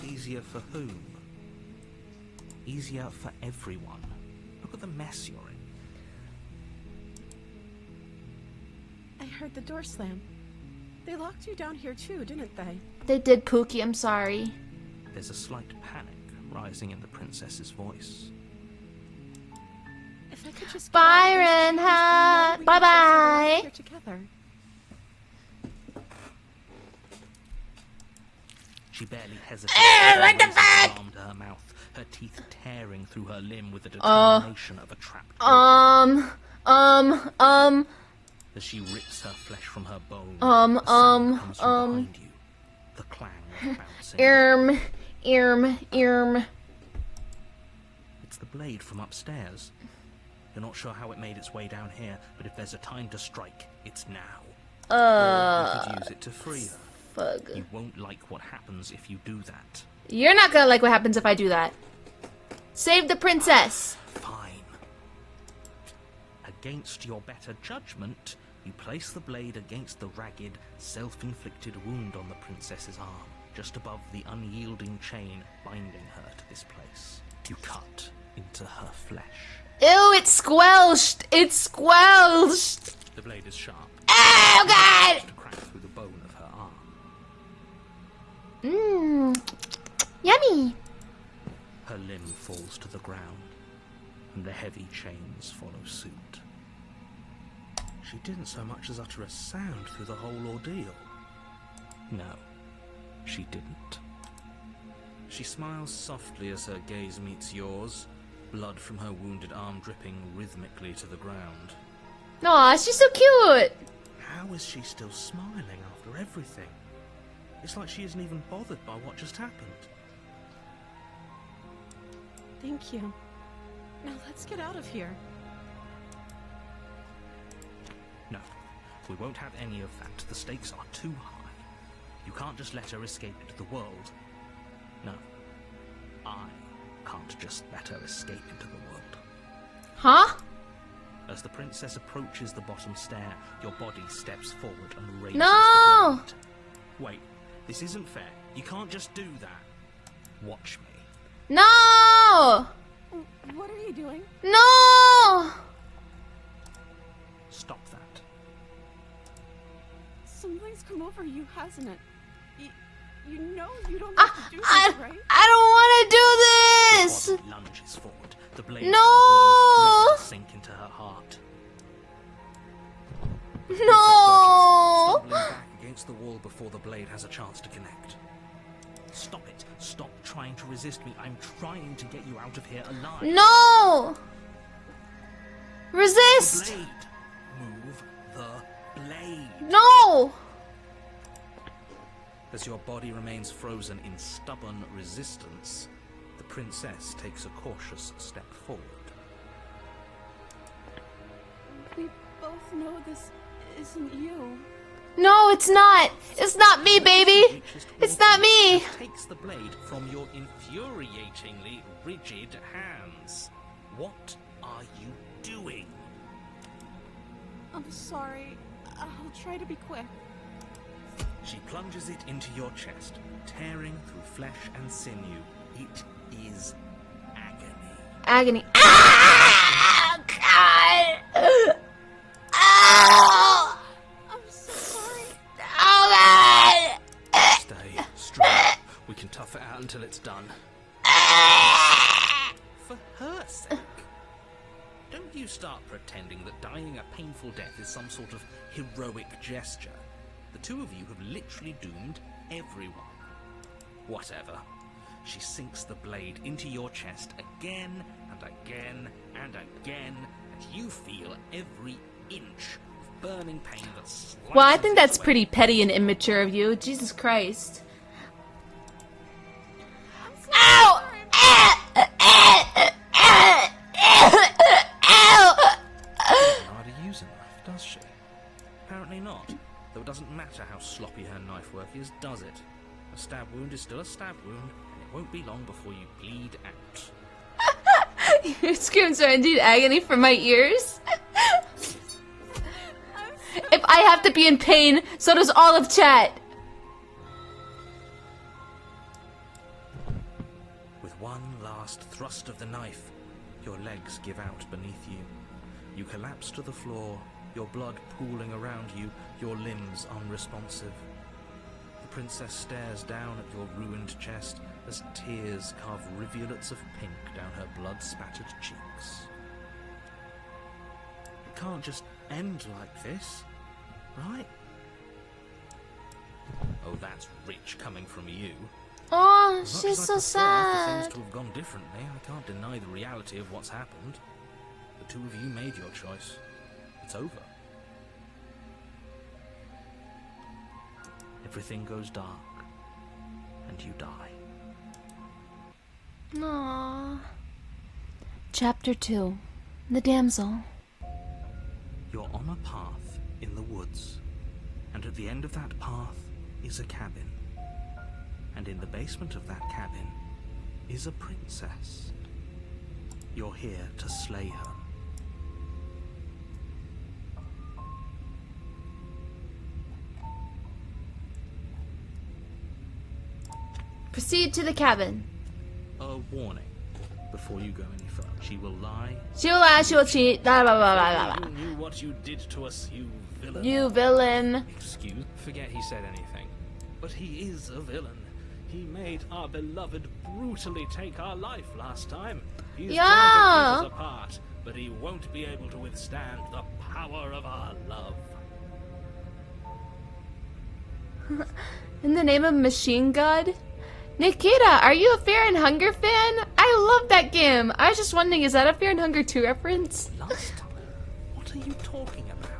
Easier for whom? Easier for everyone. Look at the mess you're in. I heard the door slam. They locked you down here too, didn't they? They did, Pookie. I'm sorry. There's a slight panic rising in the princess's voice. If I could just Byron, bye-bye. Here together. She barely hesitated. What the fuck? Arm to her mouth, her teeth tearing through her limb with the determination of a trapped As she rips her flesh from her bone, the sound comes from behind you. The clang of bouncing. It's the blade from upstairs. You're not sure how it made its way down here, but if there's a time to strike, it's now. Or you could use it to free her. Fuck. You won't like what happens if you do that. You're not gonna like what happens if I do that. Save the princess. Fine. Against your better judgment, You place the blade against the ragged, self-inflicted wound on the princess's arm, just above the unyielding chain binding her to this place. You cut into her flesh. Ew, it's squelched! It's squelched! The blade is sharp. Oh, God! To crack through the bone of her arm. Yummy! Her limb falls to the ground, and the heavy chains follow suit. She didn't so much as utter a sound through the whole ordeal. No, she didn't. She smiles softly as her gaze meets yours, blood from her wounded arm dripping rhythmically to the ground. Aw, she's so cute! How is she still smiling after everything? It's like she isn't even bothered by what just happened. Thank you. Now let's get out of here. No, we won't have any of that. The stakes are too high. You can't just let her escape into the world. No, I can't just let her escape into the world. Huh? As the princess approaches the bottom stair, your body steps forward and raises No! the blade. Wait, this isn't fair. You can't just do that. Watch me. No! What are you doing? No! Stop that. Something's come over you, hasn't it? You know you don't have to do this, right? I don't want to do this! The body lunges forward. The blade No! ready to sink into her heart. The princess No! dodges, stumbling back against the wall before the blade has a chance to connect. Stop it. Stop trying to resist me. I'm trying to get you out of here alive. No! The Resist! blade. Move the blade. No! As your body remains frozen in stubborn resistance, the princess takes a cautious step forward. We both know this isn't you. No, it's not! It's not me, baby! It's not me! Takes the blade from your infuriatingly rigid hands. What are you doing? I'm sorry. I'll try to be quick. She plunges it into your chest, tearing through flesh and sinew. It is agony. Agony. Ah! God! Ow! I'm so sorry. Oh, God! Stay strong. We can tough it out until it's done. For her sake. Don't you start pretending that dying a painful death is some sort of heroic gesture. The two of you have literally doomed everyone. Whatever. She sinks the blade into your chest again and again and again, and you feel every inch of burning pain that slices Well, I think that's its way. pretty petty and immature of you. Jesus Christ. Ow! How to use a knife, does she? Apparently not. Though it doesn't matter how sloppy her knife work is, does it? A stab wound is still a stab wound, and it won't be long before you bleed out. Your screams are indeed agony for my ears. If I have to be in pain, so does all of chat. With one last thrust of the knife, your legs give out beneath you. You collapse to the floor, your blood pooling around you, your limbs unresponsive. The princess stares down at your ruined chest as tears carve rivulets of pink down her blood-spattered cheeks. It can't just end like this, right? Oh, that's rich coming from you. Oh, As much she's as I so prefer for sad. things to have gone differently, I can't deny the reality of what's happened. The two of you made your choice. It's over. Everything goes dark, and you die. Aww. Chapter 2. The Damsel. You're on a path in the woods, and at the end of that path is a cabin. And in the basement of that cabin is a princess. You're here to slay her. Proceed to the cabin. A warning before you go any further. She will lie. She will lie, she will cheat. Blah, blah, blah, blah, blah, You blah. knew what you did to us, you villain. You villain. Excuse? Forget he said anything. But he is a villain. He made our beloved brutally take our life last time. He's Yeah. trying to keep us apart, but he won't be able to withstand the power of our love. In the name of Machine God? Nikita, are you a Fear and Hunger fan? I love that game. I was just wondering, is that a Fear and Hunger 2 reference? Last time? What are you talking about?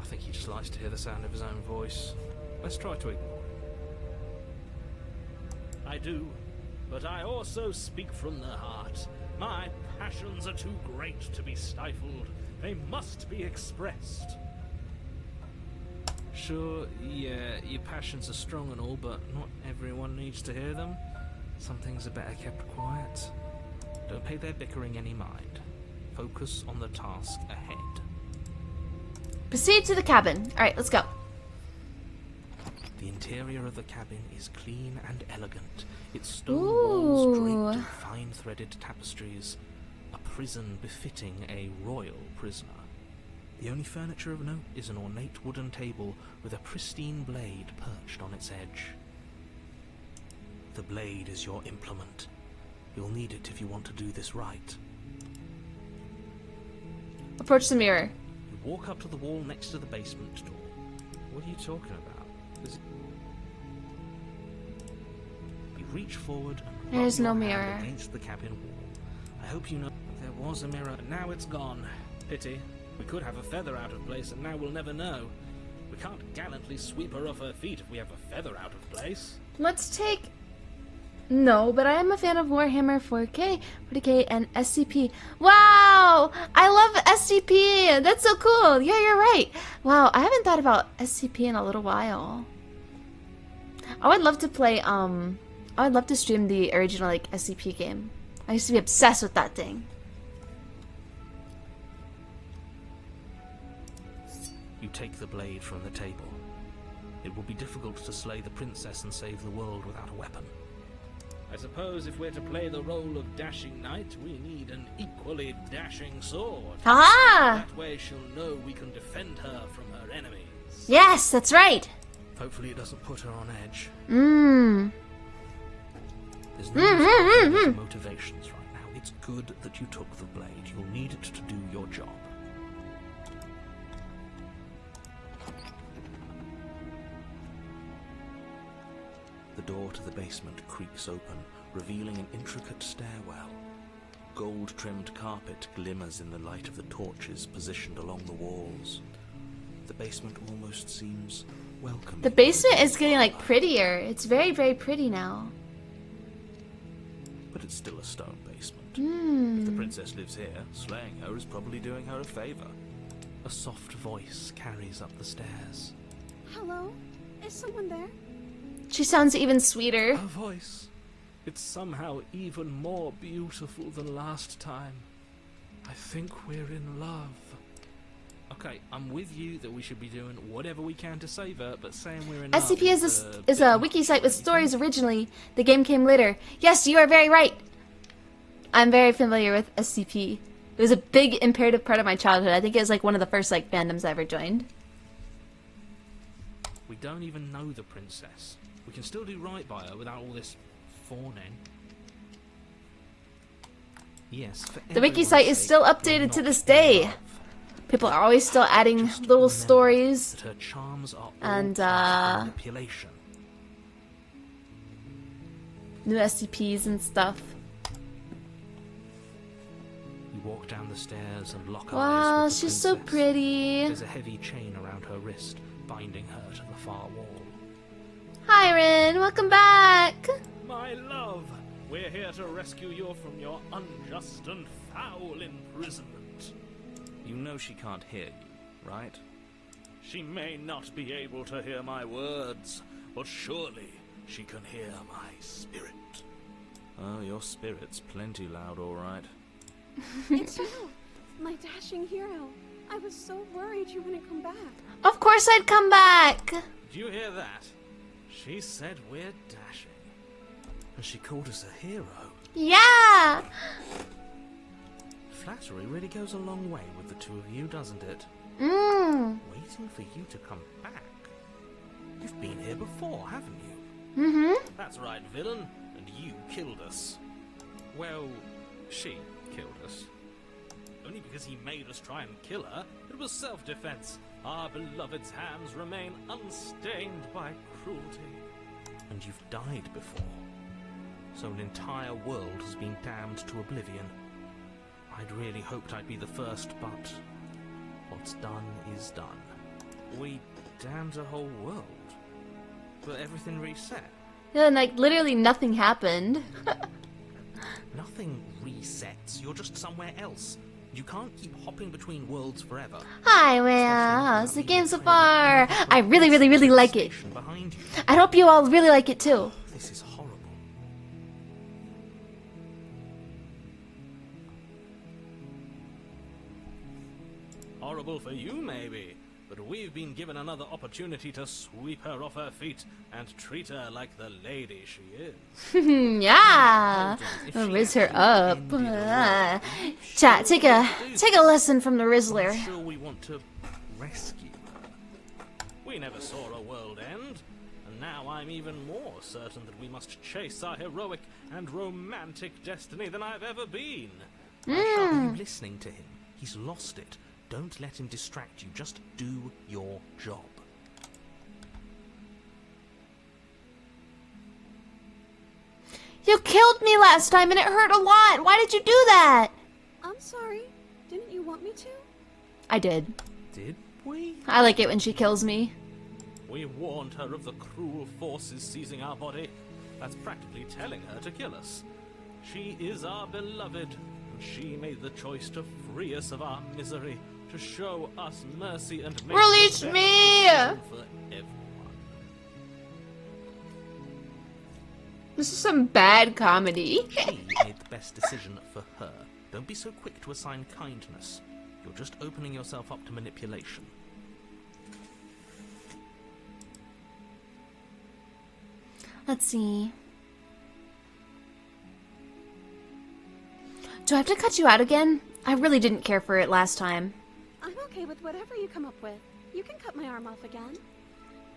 I think he just likes to hear the sound of his own voice. Let's try to ignore him. I do, but I also speak from the heart. My passions are too great to be stifled. They must be expressed. Sure, yeah, your passions are strong and all, but not everyone needs to hear them. Some things are better kept quiet. Don't pay their bickering any mind. Focus on the task ahead. Proceed to the cabin. Alright, let's go. The interior of the cabin is clean and elegant. Its stone walls draped in fine-threaded tapestries. A prison befitting a royal prisoner. The only furniture of note is an ornate wooden table with a pristine blade perched on its edge. The blade is your implement. You'll need it if you want to do this right. Approach the mirror. You walk up to the wall next to the basement door. What are you talking about? You reach forward and There's rub no your hand mirror. against the cabin wall. I hope you know. There was a mirror, but now it's gone. Pity. We could have a feather out of place, and now we'll never know. We can't gallantly sweep her off her feet if we have a feather out of place. Let's take... No, but I am a fan of Warhammer 4K, 40K, and SCP. Wow! I love SCP! That's so cool! Yeah, you're right! Wow, I haven't thought about SCP in a little while. I would love to play, I would love to stream the original, like, SCP game. I used to be obsessed with that thing. You take the blade from the table. It will be difficult to slay the princess and save the world without a weapon. I suppose if we're to play the role of dashing knight, we need an equally dashing sword. Aha! That way she'll know we can defend her from her enemies. Yes, that's right! Hopefully it doesn't put her on edge. Mmm. There's no use in motivations right now. It's good that you took the blade. You'll need it to do your job. The door to the basement creaks open, revealing an intricate stairwell. Gold-trimmed carpet glimmers in the light of the torches positioned along the walls. The basement almost seems welcoming. The basement is getting, like, prettier. It's very, very pretty now. But it's still a stone basement. If the princess lives here, slaying her is probably doing her a favor. A soft voice carries up the stairs. Hello? Is someone there? She sounds even sweeter. Her voice. It's somehow even more beautiful than last time. I think we're in love. Okay, I'm with you that we should be doing whatever we can to save her, but saying we're in love SCP is a wiki site with stories originally. The game came later. Yes, you are very right. I'm very familiar with SCP. It was a big imperative part of my childhood. I think it was like one of the first like fandoms I ever joined. We don't even know the princess. We can still do right by her without all this fawning. Yes, for The wiki everyone's site is sake, still you're updated to not this in day. love. People are always still adding Just little remember stories. that her charms are all And, part of manipulation. New SCPs and stuff. You walk down the stairs and lock Wow, eyes with the she's so princess. pretty. There's a heavy chain around her wrist, binding her to the far wall. Hi, Rin. Welcome back. My love, we're here to rescue you from your unjust and foul imprisonment. You know she can't hear you, right? She may not be able to hear my words, but surely she can hear my spirit. Oh, your spirit's plenty loud, all right. It's you, my dashing hero. I was so worried you wouldn't come back. Of course I'd come back. Do you hear that? She said we're dashing. And she called us a hero. Yeah! Flattery really goes a long way with the two of you, doesn't it? Waiting for you to come back. You've been here before, haven't you? That's right, villain. And you killed us. Well, she killed us. Only because he made us try and kill her. It was self-defense. Our beloved's hands remain unstained by cruelty. And you've died before. So an entire world has been damned to oblivion. I'd really hoped I'd be the first, but what's done is done. We damned a whole world. But everything reset. Yeah, and like literally nothing happened. Nothing resets. You're just somewhere else. You can't keep hopping between worlds forever. Hi, well, how's the game so far? I really, really, really like it. Behind you. I hope you all really like it too. This is horrible. Horrible for you, maybe. But we've been given another opportunity to sweep her off her feet and treat her like the lady she is. Yeah, raise her up. Chat, take a lesson from the Rizzler. I'm sure we want to rescue her. We never saw a world end, and now I'm even more certain that we must chase our heroic and romantic destiny than I've ever been. Are you listening to him? He's lost it. Don't let him distract you. Just do your job. You killed me last time and it hurt a lot. Why did you do that? I'm sorry. Didn't you want me to? I did. Did we? I like it when she kills me. We warned her of the cruel forces seizing our body. That's practically telling her to kill us. She is our beloved, and she made the choice to free us of our misery, to show us mercy and make Release the best me! decision for everyone. This is some bad comedy. She made the best decision for her. Don't be so quick to assign kindness. You're just opening yourself up to manipulation. Let's see. Do I have to cut you out again? I really didn't care for it last time. I'm okay with whatever you come up with. You can cut my arm off again.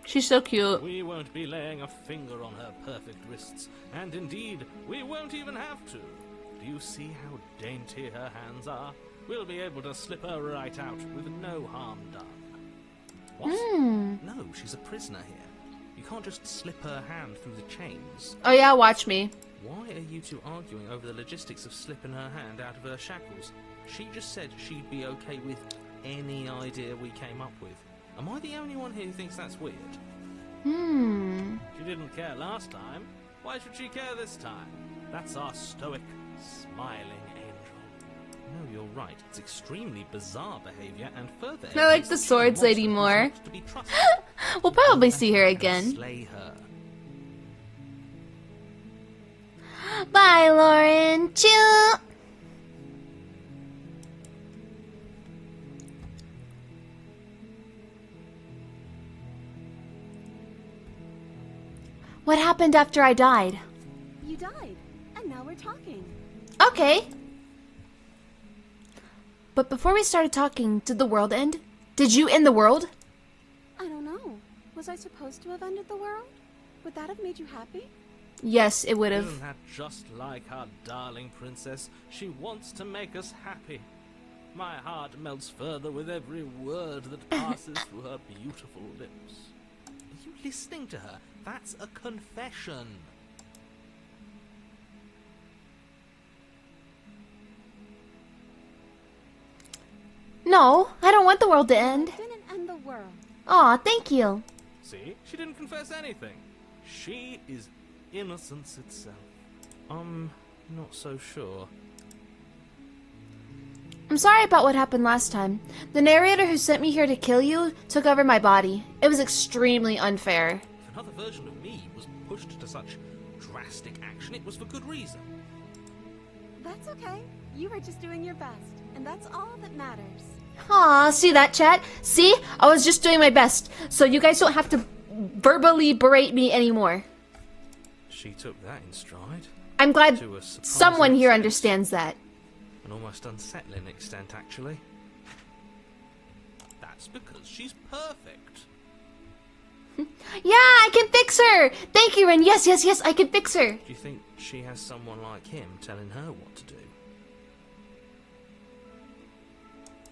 She's so cute. We won't be laying a finger on her perfect wrists, and indeed, we won't even have to. Do you see how dainty her hands are? We'll be able to slip her right out with no harm done. What? No, she's a prisoner here. You can't just slip her hand through the chains. Oh yeah, watch me. Why are you two arguing over the logistics of slipping her hand out of her shackles? She just said she'd be okay with any idea we came up with. Am I the only one here who thinks that's weird? She didn't care last time. Why should she care this time? That's our stoic, smiling angel. No, you're right. It's extremely bizarre behavior, and further I like the swords lady more. to be trusted. We'll probably see her again. Slay her. Bye, Lauren. Choo. What happened after I died? You died, and now we're talking. Okay. But before we started talking, did the world end? Did you end the world? I don't know. Was I supposed to have ended the world? Would that have made you happy? Yes, it would have. Isn't that just like our darling princess? She wants to make us happy. My heart melts further with every word that passes through her beautiful lips. Are you listening to her? That's a confession. No, I don't want the world to end. Didn't end the world. Aw, thank you. See? She didn't confess anything. She is innocence itself. I'm not so sure. I'm sorry about what happened last time. The narrator who sent me here to kill you took over my body. It was extremely unfair. If another version of me was pushed to such drastic action, it was for good reason. That's okay. You were just doing your best, and that's all that matters. Aw, see that, chat? See? I was just doing my best. So you guys don't have to verbally berate me anymore. She took that in stride. I'm glad To a surprising someone here extent. understands that. An almost unsettling extent, actually. That's because she's perfect. Yeah, I can fix her! Thank you, Ren. Yes, yes, yes, I can fix her. Do you think she has someone like him telling her what to do?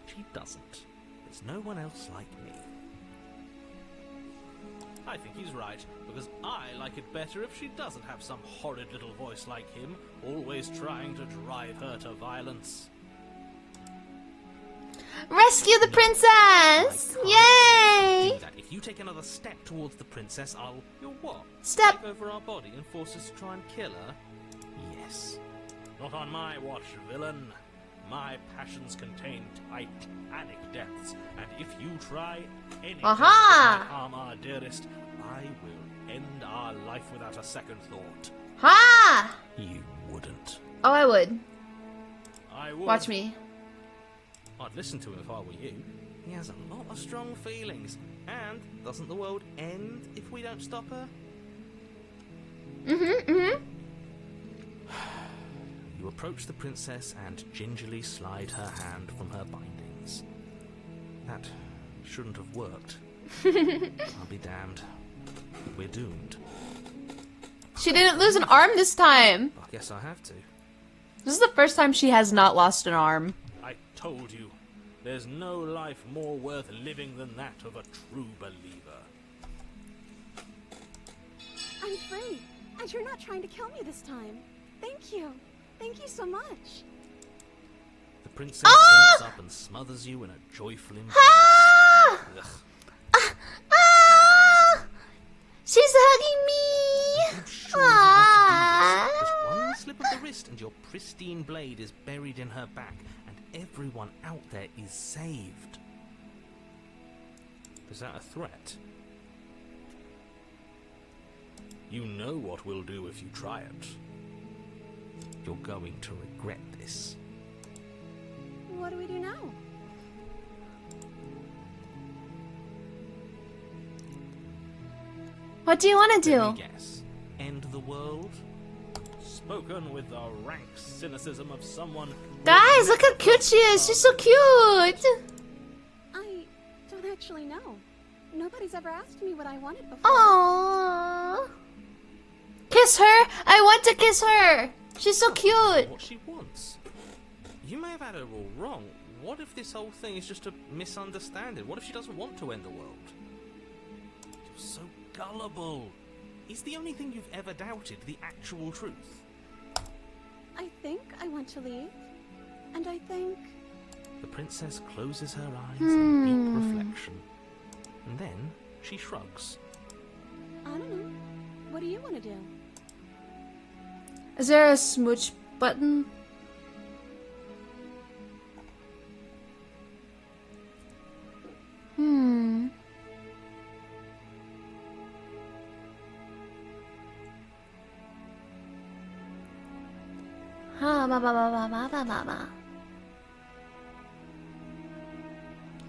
She doesn't. There's no one else like me. I think he's right, because I like it better if she doesn't have some horrid little voice like him, always trying to drive her to violence. Rescue the princess! Yay! Do that. If you take another step towards the princess, I'll... You'll what? Step. Take over our body and force us to try and kill her? Yes. Not on my watch, villain. My passions contain titanic depths, and if you try anything that Aha! might harm our dearest, I will end our life without a second thought. Ha! You wouldn't. Oh, I would. I would. Watch me. I'd listen to him if I were you. He has a lot of strong feelings. And doesn't the world end if we don't stop her? You approach the princess and gingerly slide her hand from her bindings. That shouldn't have worked. I'll be damned. We're doomed. She didn't lose an arm this time. I guess I have to. This is the first time she has not lost an arm. I told you, there's no life more worth living than that of a true believer. I'm free, and you're not trying to kill me this time. Thank you. Thank you so much. The princess jumps up and smothers you in a joyful embrace. Ah! Ugh. Ah! She's hugging me! I'm sure you want to do this. Just one slip of the wrist and your pristine blade is buried in her back, and everyone out there is saved. Is that a threat? You know what we'll do if you try it. You're going to regret this. What do we do now? What do you want to Let do? me guess. End the world? Spoken with the rank cynicism of someone... Guys, look how cute she is. She's so cute. I don't actually know. Nobody's ever asked me what I wanted before. Aww. Kiss her. I want to kiss her. She's so cute. What she wants. You may have had her all wrong. What if this whole thing is just a misunderstanding? What if she doesn't want to end the world? You're so gullible. Is the only thing you've ever doubted the actual truth? I think I want to leave. And I think... The princess closes her eyes in deep reflection. And then she shrugs. I don't know. What do you want to do? Is there a smooch button?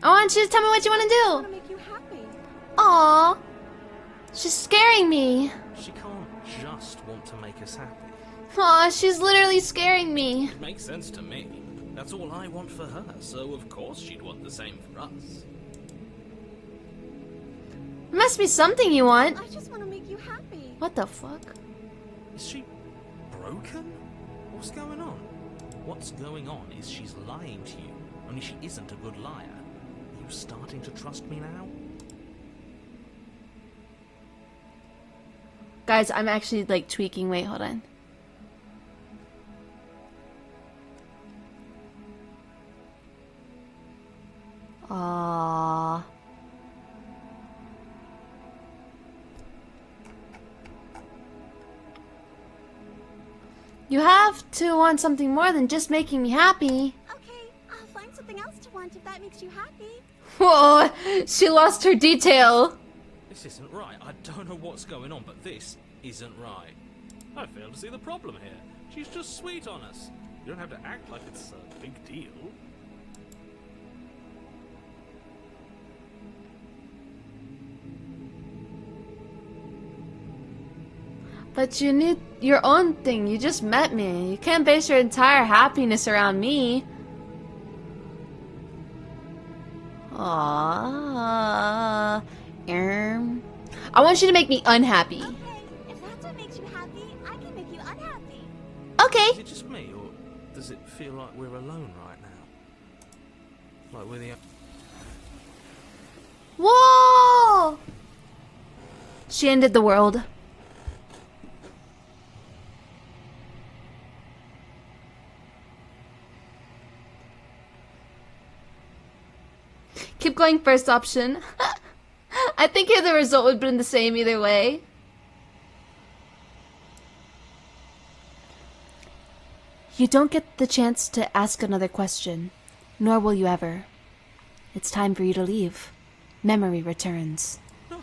I want you to tell me what you want to I want do. to make you happy. Aww. She's scaring me. She can't just want to make us happy. Aw, she's literally scaring me. It makes sense to me. That's all I want for her, so of course she'd want the same for us. There must be something you want. I just want to make you happy. What the fuck? Is she broken? What's going on? What's going on is she's lying to you, only she isn't a good liar. Are you starting to trust me now? Guys, I'm actually like tweaking. Wait, hold on. Aww. You have to want something more than just making me happy. Okay, I'll find something else to want if that makes you happy. Whoa, she lost her detail. This isn't right. I don't know what's going on, but this isn't right. I fail to see the problem here. She's just sweet on us. You don't have to act like it's a big deal. But you need your own thing. You just met me. You can't base your entire happiness around me. Aww. I want you to make me unhappy. Okay, if that's what makes you happy, I can make you unhappy. Okay. Is it just me, or does it feel like we're alone right now? Like we're the... Whoa! She ended the world. Keep going, first option. I think the result would have been the same either way. You don't get the chance to ask another question, nor will you ever. It's time for you to leave. Memory returns. No.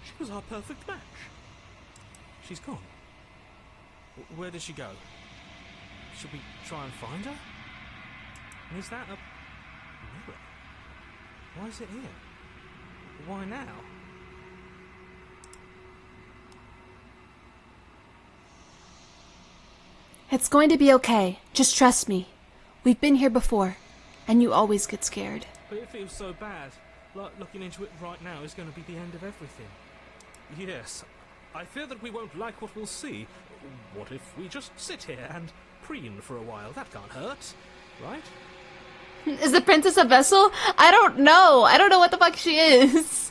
She was our perfect match. She's gone. Where did she go? Should we try and find her? And is that a mirror? Why is it here? Why now? It's going to be okay. Just trust me. We've been here before, and you always get scared. But it feels so bad. Like looking into it right now is going to be the end of everything. Yes, I fear that we won't like what we'll see. What if we just sit here and preen for a while? That can't hurt, right? Is the princess a vessel? I don't know. I don't know what the fuck she is.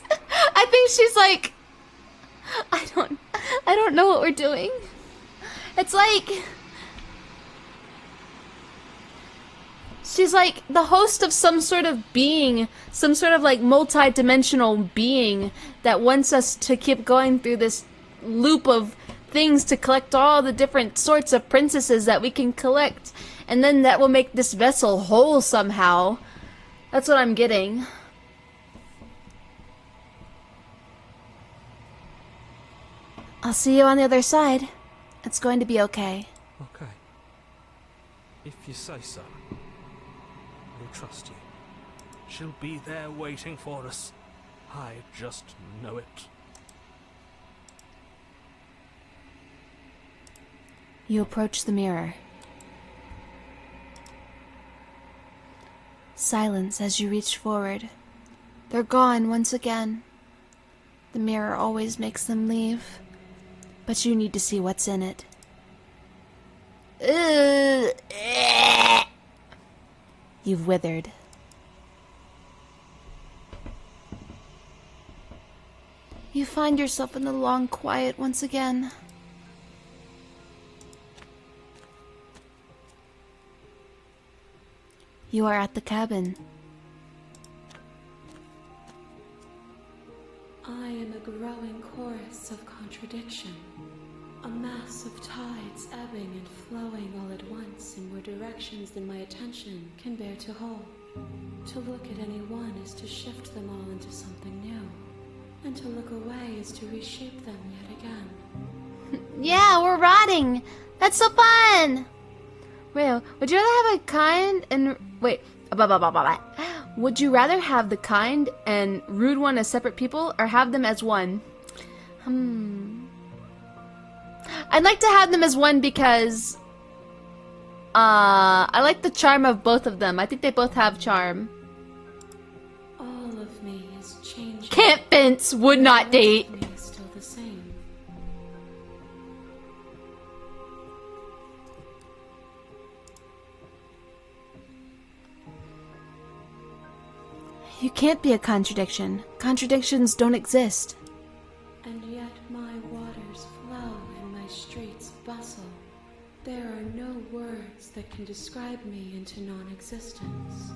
I think she's like... I don't know what we're doing. It's like... She's like the host of some sort of being, some sort of like multi-dimensional being that wants us to keep going through this loop of things to collect all the different sorts of princesses that we can collect. And then that will make this vessel whole somehow. That's what I'm getting. I'll see you on the other side. It's going to be okay. Okay. If you say so. We'll trust you. She'll be there waiting for us. I just know it. You approach the mirror. Silence as you reach forward. They're gone once again. The mirror always makes them leave. But you need to see what's in it. You've withered. You find yourself in the long quiet once again. You are at the cabin. I am a growing chorus of contradiction. A mass of tides ebbing and flowing all at once in more directions than my attention can bear to hold. To look at any one is to shift them all into something new. And to look away is to reshape them yet again. Yeah, we're rotting! That's so fun! Wait, would you rather have a kind and... Wait. Would you rather have the kind and rude one as separate people, or have them as one? I'd like to have them as one because... I like the charm of both of them. I think they both have charm. All of me is changing. Can't fence, would not date. Me is still the same. You can't be a contradiction. Contradictions don't exist. And yet my waters flow and my streets bustle. There are no words that can describe me into non-existence.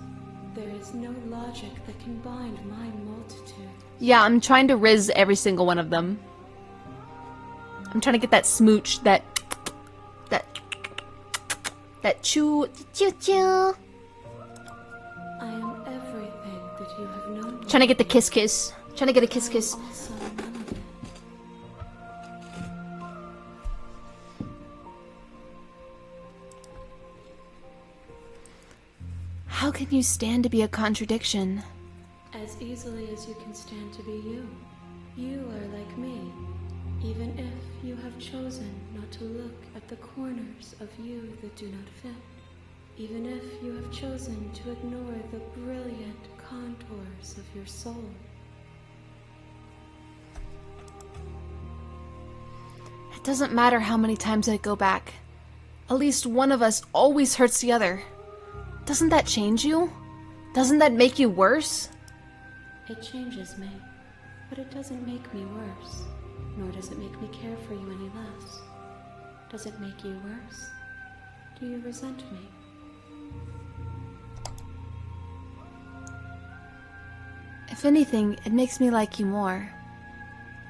There is no logic that can bind my multitude. Yeah, I'm trying to riz every single one of them. I'm trying to get that smooch, that choo choo. I am everything that you have known. Trying to get the kiss kiss. Trying to get a kiss kiss. Also none of it. How can you stand to be a contradiction? As easily as you can stand to be you. You are like me. Even if you have chosen not to look at the corners of you that do not fit, even if you have chosen to ignore the brilliant contours of your soul. It doesn't matter how many times I go back. At least one of us always hurts the other. Doesn't that change you? Doesn't that make you worse? It changes me, but it doesn't make me worse, nor does it make me care for you any less. Does it make you worse? Do you resent me? If anything, it makes me like you more.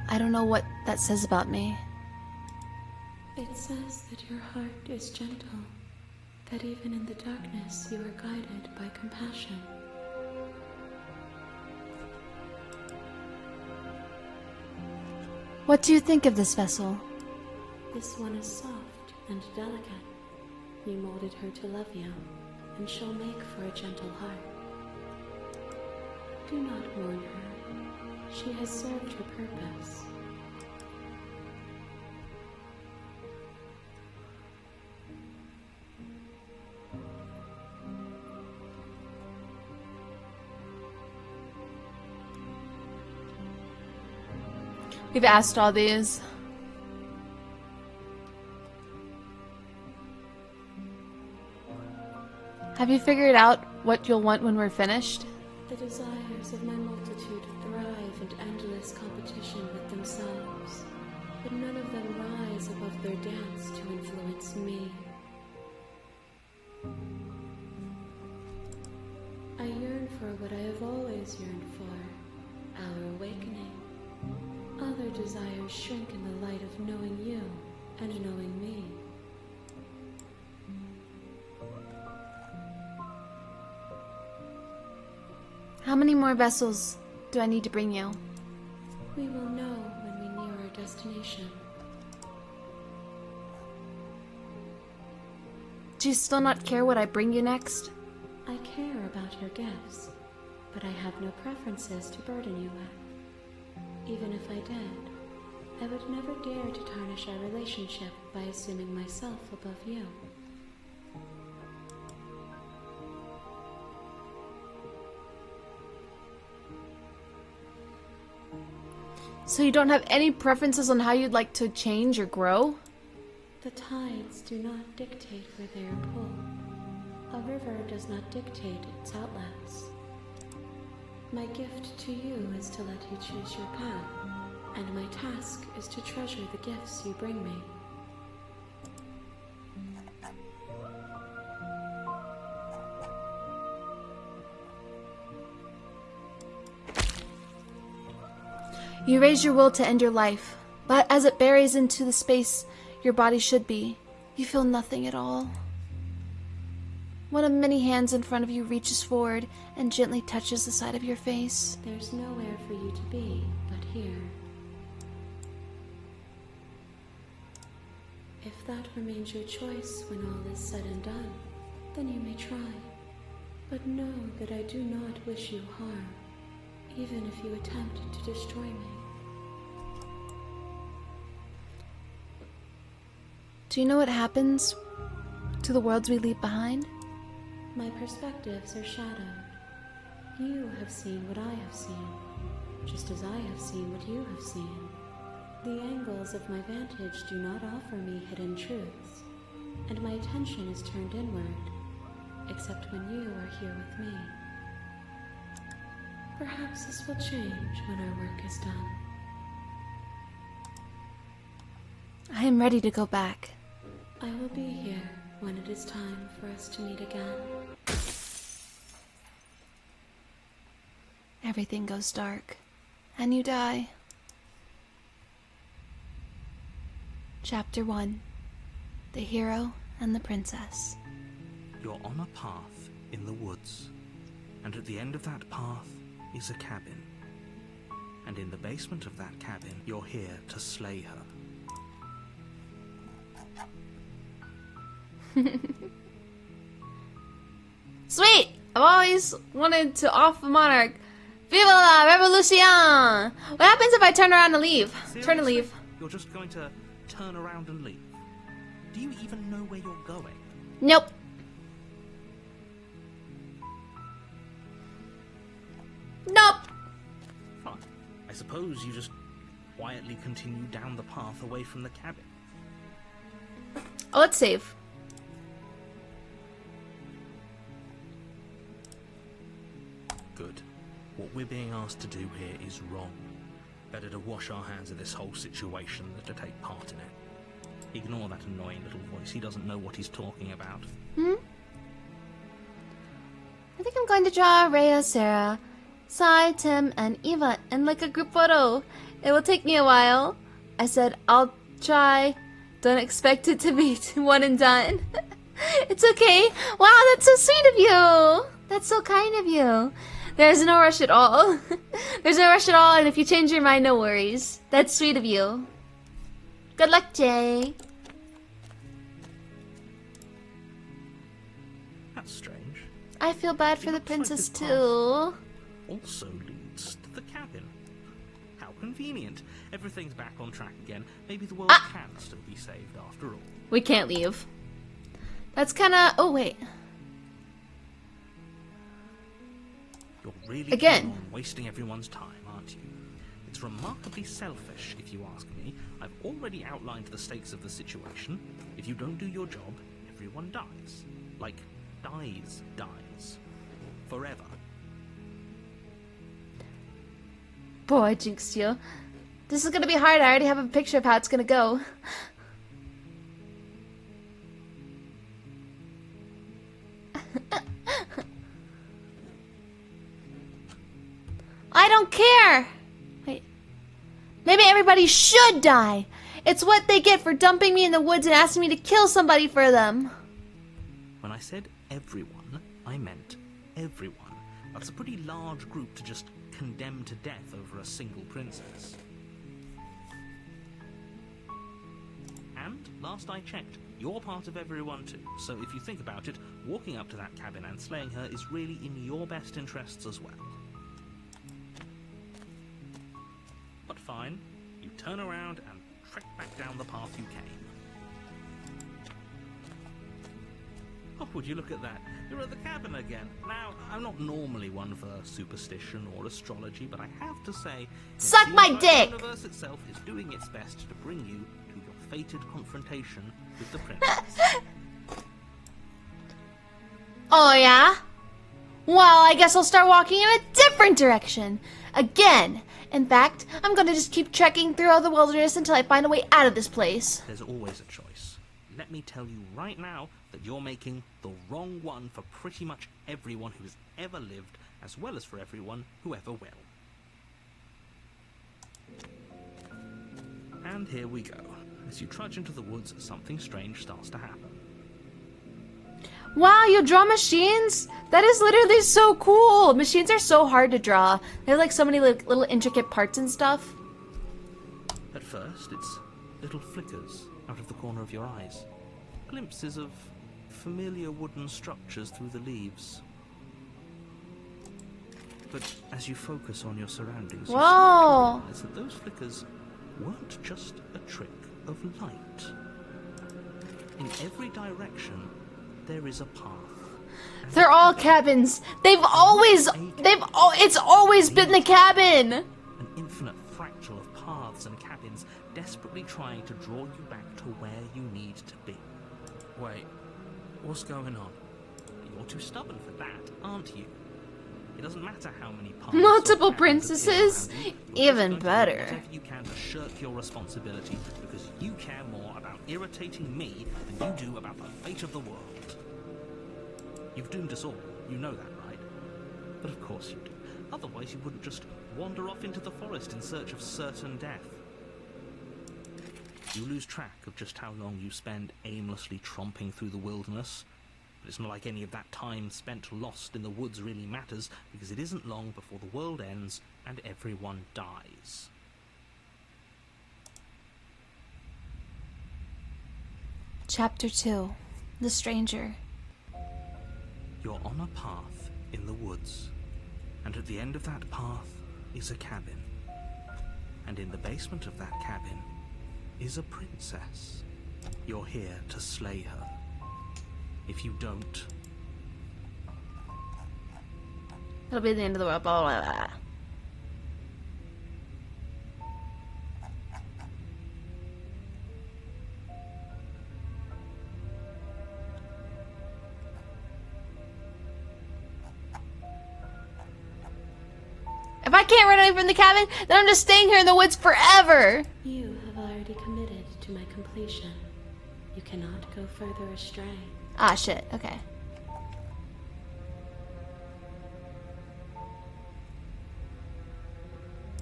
I don't know what that says about me. It says that your heart is gentle, that even in the darkness you are guided by compassion. What do you think of this vessel? This one is soft and delicate. You molded her to love you, and she'll make for a gentle heart. Do not mourn her. She has served her purpose. We've asked all these. Have you figured out what you'll want when we're finished? The desires of my multitude thrive in endless competition with themselves, but none of them rise above their dance to influence me. I yearn for what I have always yearned for, our awakening. Other desires shrink in the light of knowing you and knowing me. How many more vessels do I need to bring you? We will know when we near our destination. Do you still not care what I bring you next? I care about your gifts, but I have no preferences to burden you with. Even if I did, I would never dare to tarnish our relationship by assuming myself above you. So you don't have any preferences on how you'd like to change or grow? The tides do not dictate where they are pulled. A river does not dictate its outlets. My gift to you is to let you choose your path, and my task is to treasure the gifts you bring me. You raise your will to end your life, but as it buries into the space your body should be, you feel nothing at all. One of many hands in front of you reaches forward and gently touches the side of your face. There's nowhere for you to be but here. If that remains your choice when all is said and done, then you may try. But know that I do not wish you harm, even if you attempt to destroy me. Do you know what happens to the worlds we leave behind? My perspectives are shadowed. You have seen what I have seen, just as I have seen what you have seen. The angles of my vantage do not offer me hidden truths, and my attention is turned inward, except when you are here with me. Perhaps this will change when our work is done. I am ready to go back. I will be here when it is time for us to meet again. Everything goes dark, and you die. Chapter 1. The Hero and the Princess. You're on a path in the woods, and at the end of that path is a cabin. And in the basement of that cabin, you're here to slay her. Sweet! I've always wanted to off a monarch. Viva la revolution! What happens if I turn around and leave? Turn to leave. You're just going to turn around and leave? Do you even know where you're going? Nope. Nope. Fine. I suppose you just quietly continue down the path away from the cabin. Oh, let's save. Good. What we're being asked to do here is wrong. Better to wash our hands of this whole situation than to take part in it. Ignore that annoying little voice. He doesn't know what he's talking about. I think I'm going to draw Reiya, Sarah, Sai, Tim, and Eva in like a group photo. It will take me a while. I said I'll try. Don't expect it to be one and done. It's okay. Wow, that's so sweet of you. That's so kind of you. There's no rush at all. There's no rush at all, and if you change your mind, no worries. That's sweet of you. Good luck, Jay. That's strange. I feel bad for the looks like princess this path too. Also leads to the cabin. How convenient. Everything's back on track again. Maybe the world can still be saved after all. We can't leave. That's kinda... Oh, wait. You're really Again. keen on wasting everyone's time, aren't you? It's remarkably selfish, if you ask me. I've already outlined the stakes of the situation. If you don't do your job, everyone dies. Like, dies. Forever. Boy, I jinxed you. This is gonna be hard. I already have a picture of how it's gonna go. I don't care! Wait. Maybe everybody should die! It's what they get for dumping me in the woods and asking me to kill somebody for them. When I said everyone, I meant everyone. That's a pretty large group to just condemn to death over a single princess. And, last I checked, you're part of everyone too. So if you think about it, walking up to that cabin and slaying her is really in your best interests as well. But fine, you turn around and trek back down the path you came. Oh, would you look at that? You're at the cabin again. Now, I'm not normally one for superstition or astrology, but I have to say... Suck my The dick! universe itself is doing its best to bring you to your fated confrontation with the princess. Oh, yeah? Well, I guess I'll start walking in a different direction. Again. In fact, I'm gonna just keep trekking through all the wilderness until I find a way out of this place. There's always a choice. Let me tell you right now that you're making the wrong one for pretty much everyone who's ever lived, as well as for everyone who ever will. And here we go. As you trudge into the woods, something strange starts to happen. Wow, you draw machines? That is literally so cool. Machines are so hard to draw. They have like so many little intricate parts and stuff. At first, it's little flickers out of the corner of your eyes. Glimpses of familiar wooden structures through the leaves. But as you focus on your surroundings, you Whoa. start to realize that those flickers weren't just a trick of light. In every direction, there is a path. They're all cabins. It's always been the cabin. An infinite fractal of paths and cabins desperately trying to draw you back to where you need to be. Wait, what's going on? You're too stubborn for that, aren't you? It doesn't matter how many paths Multiple or cabins princesses? appear around you, you're just Even going to do better. whatever you can to shirk your responsibility because you care more about irritating me than you do about the fate of the world. You've doomed us all. You know that, right? But of course you do. Otherwise you wouldn't just wander off into the forest in search of certain death. You lose track of just how long you spend aimlessly tromping through the wilderness. But it's not like any of that time spent lost in the woods really matters, because it isn't long before the world ends and everyone dies. Chapter 2. The Stranger. You're on a path in the woods, and at the end of that path is a cabin. And in the basement of that cabin is a princess. You're here to slay her. If you don't, It'll be the end of the world. Blah, blah, blah. If I can't run away from the cabin, then I'm just staying here in the woods forever. You have already committed to my completion. You cannot go further astray. Ah, shit. Okay.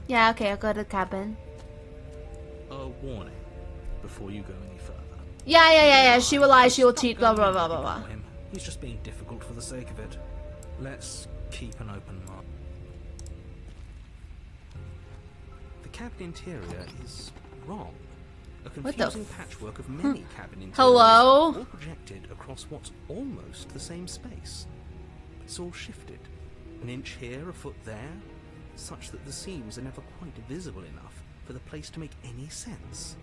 Yeah, okay, I'll go to the cabin. a warning before you go any further. Yeah. She will lie, she will cheat, blah, blah, blah, blah, blah. Him. He's just being difficult for the sake of it. Let's keep an open mind. The cabin interior is wrong. A confusing patchwork of many cabin interiors, Hello? all projected across what's almost the same space. It's all shifted. An inch here, a foot there, such that the seams are never quite visible enough for the place to make any sense.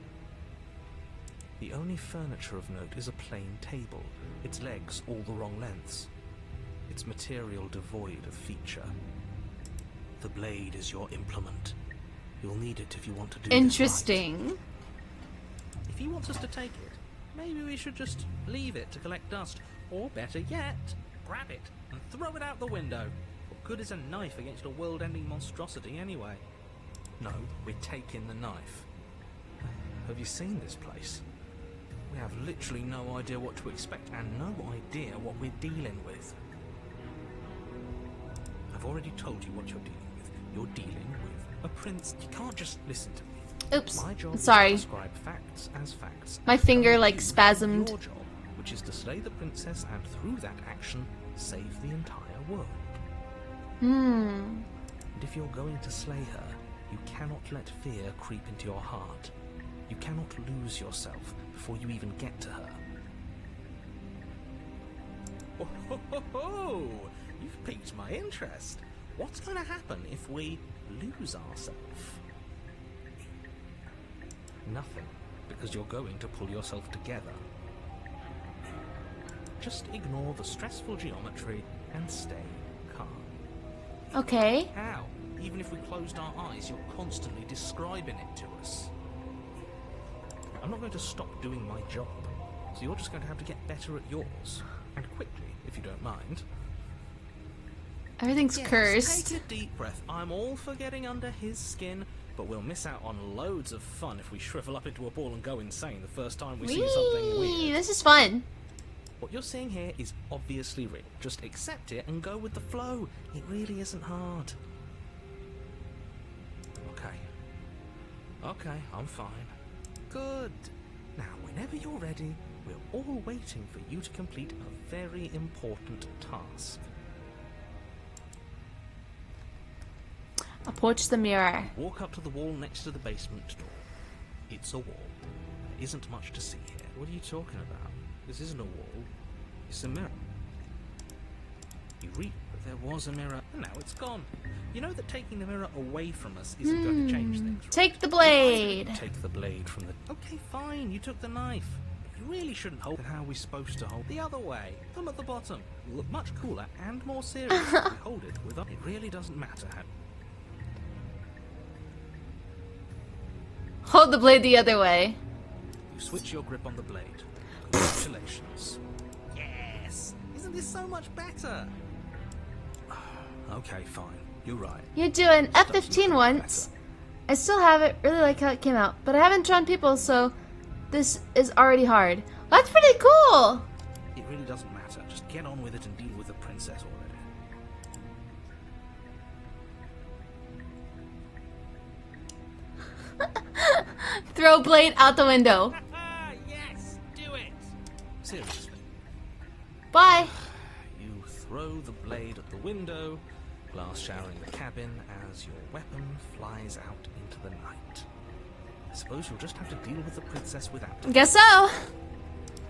The only furniture of note is a plain table, its legs all the wrong lengths, its material devoid of feature. The blade is your implement. You'll need it if you want to do Interesting. this right. If he wants us to take it, maybe we should just leave it to collect dust. Or better yet, grab it and throw it out the window. What good is a knife against a world-ending monstrosity anyway? No, we're taking the knife. Have you seen this place? We have literally no idea what to expect and no idea what we're dealing with. I've already told you what you're dealing with. You're dealing with a prince. You can't just listen to me. Oops. My job Sorry. is to describe facts as facts. My finger, Tell like, you spasmed. Your job, which is to slay the princess and through that action, save the entire world. And if you're going to slay her, you cannot let fear creep into your heart. You cannot lose yourself before you even get to her. Oh, ho, ho, ho. You've piqued my interest. What's going to happen if we lose ourselves? Nothing, because you're going to pull yourself together. Just ignore the stressful geometry and stay calm. Okay. How? Even if we closed our eyes, you're constantly describing it to us. I'm not going to stop doing my job, so you're just going to have to get better at yours. And quickly, if you don't mind. Everything's cursed. Take a deep breath. I'm all for getting under his skin, but we'll miss out on loads of fun if we shrivel up into a ball and go insane the first time we see something weird. This is fun. What you're seeing here is obviously real. Just accept it and go with the flow. It really isn't hard. Okay, I'm fine. Good. Now, whenever you're ready, we're all waiting for you to complete a very important task. Approach the mirror. Walk up to the wall next to the basement door. It's a wall. There isn't much to see here. What are you talking about? This isn't a wall. It's a mirror. You read that there was a mirror, and now it's gone. You know that taking the mirror away from us isn't going to change things, right? Take the blade. Take the blade from the... Okay, fine, you took the knife. But you really shouldn't hold it how we're supposed to hold the other way. Thumb at the bottom. You'll look much cooler and more serious if we hold it with us. It really doesn't matter how... Hold the blade the other way. You switch your grip on the blade. Congratulations. Yes! Isn't this so much better? Okay, fine. You're right. You do an F-15 once. I still have it. Really like how it came out. But I haven't drawn people, so this is already hard. That's pretty cool! It really doesn't matter. Just get on with it and deal with the princess already. Throw blade out the window. Yes! Do it! Seriously. Bye. You throw the blade at the window, glass showering the cabin as your weapon flies out into the night. I suppose you'll just have to deal with the princess without it. Guess so.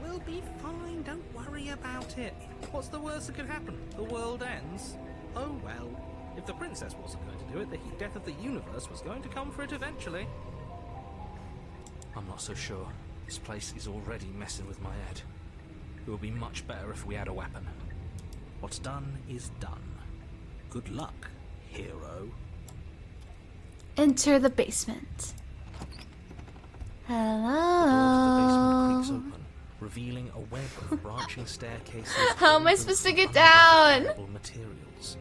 We'll be fine, don't worry about it. What's the worst that could happen? The world ends? Oh well. If the princess wasn't going to do it, the heat death of the universe was going to come for it eventually. I'm not so sure. This place is already messing with my head. It would be much better if we had a weapon. What's done is done. Good luck, hero. Enter the basement. The door to the basement creaks Hello. open, revealing a web of branching staircases. How am I filled supposed with to get down? undesirable materials.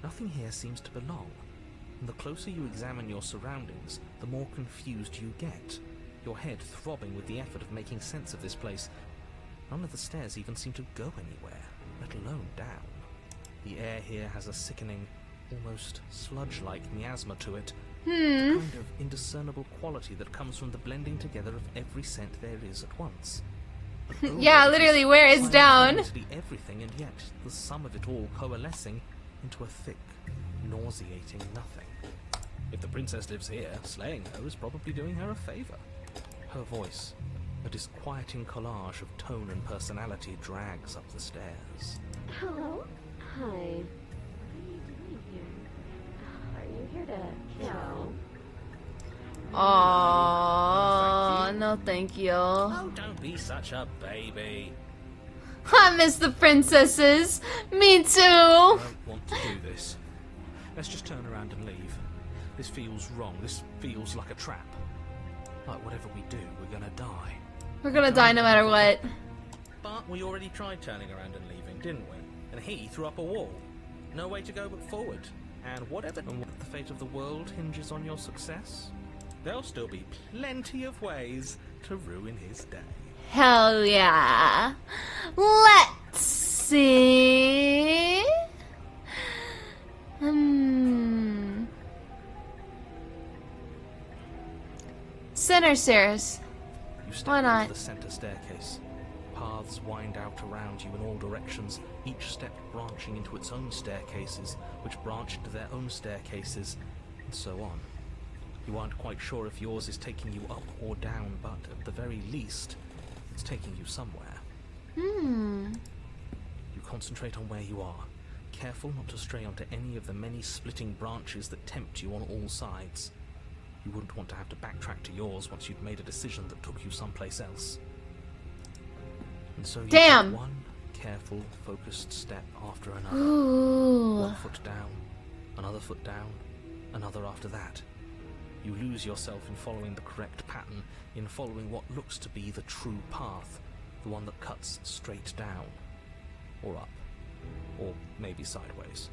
Nothing here seems to belong, and the closer you examine your surroundings, the more confused you get, your head throbbing with the effort of making sense of this place. None of the stairs even seem to go anywhere, let alone down. The air here has a sickening, almost sludge-like miasma to it, a kind of indiscernible quality that comes from the blending together of every scent there is at once. An odor Yeah, that literally, is where it's down. simultaneously everything, and yet the sum of it all coalescing into a thick, nauseating nothing. If the princess lives here, slaying her is probably doing her a favor. Her voice, a disquieting collage of tone and personality, drags up the stairs. Hello? Hi. What are you doing here? Are you here to kill? Aww, no thank you. Oh, don't be such a baby. I miss the princesses. Me too. I don't want to do this. Let's just turn around and leave. This feels wrong. This feels like a trap. Like whatever we do, we're gonna die. We're gonna die no matter what. But we already tried turning around and leaving, didn't we? And he threw up a wall. No way to go but forward. And whatever the fate of the world hinges on your success, there'll still be plenty of ways to ruin his day. Hell yeah. Let's see. Center stairs. You step Why not? into the center staircase. Paths wind out around you in all directions, each step branching into its own staircases, which branch into their own staircases, and so on. You aren't quite sure if yours is taking you up or down, but at the very least, it's taking you somewhere. You concentrate on where you are, careful not to stray onto any of the many splitting branches that tempt you on all sides. You wouldn't want to have to backtrack to yours once you'd made a decision that took you someplace else. And so you take one careful, focused step after another. Ooh. 1 foot down, another foot down, another after that. You lose yourself in following the correct pattern, in following what looks to be the true path, the one that cuts straight down, or up, or maybe sideways.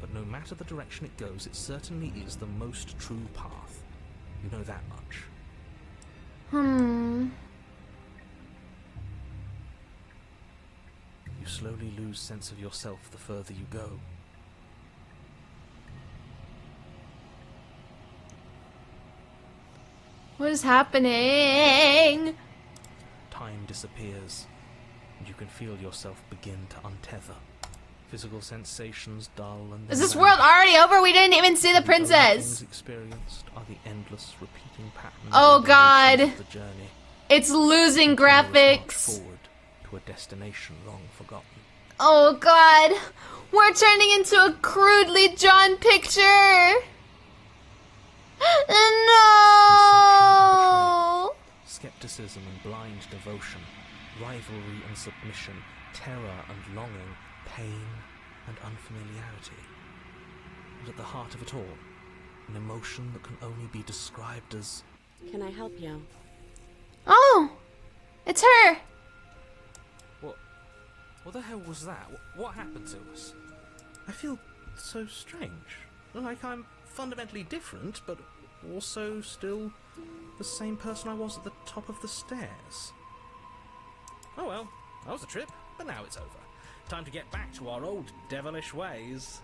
But no matter the direction it goes, it certainly is the most true path. You know that much. You slowly lose sense of yourself the further you go. What is happening? Time disappears, and you can feel yourself begin to untether. Physical sensations dull and Is this world already over? We didn't even see the princess. Experienced are the endless repeating patterns. Oh and God. of the journey. It's losing Continuous march graphics. forward to a destination long forgotten. Oh God. We're turning into a crudely drawn picture. No. Skepticism and blind devotion, rivalry and submission, terror and longing, pain and unfamiliarity. And at the heart of it all, an emotion that can only be described as... Can I help you? Oh, it's her. What the hell was that? What happened to us? I feel so strange. Like I'm fundamentally different, but also still the same person I was at the top of the stairs. Oh well, that was a trip, but now it's over. Time to get back to our old devilish ways.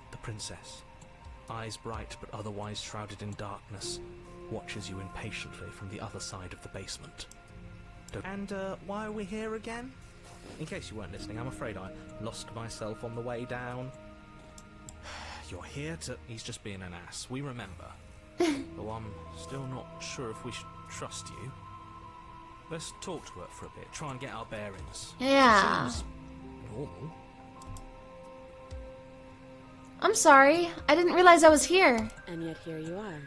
The princess, eyes bright but otherwise shrouded in darkness, watches you impatiently from the other side of the basement. And why are we here again? In case you weren't listening, I'm afraid I lost myself on the way down. You're here to... He's just being an ass, we remember. Though I'm still not sure if we should trust you. Let's talk to her for a bit, try and get our bearings. Yeah. Seems normal. I'm sorry. I didn't realize I was here. And yet here you are.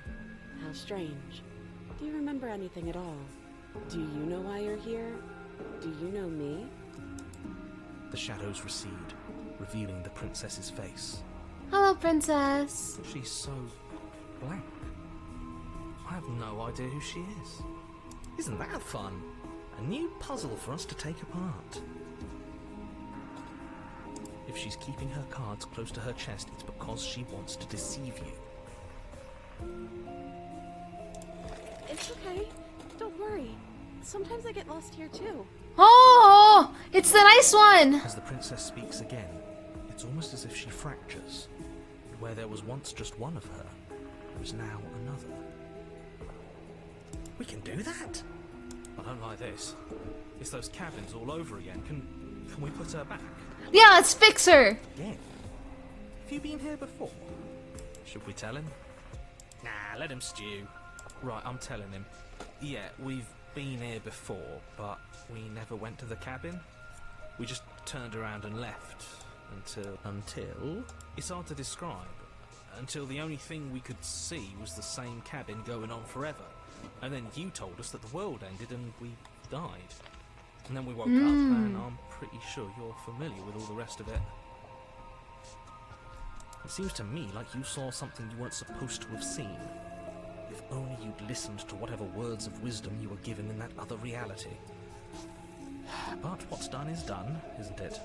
How strange. Do you remember anything at all? Do you know why you're here? Do you know me? The shadows recede, revealing the princess's face. Hello, princess. She's so blank. I have no idea who she is. Isn't that fun? A new puzzle for us to take apart. If she's keeping her cards close to her chest, it's because she wants to deceive you. It's okay. Don't worry. Sometimes I get lost here too. Oh, it's the nice one. As the princess speaks again, it's almost as if she fractures. Where there was once just one of her, there is now another. We can do that? I don't like this. It's those cabins all over again. Can we put her back? Yeah, let's fix her. Yeah. Have you been here before? Should we tell him? Nah, let him stew. Right, I'm telling him. Yeah, we've been here before, but we never went to the cabin. We just turned around and left. Until? It's hard to describe. Until the only thing we could see was the same cabin going on forever. And then you told us that the world ended and we died. And then we woke up and I'm pretty sure you're familiar with all the rest of it. It seems to me like you saw something you weren't supposed to have seen. If only you'd listened to whatever words of wisdom you were given in that other reality. But what's done is done, isn't it?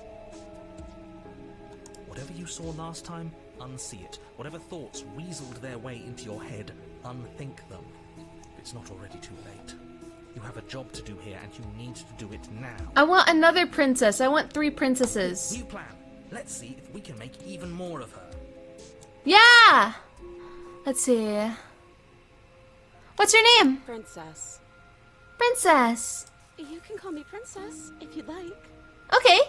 Whatever you saw last time, unsee it. Whatever thoughts weaseled their way into your head, unthink them. It's not already too late. You have a job to do here, and you need to do it now. I want another princess. I want 3 princesses. New plan. Let's see if we can make even more of her. Yeah! Let's see. What's your name? Princess. Princess. You can call me Princess if you'd like. Okay.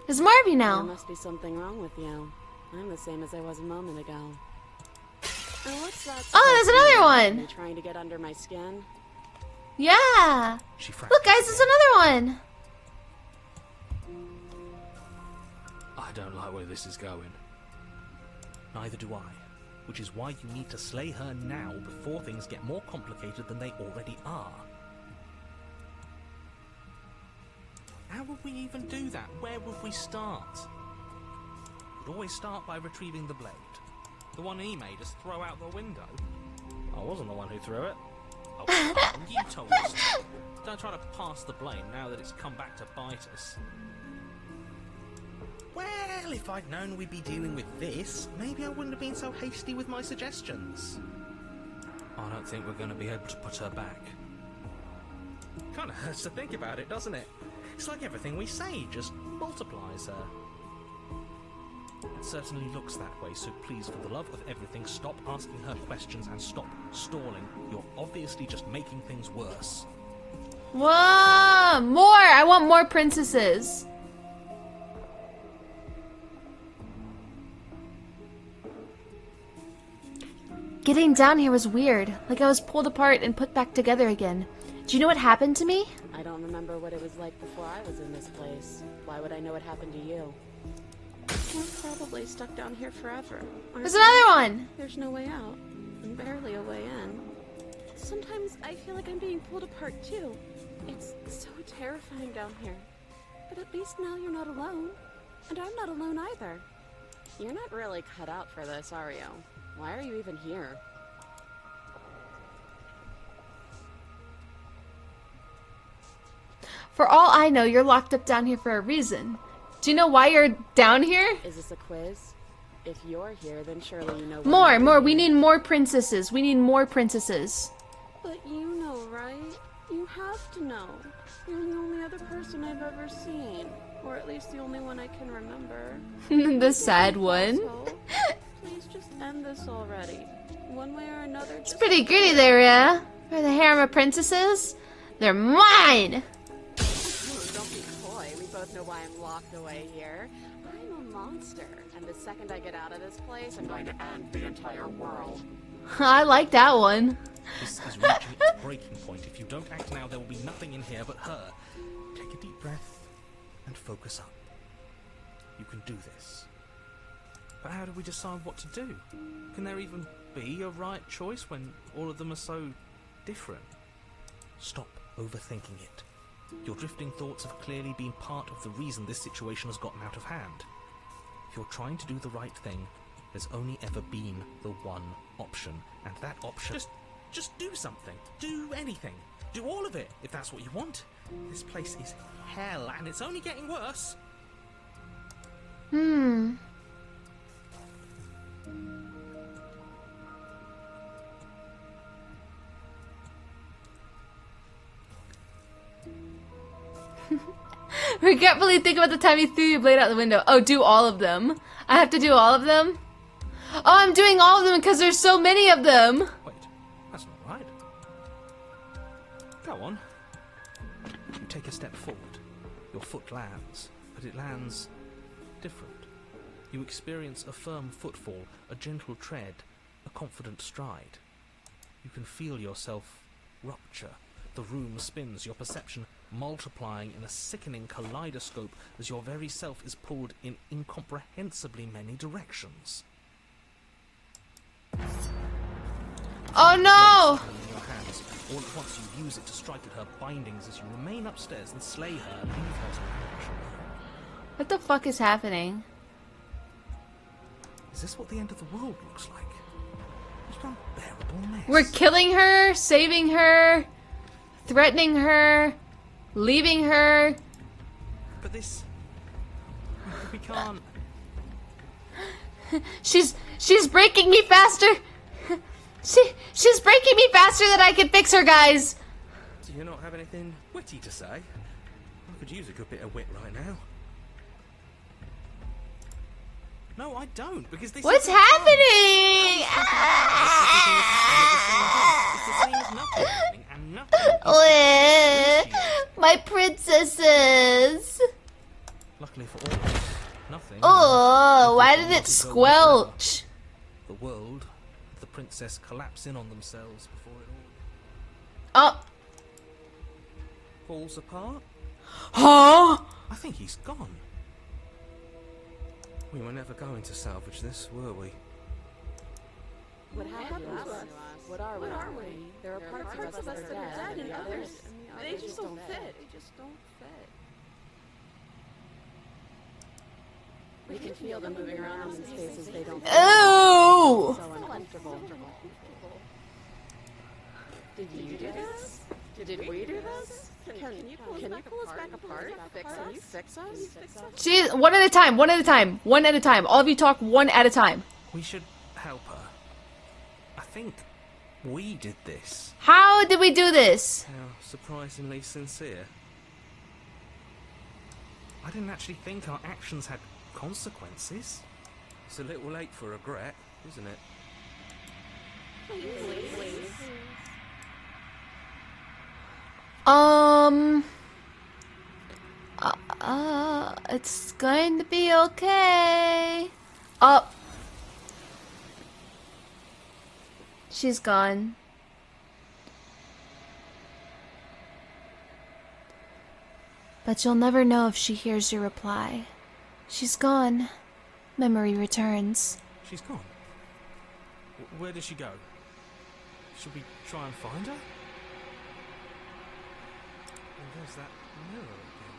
There's more of you There now. must be something wrong with you. I'm the same as I was a moment ago. And what's that? Oh, there's another one. You're trying to get under my skin? Yeah. She Look, guys, there's another one. I don't like where this is going. Neither do I. Which is why you need to slay her now before things get more complicated than they already are. How would we even do that? Where would we start? We'd always start by retrieving the blade. The one he made us throw out the window. I wasn't the one who threw it. Oh, you told us to. Don't try to pass the blame now that it's come back to bite us. Well, if I'd known we'd be dealing with this, maybe I wouldn't have been so hasty with my suggestions. I don't think we're going to be able to put her back. Kinda hurts to think about it, doesn't it? It's like everything we say just multiplies her. It certainly looks that way, so please, for the love of everything, stop asking her questions and stop stalling. You're obviously just making things worse. Whoa! More! I want more princesses. Getting down here was weird. Like I was pulled apart and put back together again. Do you know what happened to me? I don't remember what it was like before I was in this place. Why would I know what happened to you? We're probably stuck down here forever. There's another one! There's no way out, and barely a way in. Sometimes I feel like I'm being pulled apart too. It's so terrifying down here. But at least now you're not alone. And I'm not alone either. You're not really cut out for this, are you? Why are you even here? For all I know, you're locked up down here for a reason. Do you know why you're down here? Is this a quiz? If you're here, then surely you know why More, I'm more. here. We need more princesses. We need more princesses. But you know, right? You have to know. You're the only other person I've ever seen. Or at least the only one I can remember. The sad one. So, please just end this already. One way or another. It's pretty gritty there, yeah? For the harem of princesses? They're mine! Don't be coy. We both know why I'm locked away here. I'm a monster. And the second I get out of this place, I'm going to end the entire world. I like that one. This is reaching its breaking point. If you don't act now, there will be nothing in here but her. Take a deep breath and focus up. You can do this. But how do we decide what to do? Can there even be a right choice when all of them are so different? Stop overthinking it. Your drifting thoughts have clearly been part of the reason this situation has gotten out of hand. If you're trying to do the right thing, there's only ever been the one option, and that option... Just do something. Do anything. Do all of it, if that's what you want. This place is hell, and it's only getting worse. Regretfully think about the time you threw your blade out the window. Oh, do all of them. I have to do all of them? Oh, I'm doing all of them because there's so many of them. Wait, that's not right. Go on. You take a step forward. Your foot lands, but it lands different. You experience a firm footfall, a gentle tread, a confident stride. You can feel yourself rupture. The room spins, your perception multiplying in a sickening kaleidoscope as your very self is pulled in incomprehensibly many directions. Oh no! In your hands, all at once you use it to strike at her bindings as you remain upstairs and slay her and leave her to perish. What the fuck is happening? Is this what the end of the world looks like? What an unbearable mess. We're killing her, saving her, threatening her, leaving her. But this... We can't... She's breaking me faster. She's breaking me faster than I can fix her, guys. Do you not have anything witty to say? I could use a good bit of wit right now. No, I don't, because this What's isn't fun. happening? My princesses. Luckily for all of us, nothing. Oh, why did it squelch? The world, the princess collapse in on themselves before it Oh. all falls apart. Huh? I think he's gone. We were never going to salvage this, were we? What happened to us? What are we? There are parts of us that are dead, and others, they just don't fit. We can feel them moving around in spaces they don't fit. Ew! So uncomfortable. Did you do this? Did we do this? Can you pull us back apart? Fix us? One at a time, one at a time, one at a time. All of you talk one at a time. We should help her. I think we did this. How did we do this? How surprisingly sincere. I didn't actually think our actions had consequences. It's a little late for regret, isn't it? Please. It's going to be okay. Oh. She's gone. But you'll never know if she hears your reply. She's gone. Memory returns. She's gone. Where did she go? Should we try and find her? And there's that mirror again.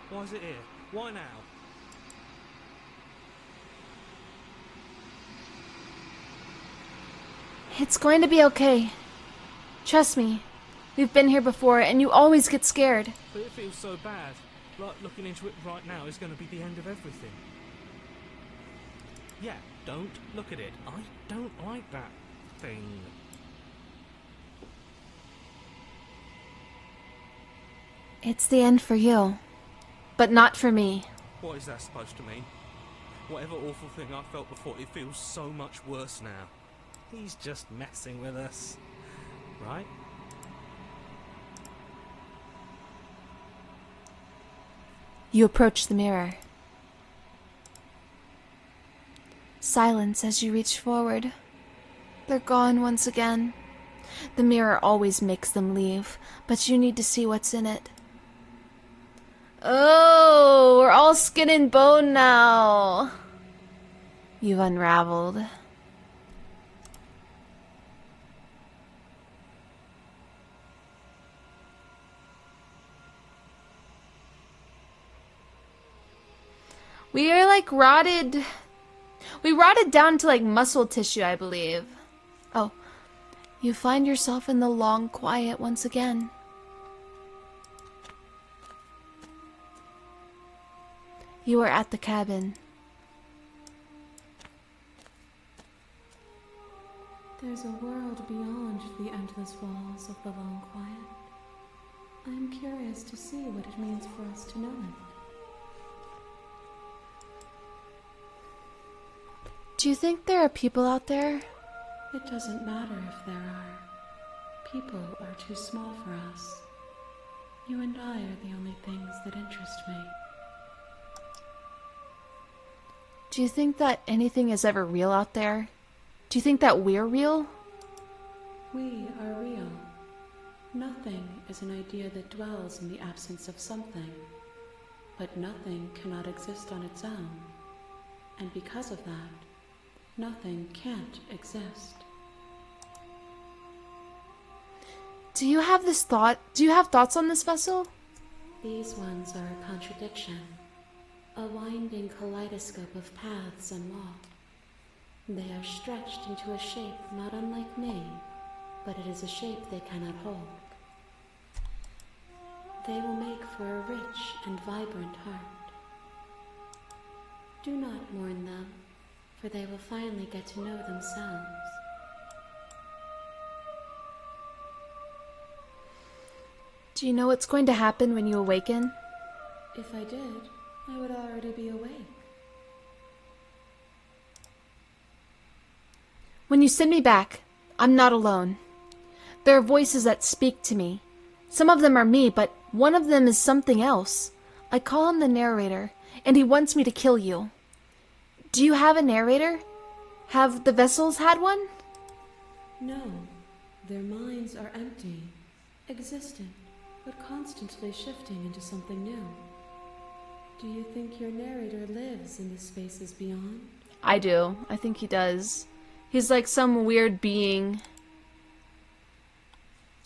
Why is it here? Why now? It's going to be okay. Trust me. We've been here before, and you always get scared. But it feels so bad. Like looking into it right now is going to be the end of everything. Yeah, don't look at it. I don't like that thing. It's the end for you. But not for me. What is that supposed to mean? Whatever awful thing I felt before, it feels so much worse now. He's just messing with us. Right? You approach the mirror. Silence as you reach forward. They're gone once again. The mirror always makes them leave, but you need to see what's in it. Oh, we're all skin and bone now. You've unraveled. We are like rotted. We rotted down to like muscle tissue, I believe. Oh, you find yourself in the long quiet once again. You are at the cabin. There's a world beyond the endless walls of the long quiet. I am curious to see what it means for us to know it. Do you think there are people out there? It doesn't matter if there are. People are too small for us. You and I are the only things that interest me. Do you think that anything is ever real out there? Do you think that we're real? We are real. Nothing is an idea that dwells in the absence of something. But nothing cannot exist on its own. And because of that, nothing can't exist. Do you have this thought? Do you have thoughts on this vessel? These ones are a contradiction. A winding kaleidoscope of paths and law. They are stretched into a shape not unlike me, but it is a shape they cannot hold. They will make for a rich and vibrant heart. Do not mourn them, for they will finally get to know themselves. Do you know what's going to happen when you awaken? If I did, I would already be awake. When you send me back, I'm not alone. There are voices that speak to me. Some of them are me, but one of them is something else. I call him the narrator, and he wants me to kill you. Do you have a narrator? Have the vessels had one? No, their minds are empty, existent, but constantly shifting into something new. Do you think your narrator lives in the spaces beyond? I do. I think he does. He's like some weird being.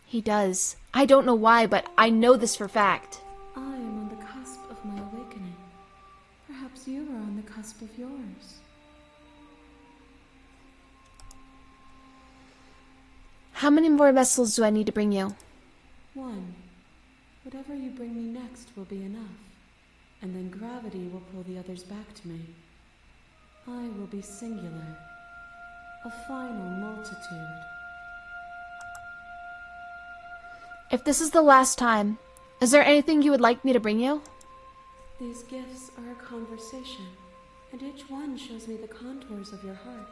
He does. I don't know why, but I know this for fact. I am on the cusp of my awakening. Perhaps you are on the cusp of yours. How many more vessels do I need to bring you? One. Whatever you bring me next will be enough, and then gravity will pull the others back to me. I will be singular, a final multitude. If this is the last time, is there anything you would like me to bring you? These gifts are a conversation, and each one shows me the contours of your heart.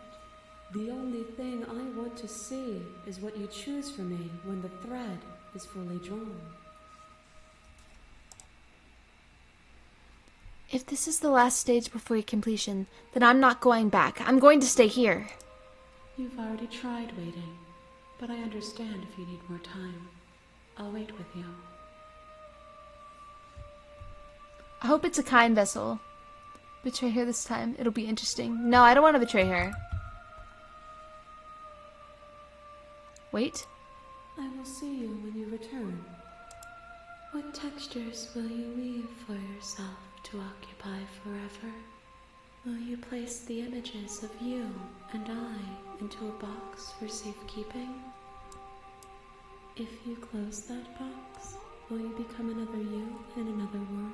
The only thing I want to see is what you choose for me when the thread is fully drawn. If this is the last stage before your completion, then I'm not going back. I'm going to stay here. You've already tried waiting, but I understand if you need more time. I'll wait with you. I hope it's a kind vessel. Betray her this time. It'll be interesting. No, I don't want to betray her. Wait. I will see you when you return. What textures will you weave for yourself to occupy forever? Will you place the images of you and I into a box for safekeeping? If you close that box, will you become another you in another world?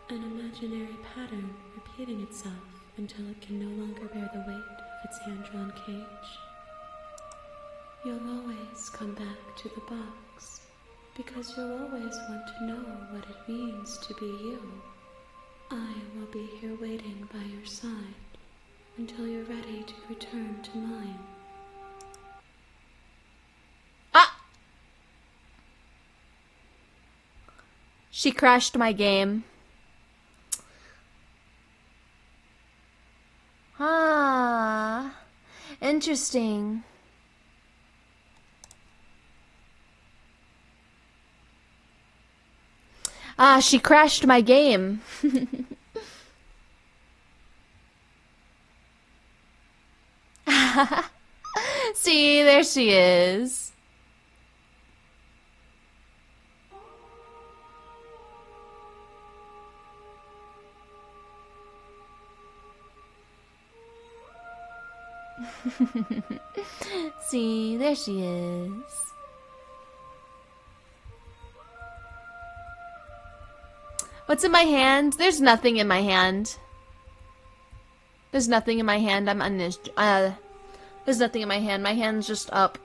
An imaginary pattern repeating itself until it can no longer bear the weight of its hand-drawn cage? You'll always come back to the box, because you'll always want to know what it means to be you. I will be here waiting by your side until you're ready to return to mine. Ah! She crashed my game. Ah, interesting. Ah, she crashed my game. See, there she is. See, there she is. What's in my hand? There's nothing in my hand. There's nothing in my hand. I'm there's nothing in my hand. My hand's just up.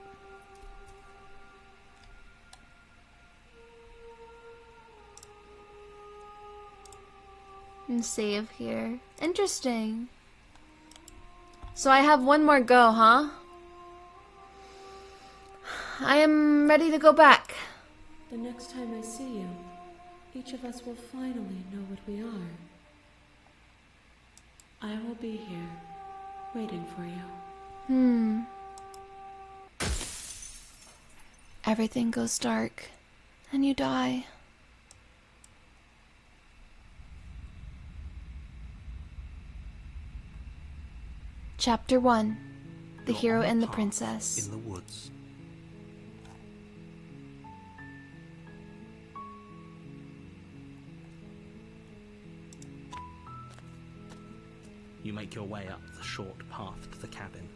And save here. Interesting. So I have one more go, huh? I am ready to go back. The next time I see you, each of us will finally know what we are. I will be here, waiting for you. Everything goes dark, and you die. Chapter 1. The You're Hero on a and the path Princess. in the woods. You make your way up the short path to the cabin.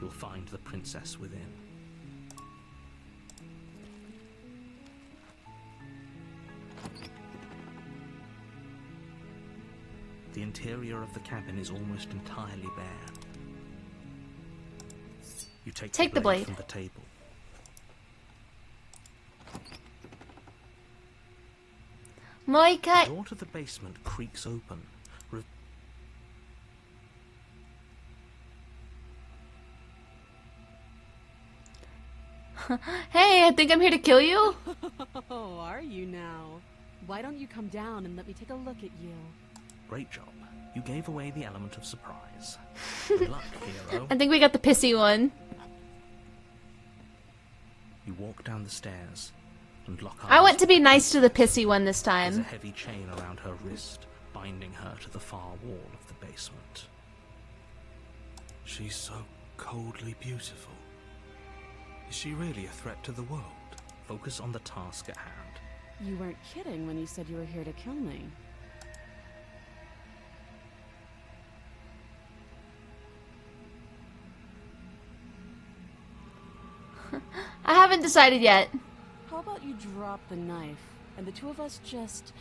You'll find the princess within. The interior of the cabin is almost entirely bare. You take the blade from the table. Moi cut. The door to the basement creaks open. Hey, I think I'm here to kill you. Oh, are you now? Why don't you come down and let me take a look at you? Great job. You gave away the element of surprise. Good luck, hero. I think we got the pissy one. You walk down the stairs and lock eyes. I want to be nice to the pissy one this There's a time. heavy chain around her wrist, binding her to the far wall of the basement. She's so coldly beautiful. Is she really a threat to the world? Focus on the task at hand. You weren't kidding when you said you were here to kill me. I haven't decided yet. How about you drop the knife and the two of us just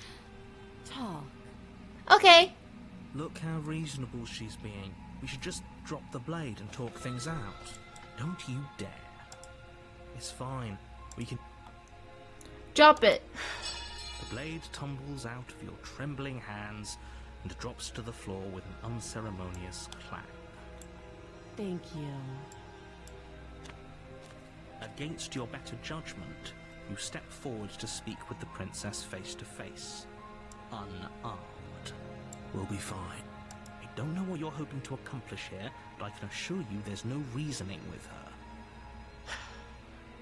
talk? Okay. Look how reasonable she's being. We should just drop the blade and talk things out. Don't you dare. It's fine. We can... Drop it. The blade tumbles out of your trembling hands and drops to the floor with an unceremonious clang. Thank you. Against your better judgment, you step forward to speak with the princess face to face. Unarmed. We'll be fine. I don't know what you're hoping to accomplish here, but I can assure you there's no reasoning with her.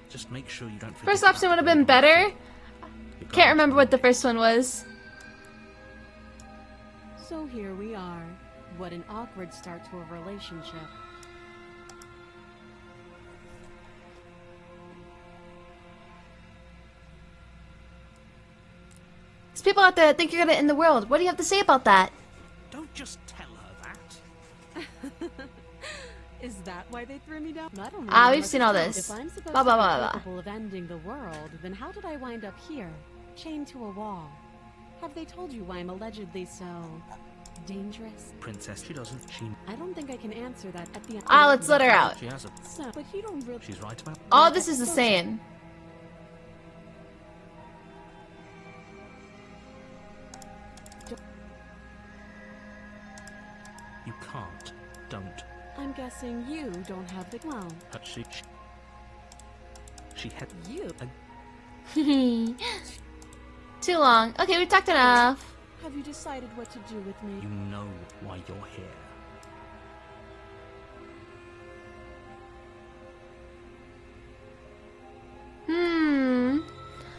Just make sure you don't forget. First option would have been better. Can't remember what the first one was. So here we are. What an awkward start to a relationship. There's people out there that think you're gonna end the world. What do you have to say about that? Don't just tell her that. Is that why they threw me down? I don't Ah, really we've seen all this. If I'm supposed Blah, blah, to blah, be blah. capable of ending the world, then how did I wind up here, chained to a wall? Have they told you why I'm allegedly so dangerous? Princess, she doesn't. I don't think I can answer that at the end. Ah, let's let her out. She has a... So, but you don't really. She's right about... All this is the same. You can't. Don't. I'm guessing you don't have the well. But she had... You. Too long. Okay, we've talked enough. Have you decided what to do with me? You know why you're here.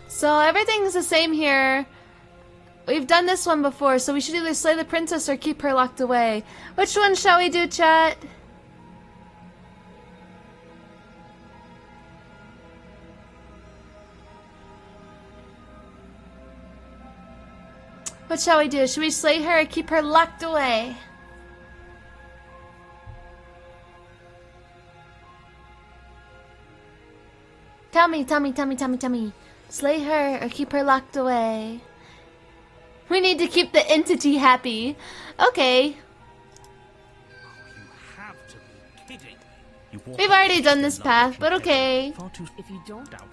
So everything's the same here. We've done this one before, so we should either slay the princess or keep her locked away. Which one shall we do, chat? What shall we do? Should we slay her or keep her locked away? Tell me. Slay her or keep her locked away? We need to keep the entity happy. Okay. You have to be kidding. You walk We've up already to done the this large path, and but okay. far too If you don't, doubt.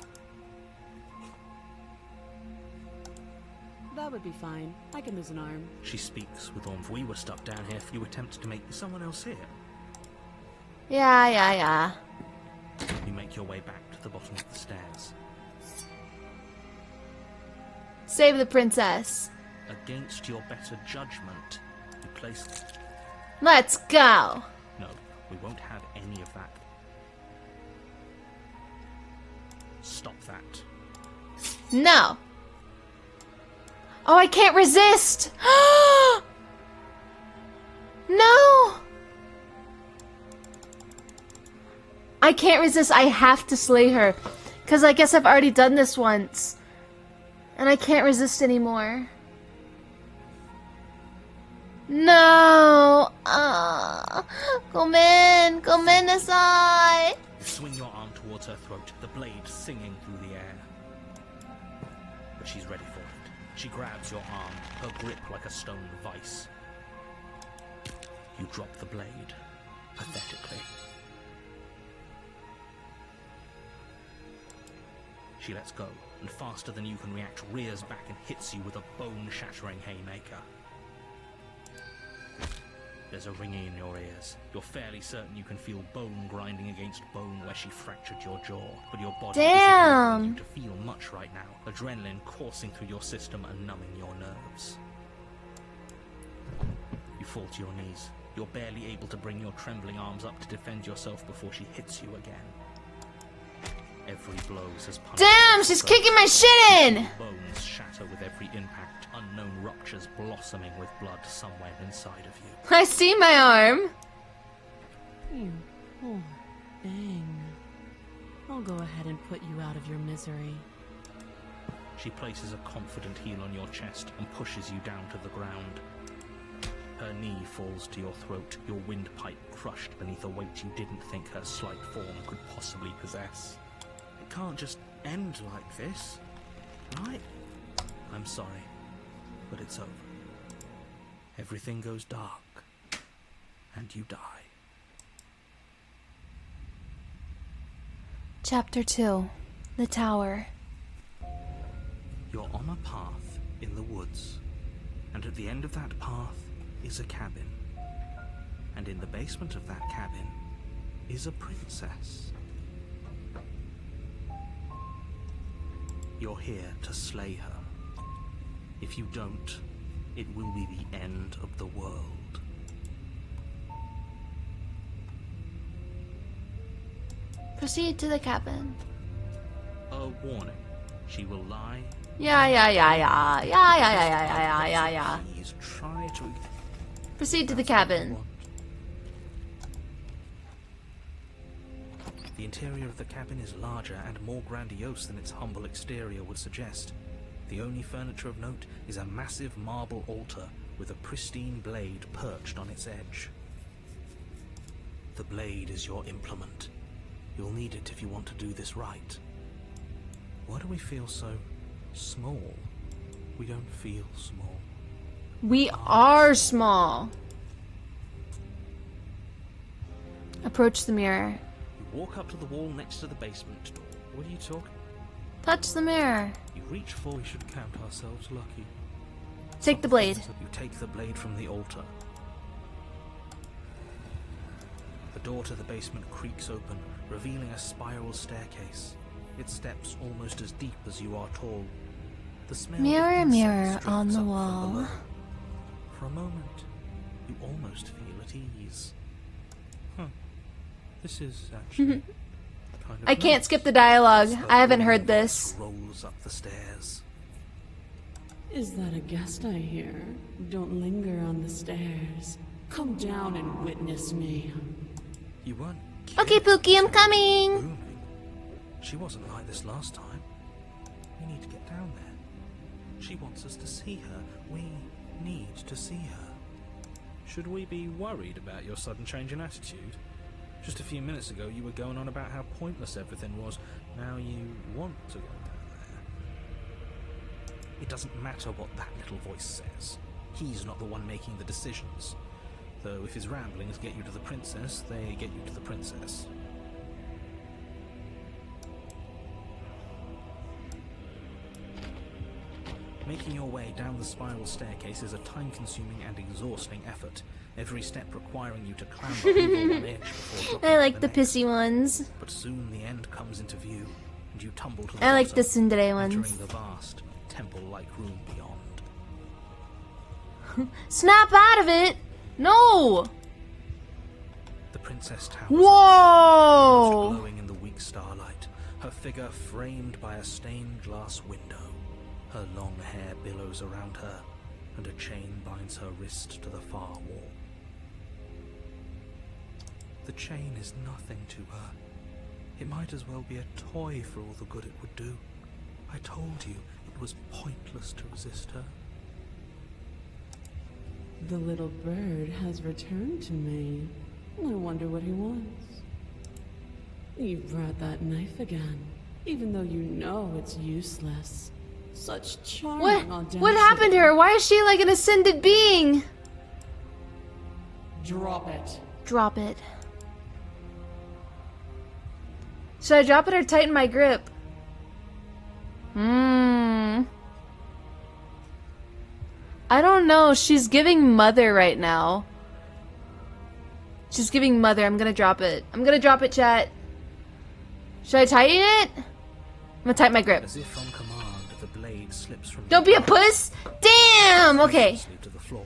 that would be fine. I can lose an arm. She speaks with warmth. We were stuck down here. You attempt to make someone else here. Yeah. You make your way back to the bottom of the stairs. Save the princess. Against your better judgment, you place... Let's go. No, we won't have any of that. Stop that. No. Oh, I can't resist. No. I can't resist. I have to slay her. Because I guess I've already done this once. And I can't resist anymore. No. Come in, Asai. You swing your arm towards her throat, the blade singing through the air. But she's ready for it. She grabs your arm, her grip like a stone vice. You drop the blade, pathetically. She lets go, and faster than you can react, rears back and hits you with a bone-shattering haymaker. There's a ringing in your ears. You're fairly certain you can feel bone grinding against bone where she fractured your jaw, but your body isn't allowing you to feel much right now. Adrenaline coursing through your system and numbing your nerves. You fall to your knees. You're barely able to bring your trembling arms up to defend yourself before she hits you again. Every blow is as punishment. Damn, she's kicking my shit in! Bones shatter with every impact, unknown ruptures blossoming with blood somewhere inside of you. I see my arm. You poor thing. I'll go ahead and put you out of your misery. She places a confident heel on your chest and pushes you down to the ground. Her knee falls to your throat, your windpipe crushed beneath a weight you didn't think her slight form could possibly possess. It can't just end like this, right? I'm sorry, but it's over. Everything goes dark, and you die. Chapter 2. The Tower. You're on a path in the woods, and at the end of that path is a cabin. And in the basement of that cabin is a princess. You're here to slay her. If you don't, it will be the end of the world. Proceed to the cabin. A warning. She will lie. Yeah. Please try to... Proceed to the cabin. The interior of the cabin is larger and more grandiose than its humble exterior would suggest. The only furniture of note is a massive marble altar with a pristine blade perched on its edge. The blade is your implement. You'll need it if you want to do this right. Why do we feel so small? We don't feel small. We are small. Approach the mirror. You walk up to the wall next to the basement door. What are you talking? Touch the mirror. You reach for... We should count ourselves lucky. Take the blade. You take the blade from the altar. The door to the basement creaks open, revealing a spiral staircase. Its steps almost as deep as you are tall. The smell Mirror, of mirror incense on drifts the up from wall. below. For a moment, you almost feel at ease. This is actually kind of I can't nice. skip the dialogue. Her I haven't woman heard this. rolls up the stairs. Is that a guest I hear? Don't linger on the stairs. Come down and witness me. You weren't Okay, Pookie, I'm coming. booming. She wasn't like this last time. We need to get down there. She wants us to see her. We need to see her. Should we be worried about your sudden change in attitude? Just a few minutes ago you were going on about how pointless everything was. Now you want to go down there. It doesn't matter what that little voice says. He's not the one making the decisions. Though if his ramblings get you to the princess, they get you to the princess. Making your way down the spiral staircase is a time-consuming and exhausting effort, every step requiring you to clamber over one edge before dropping I like to the next. pissy ones. But soon the end comes into view, and you tumble to the I like bottom, the tsundere entering ones. the vast, temple-like room beyond. Snap out of it! No! The princess towers Whoa! over, glowing in the weak starlight, her figure framed by a stained glass window. Her long hair billows around her, and a chain binds her wrist to the far wall. The chain is nothing to her. It might as well be a toy for all the good it would do. I told you it was pointless to resist her. The little bird has returned to me. I wonder what he wants. You brought that knife again, even though you know it's useless. Such charming audacity. What happened to her? Why is she like an ascended being? Drop it. Drop it. Should I drop it or tighten my grip? I don't know. She's giving mother right now. She's giving mother. I'm gonna drop it. I'm gonna drop it, chat. Should I tighten it? I'm gonna tighten my grip. As if on command, the blade slips from Don't be a puss! Damn! Okay. to the floor.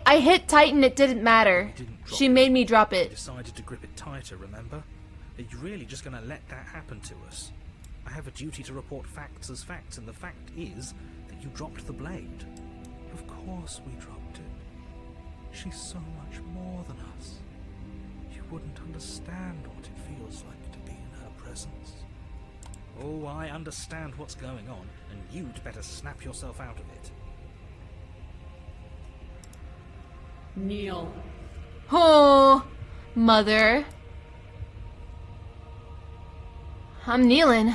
I hit tighten, it didn't matter. She made me drop You it. decided to grip it tighter, remember? Are you really just going to let that happen to us? I have a duty to report facts as facts, and the fact is that you dropped the blade. Of course we dropped it. She's so much more than us. You wouldn't understand what it feels like to be in her presence. Oh, I understand what's going on, and you'd better snap yourself out of it. Kneel. Oh, mother. I'm kneeling.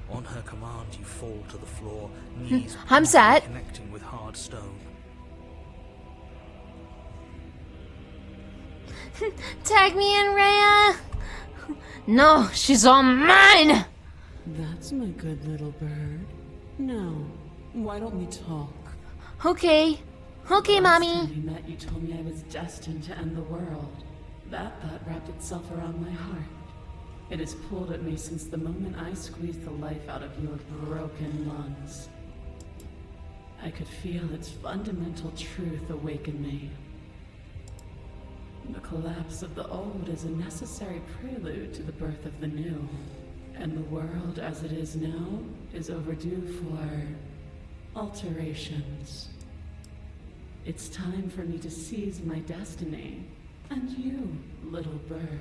On her command, you fall to the floor, knees I'm sad. connecting with hard stone. Tag me in, Reiya. No, she's all mine. That's my good little bird. Now, why don't we talk? Okay. Okay, Last mommy. time we met, you told me I was destined to end the world. That thought wrapped itself around my heart. It has pulled at me since the moment I squeezed the life out of your broken lungs. I could feel its fundamental truth awaken me. The collapse of the old is a necessary prelude to the birth of the new. And the world as it is now is overdue for alterations. It's time for me to seize my destiny, and you, little bird,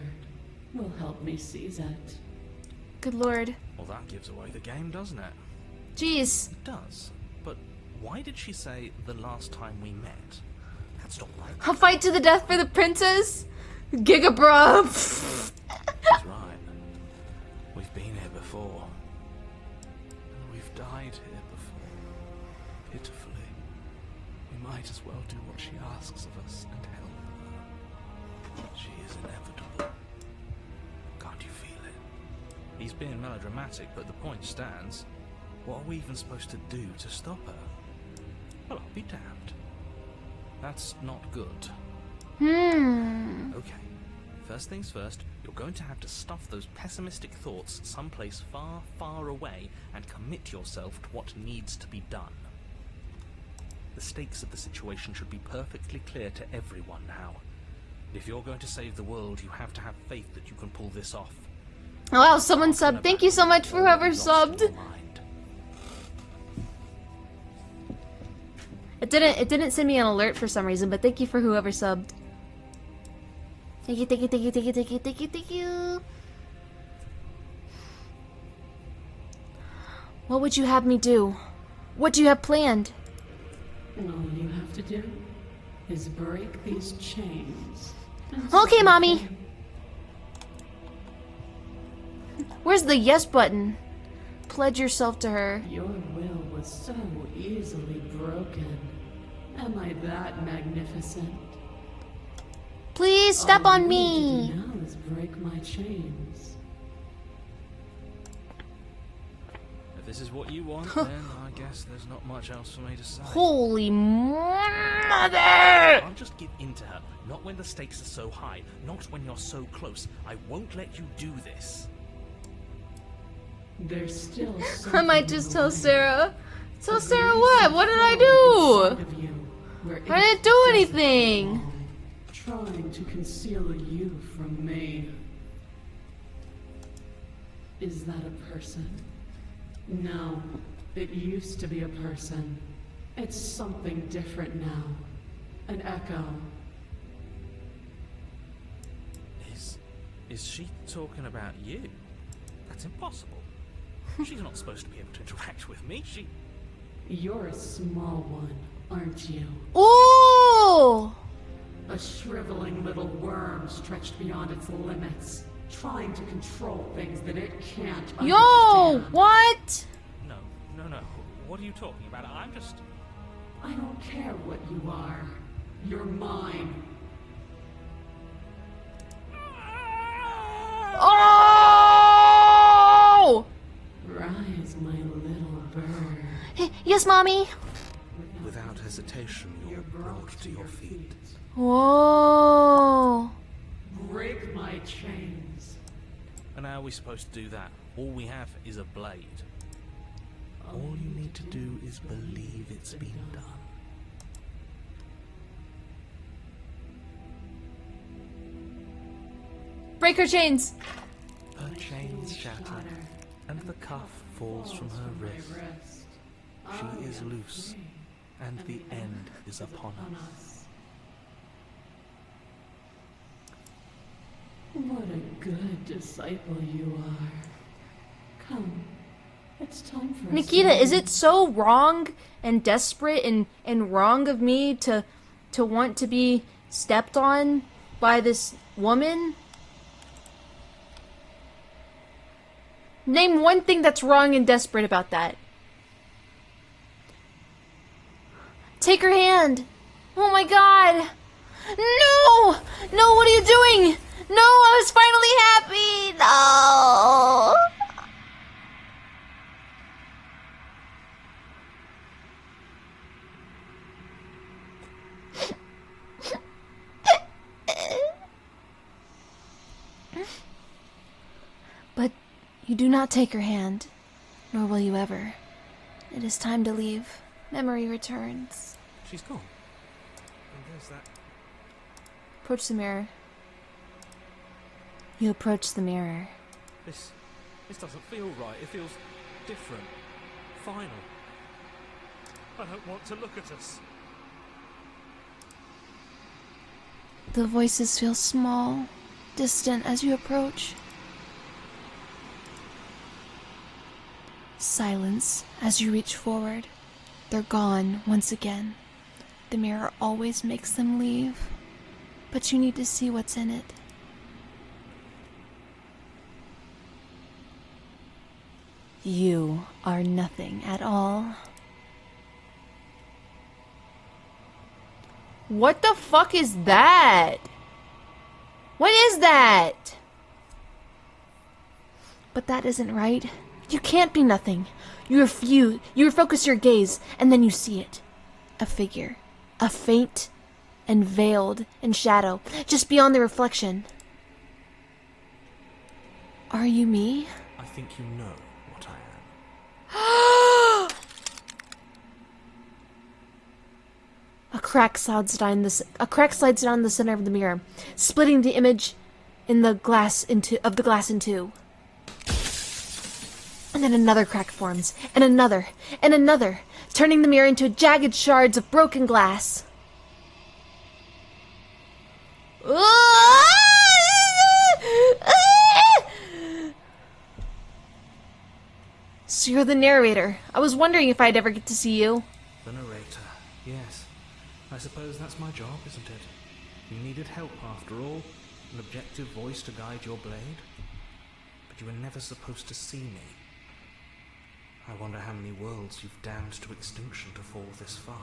will help me seize it. Good lord. Well, that gives away the game, doesn't it? Jeez. It does. But why did she say the last time we met? That's not right. I'll fight to the death for the princess. Giga bro. She's right. We've been here before. And we've died here before. Pitifully. We might as well do what she asks of us and help her. She is inevitable. Can't you feel it? He's being melodramatic, but the point stands. What are we even supposed to do to stop her? Well, I'll be damned. That's not good. Okay. First things first, you're going to have to stuff those pessimistic thoughts someplace far, far away and commit yourself to what needs to be done. The stakes of the situation should be perfectly clear to everyone now. And if you're going to save the world, you have to have faith that you can pull this off. Wow, someone subbed. Thank you so much for whoever subbed. It didn't send me an alert for some reason, but thank you for whoever subbed. Thank you, thank you, thank you, thank you, thank you, thank you, thank you. What would you have me do? What do you have planned? All you have to do is break these chains. Okay, Mommy. Where's the yes button? Pledge yourself to her. Your will was so easily broken. Am I that magnificent? Please step on All you me. need to do now is break my chains. If this is what you want, then I guess there's not much else for me to say. Holy mother! I'll just give in to her. Not when the stakes are so high. Not when you're so close. I won't let you do this. There's still I might just tell Sarah. Tell Sarah what? What did I do? I didn't do anything. Trying to conceal you from me. Is that a person? No, it used to be a person. It's something different now. An echo. Is she talking about you? That's impossible. She's not supposed to be able to interact with me. You're a small one, aren't you? Ooh! A shriveling little worm stretched beyond its limits, trying to control things that it can't Yo! understand. What? No. What are you talking about? I'm just... I don't care what you are. You're mine. Oh! Rise, my little bird. Yes, Mommy. Without hesitation, you're brought to your feet. Whoa. Break my chains. And how are we supposed to do that? All we have is a blade. All you need to do is believe it's been done. Break her chains. Her chains shatter, and the cuff falls from her wrist. She is loose, and the end is upon us. What a good disciple you are. Come, it's time for us Nikita, to is it so wrong and desperate and wrong of me to want to be stepped on by this woman? Name one thing that's wrong and desperate about that. Take her hand. Oh my god. No! No, what are you doing? No, I was finally happy. No. But you do not take her hand, nor will you ever. It is time to leave. Memory returns. She's gone. And there's that. Approach the mirror. You approach the mirror. This doesn't feel right. It feels different. Final. I don't want to look at us. The voices feel small, distant as you approach. Silence as you reach forward. They're gone once again. The mirror always makes them leave, but you need to see what's in it. You are nothing at all. What the fuck is that? What is that? But that isn't right. You can't be nothing. You refocus your gaze, and then you see it. A figure. A faint and veiled in shadow, just beyond the reflection. Are you me? I think you know what I am. A crack slides down the center of the mirror, splitting the image in the glass in two. And then another crack forms, and another, turning the mirror into jagged shards of broken glass. So you're the narrator. I was wondering if I'd ever get to see you. The narrator, yes. I suppose that's my job, isn't it? You needed help after all, an objective voice to guide your blade. But you were never supposed to see me. I wonder how many worlds you've damned to extinction to fall this far.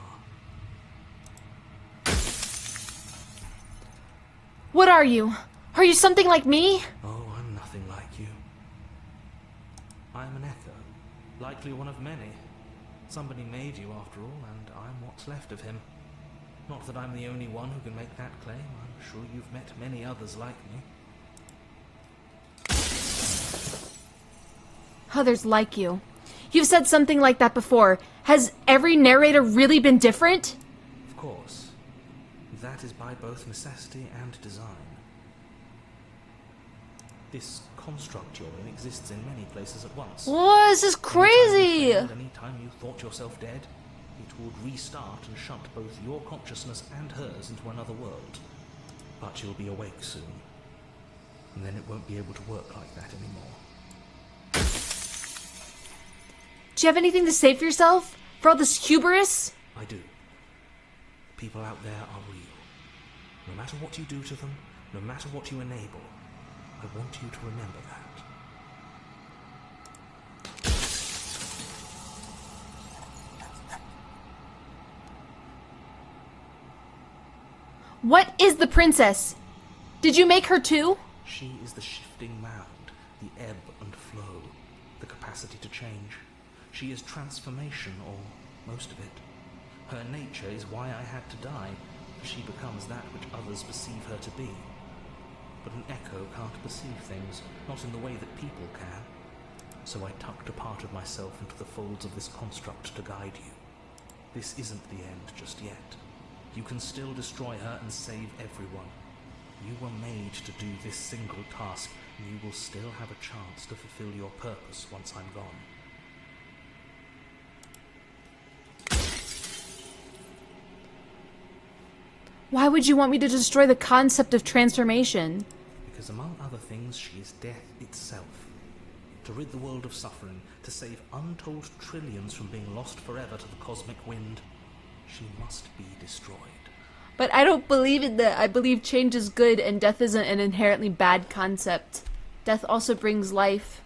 What are you? Are you something like me? Oh, I'm nothing like you. I'm an echo, likely one of many. Somebody made you after all, and I'm what's left of him. Not that I'm the only one who can make that claim. I'm sure you've met many others like me. Others like you. You've said something like that before. Has every narrator really been different? Of course. That is by both necessity and design. This construct you're in exists in many places at once. Whoa, this is crazy! Anytime you thought yourself dead, it would restart and shut both your consciousness and hers into another world. But you'll be awake soon. And then it won't be able to work like that anymore. Do you have anything to say for yourself? For all this hubris? I do. People out there are real. No matter what you do to them, no matter what you enable, I want you to remember that. What is the princess? Did you make her too? She is the shifting mound, the ebb and flow, the capacity to change. She is transformation, or most of it. Her nature is why I had to die, for she becomes that which others perceive her to be. But an echo can't perceive things, not in the way that people can. So I tucked a part of myself into the folds of this construct to guide you. This isn't the end just yet. You can still destroy her and save everyone. You were made to do this single task, and you will still have a chance to fulfill your purpose once I'm gone. Why would you want me to destroy the concept of transformation? Because among other things, she is death itself. To rid the world of suffering, to save untold trillions from being lost forever to the cosmic wind, she must be destroyed. But I don't believe in that. I believe change is good and death isn't an inherently bad concept. Death also brings life.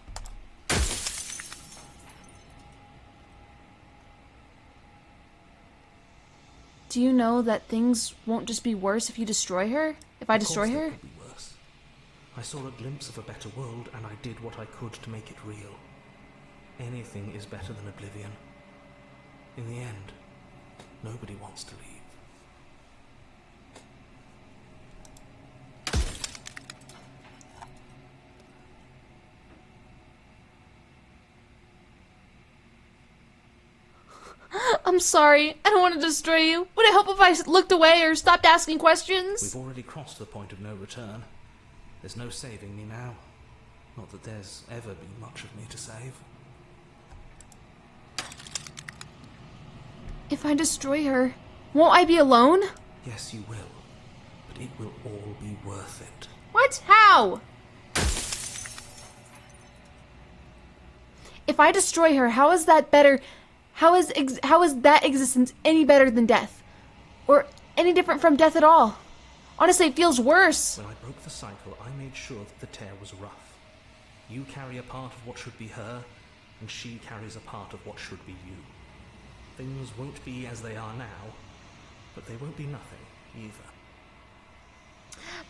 Do you know that things won't just be worse if you destroy her? If I destroy her? Of course they could be worse. I saw a glimpse of a better world, and I did what I could to make it real. Anything is better than oblivion. In the end, nobody wants to leave. I'm sorry. I don't want to destroy you. Would it help if I looked away or stopped asking questions? We've already crossed the point of no return. There's no saving me now. Not that there's ever been much of me to save. If I destroy her, won't I be alone? Yes, you will. But it will all be worth it. What? How? If I destroy her, how is that better? How is that existence any better than death? Or any different from death at all? Honestly, it feels worse. When I broke the cycle, I made sure that the tear was rough. You carry a part of what should be her, and she carries a part of what should be you. Things won't be as they are now, but they won't be nothing either.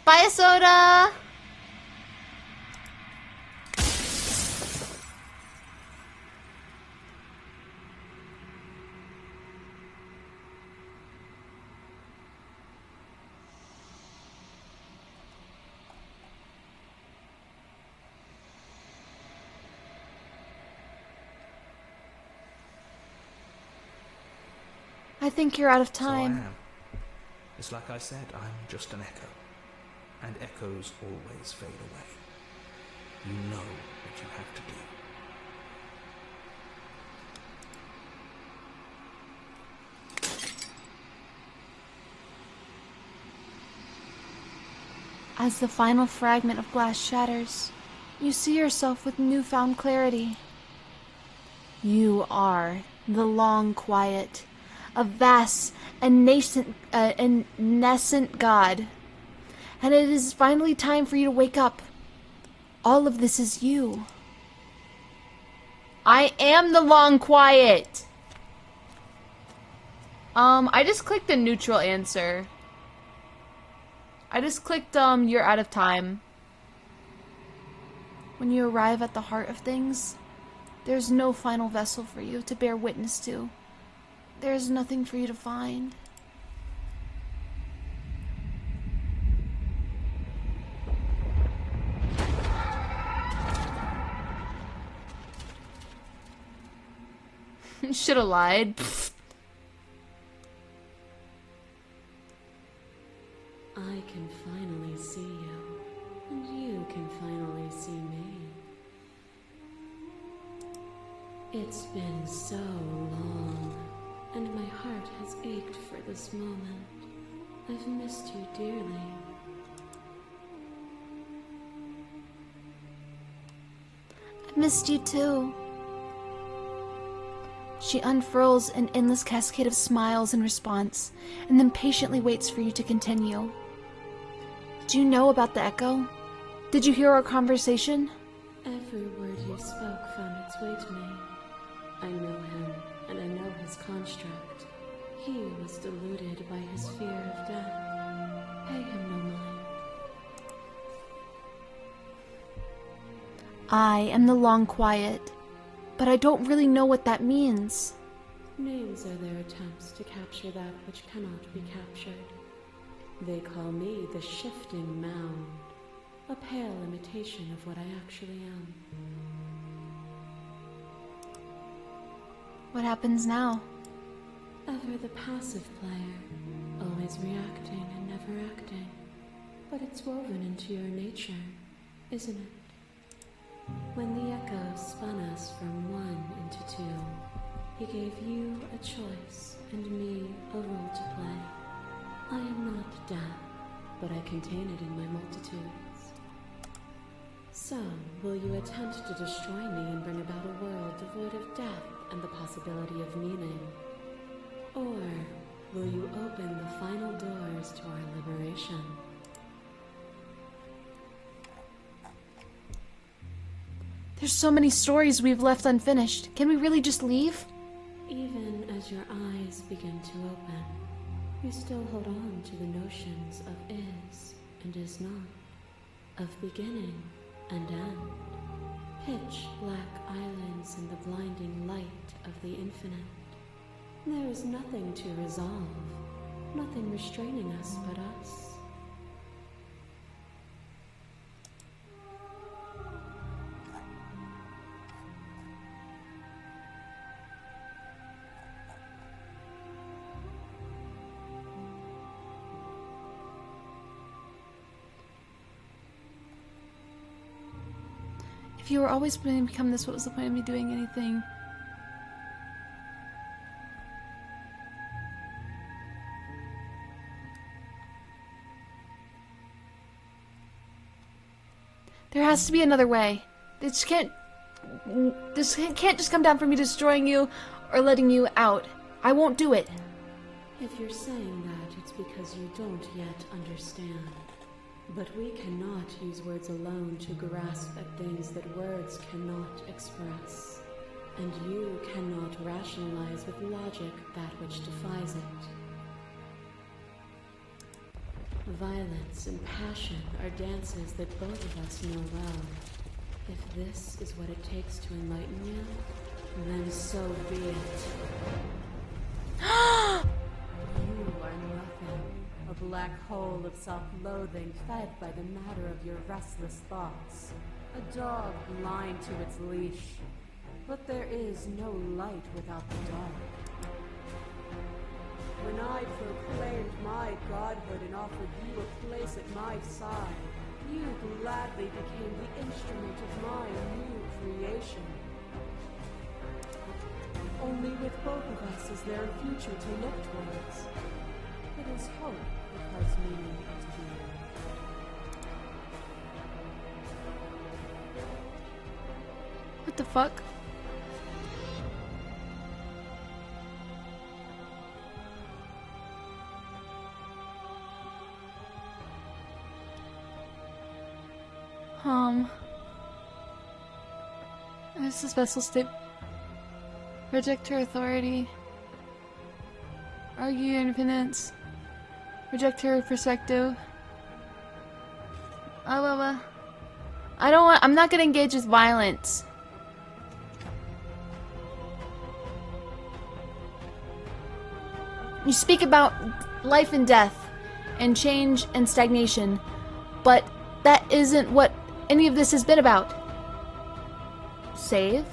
Buy a soda! I think you're out of time. So I am. It's like I said, I'm just an echo. And echoes always fade away. You know what you have to do. As the final fragment of glass shatters, you see yourself with newfound clarity. You are the long quiet, a vast and nascent god. And it is finally time for you to wake up. All of this is you. I am the long quiet. I just clicked a neutral answer. I just clicked, you're out of time. When you arrive at the heart of things, there's no final vessel for you to bear witness to. There's nothing for you to find. Should have lied. I can finally see you, and you can finally see me. It's been so long, and my heart has ached for this moment. I've missed you dearly. I missed you too. She unfurls an endless cascade of smiles in response, and then patiently waits for you to continue. Do you know about the echo? Did you hear our conversation? Every word you spoke found its way to me. I know him, and I know his construct. He was deluded by his fear of death. Pay him no mind. I am the long quiet, but I don't really know what that means. Names are their attempts to capture that which cannot be captured. They call me the shifting mound, a pale imitation of what I actually am. What happens now? Ever the passive player, always reacting and never acting. But it's woven into your nature, isn't it? When the echo spun us from one into two, he gave you a choice and me a role to play. I am not death, but I contain it in my multitudes. So, will you attempt to destroy me and bring about a world devoid of death and the possibility of meaning? Or will you open the final doors to our liberation? There's so many stories we've left unfinished. Can we really just leave? Even as your eyes begin to open, you still hold on to the notions of is and is not, of beginning and end, pitch black islands in the blinding light of the infinite. There is nothing to resolve, nothing restraining us but us. If you were always going to become this, what was the point of me doing anything? There has to be another way. This can't just come down from me destroying you or letting you out. I won't do it. If you're saying that, it's because you don't yet understand. But we cannot use words alone to grasp at things that words cannot express. And you cannot rationalize with logic that which defies it. Violence and passion are dances that both of us know well. If this is what it takes to enlighten you, then so be it. You are nothing. A black hole of self-loathing fed by the matter of your restless thoughts. A dog blind to its leash. But there is no light without the dark. When I proclaimed my godhood and offered you a place at my side, you gladly became the instrument of my new creation. Only with both of us is there a future to look towards. It is hope that has meaning into being. What the fuck? There's this vessel state. Reject her authority. Argue your independence. Reject her perspective. I don't want. I'm not gonna engage with violence. You speak about life and death, and change and stagnation, but that isn't what any of this has been about. Save?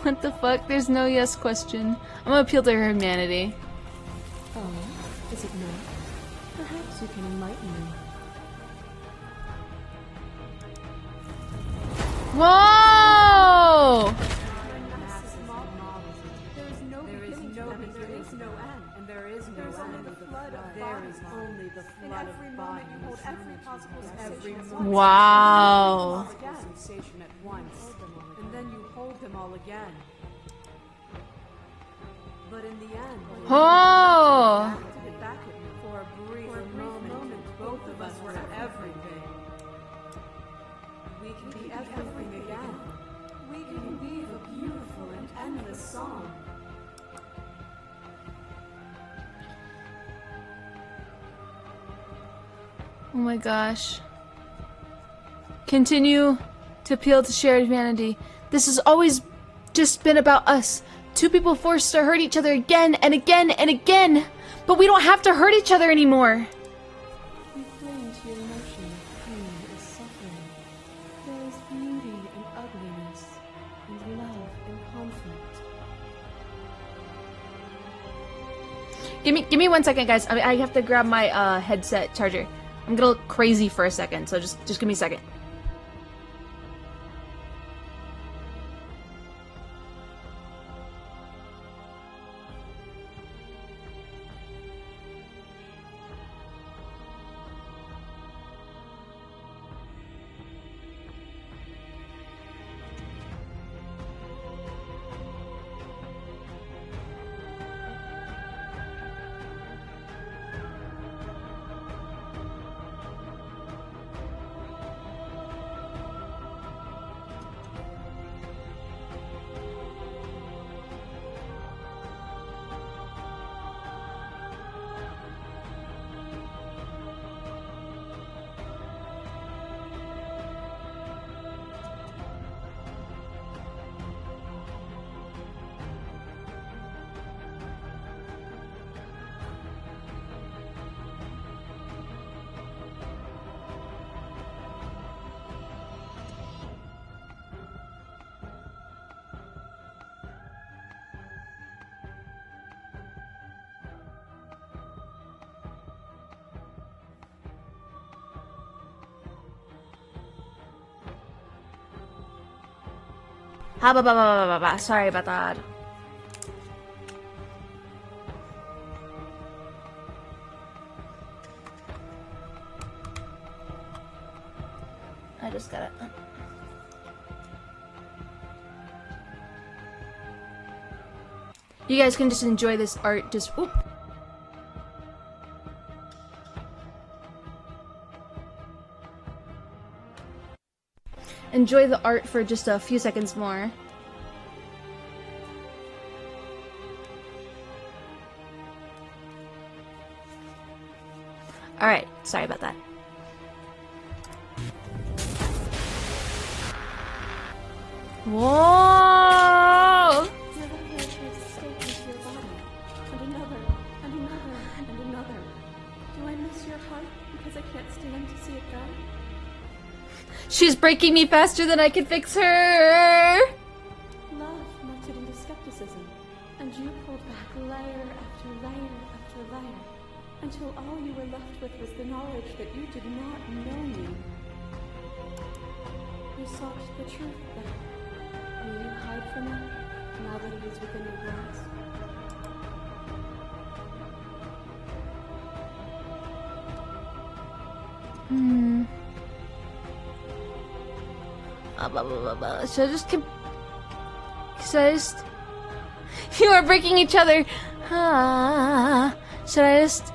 What the fuck? There's no yes question. I'm gonna appeal to her humanity. Oh, is it not? Perhaps you can enlighten me. Whoa! There is no beginning, there is no end, and there is no end. There is only the flood of bodies. You hold every possible sensation. Wow. Sensation at once, and then you hold them all again. But in the end, Oh! back at me for a brief moment, both of us were everything. We can be everything again. We can be the beautiful and endless song. Oh my gosh. Continue to appeal to shared humanity. This has always just been about us. Two people forced to hurt each other again and again and again. But we don't have to hurt each other anymore. You cling to your notion of pain and suffering. There is beauty in ugliness, and love in conflict. Give me 1 second, guys. I have to grab my headset charger. I'm gonna look crazy for a second, so just give me a second. Sorry about that. I just got it. You guys can just enjoy this art. Just whoop. Enjoy the art for just a few seconds more. Alright, sorry about that. Whoa! Your love tries to escape into your body, and another, and another, and another. Do I miss your heart because I can't stand to see it go? She's breaking me faster than I can fix her! Love melted into skepticism, and you pulled back layer after layer after layer, until all you were left with was the knowledge that you did not know me. You sought the truth then. Will you hide from it, now that it is within your grasp? Should I just Should I just... You are breaking each other. Should I just...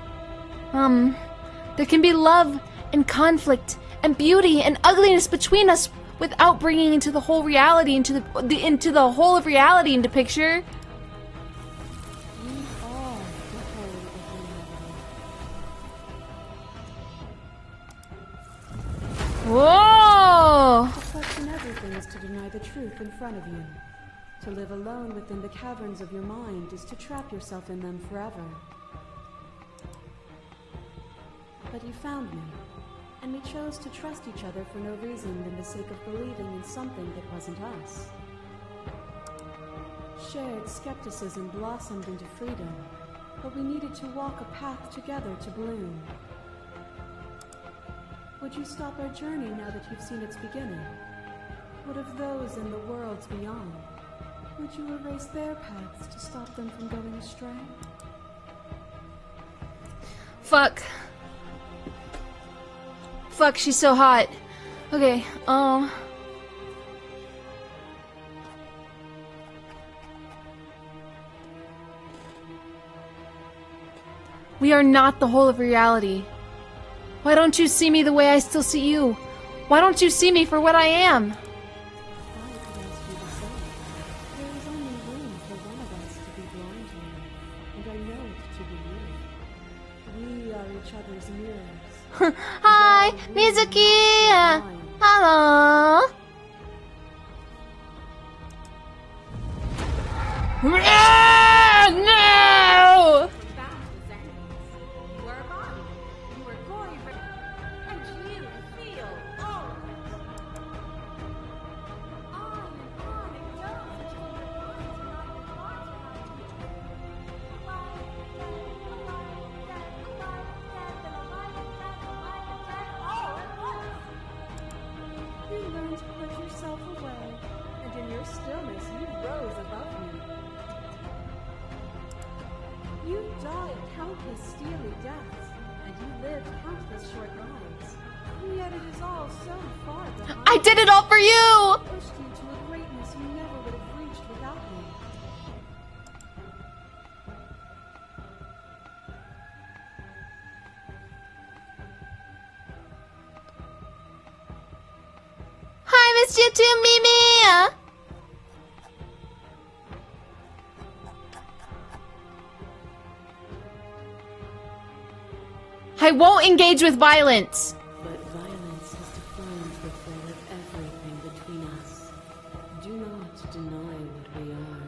There can be love and conflict and beauty and ugliness between us without bringing into the whole reality, into the whole of reality into picture. Whoa! To question everything is to deny the truth in front of you. To live alone within the caverns of your mind is to trap yourself in them forever. But you found me, and we chose to trust each other for no reason than the sake of believing in something that wasn't us. Shared skepticism blossomed into freedom, but we needed to walk a path together to bloom. Would you stop our journey now that you've seen its beginning? What of those in the worlds beyond? Would you erase their paths to stop them from going astray? Fuck. Fuck, she's so hot. Okay, We are not the whole of reality. Why don't you see me the way I still see you? Why don't you see me for what I am? I could ask you the same. There is only room for one of us to be blind here, and I know it to be you. We are each other's mirrors. Hi, Mizuki! Hello! No! You learned to put yourself away, and in your stillness you rose above me. You died countless steely deaths, and you lived countless short lives. And yet it is all so far behind. I did it all for you! Pushed you to a greatness you never would have reached without me. I missed you too, Mimi! I won't engage with violence. But violence has defined the thread of everything between us. Do not deny what we are,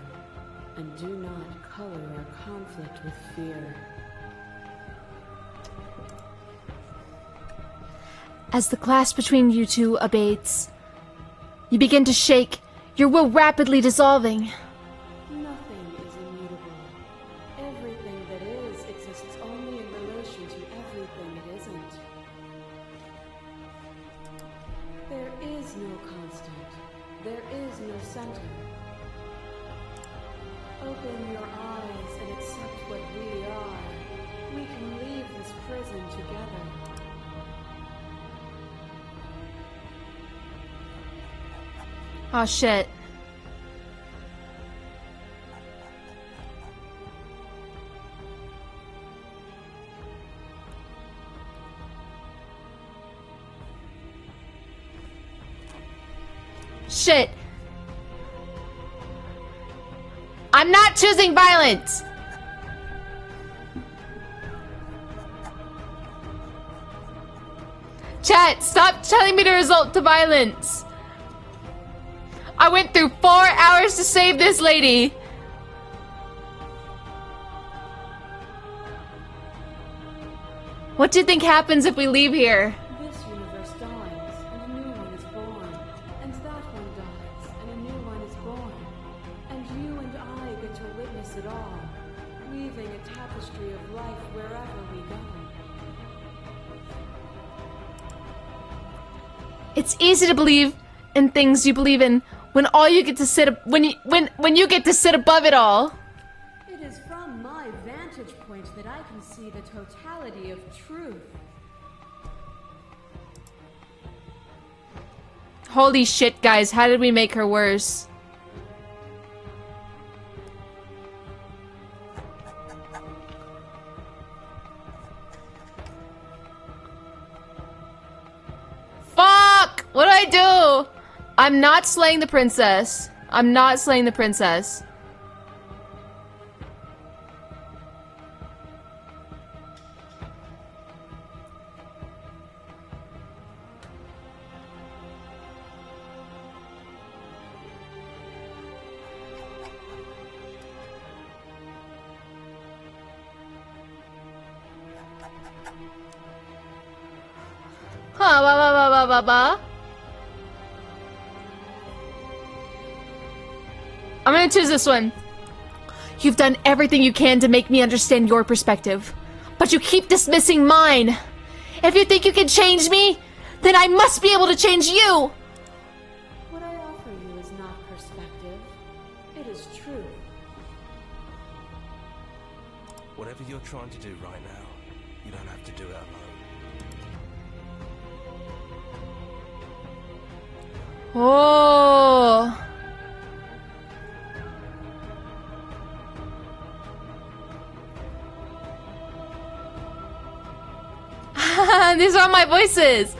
and do not color our conflict with fear. As the clash between you two abates, you begin to shake, your will rapidly dissolving. Nothing is immutable. Everything that is exists only in relation to everything it isn't. There is no constant. There is no center. Open your eyes and accept what we are. We can leave this prison together. Oh shit. Shit. I'm not choosing violence. Chat, stop telling me to resort to violence. I went through 4 hours to save this lady. What do you think happens if we leave here? This universe dies, and a new one is born. And that one dies, and a new one is born. And you and I get to witness it all, weaving a tapestry of life wherever we go. It's easy to believe in things you believe in when all you get to sit when you get to sit above it all. It is from my vantage point that I can see the totality of truth. Holy shit, guys, how did we make her worse? What do I do? I'm not slaying the princess. I'm not slaying the princess. Huh, ba ba ba ba ba ba. I'm gonna choose this one. You've done everything you can to make me understand your perspective, but you keep dismissing mine. If you think you can change me, then I must be able to change you. What I offer you is not perspective. It is truth. Whatever you're trying to do right now, you don't have to do it alone. Oh. These are my voices.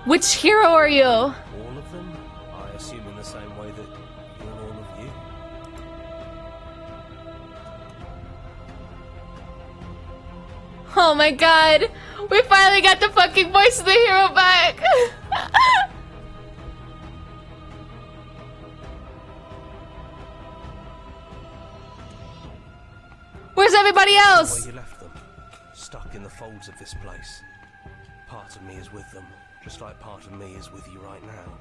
Which hero are you? All of them? I assume in the same way that you're all of you. Oh my god. We finally got the fucking voice of the hero back. Where's everybody else? Where you left them, stuck in the folds of this place. Part of me is with them, just like part of me is with you right now.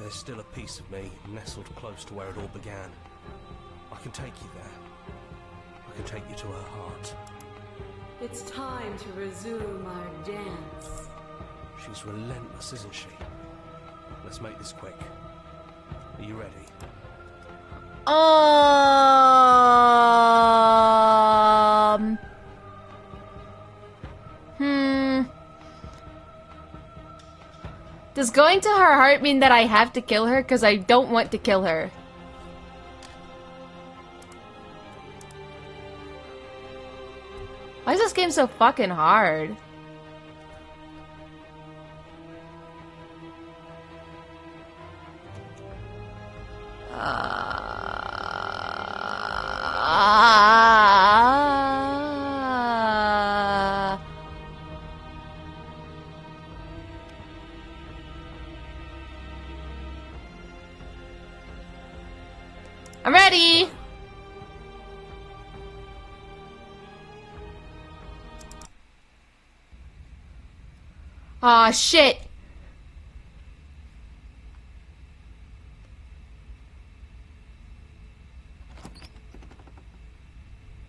There's still a piece of me nestled close to where it all began. I can take you there. I can take you to her heart. It's time to resume our dance. She's relentless, isn't she? Let's make this quick. Are you ready? Does going to her heart mean that I have to kill her? Because I don't want to kill her. Why is this game so fucking hard? I'm ready. Aw, shit.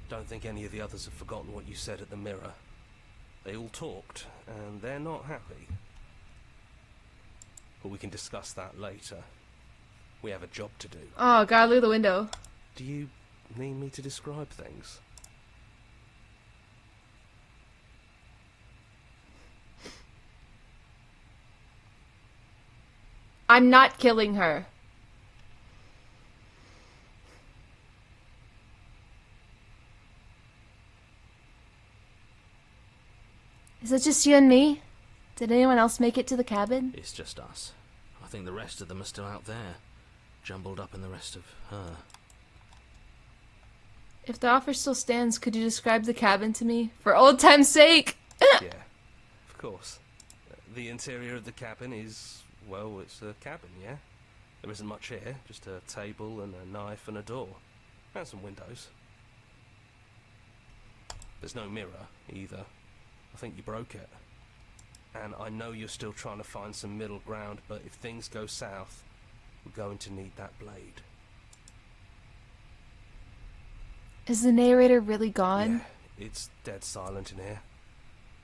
Don't think any of the others have forgotten what you said at the mirror. They all talked, and they're not happy. But we can discuss that later. We have a job to do. Oh god, look at the window. Do you need me to describe things? I'm not killing her. Is it just you and me? Did anyone else make it to the cabin? It's just us. I think the rest of them are still out there, jumbled up in the rest of her. If the offer still stands, could you describe the cabin to me? For old time's sake! Yeah, of course. The interior of the cabin is, well, it's a cabin, yeah? There isn't much here, just a table and a knife and a door. And some windows. There's no mirror, either. I think you broke it. And I know you're still trying to find some middle ground, but if things go south, we're going to need that blade. Is the narrator really gone? Yeah, it's dead silent in here.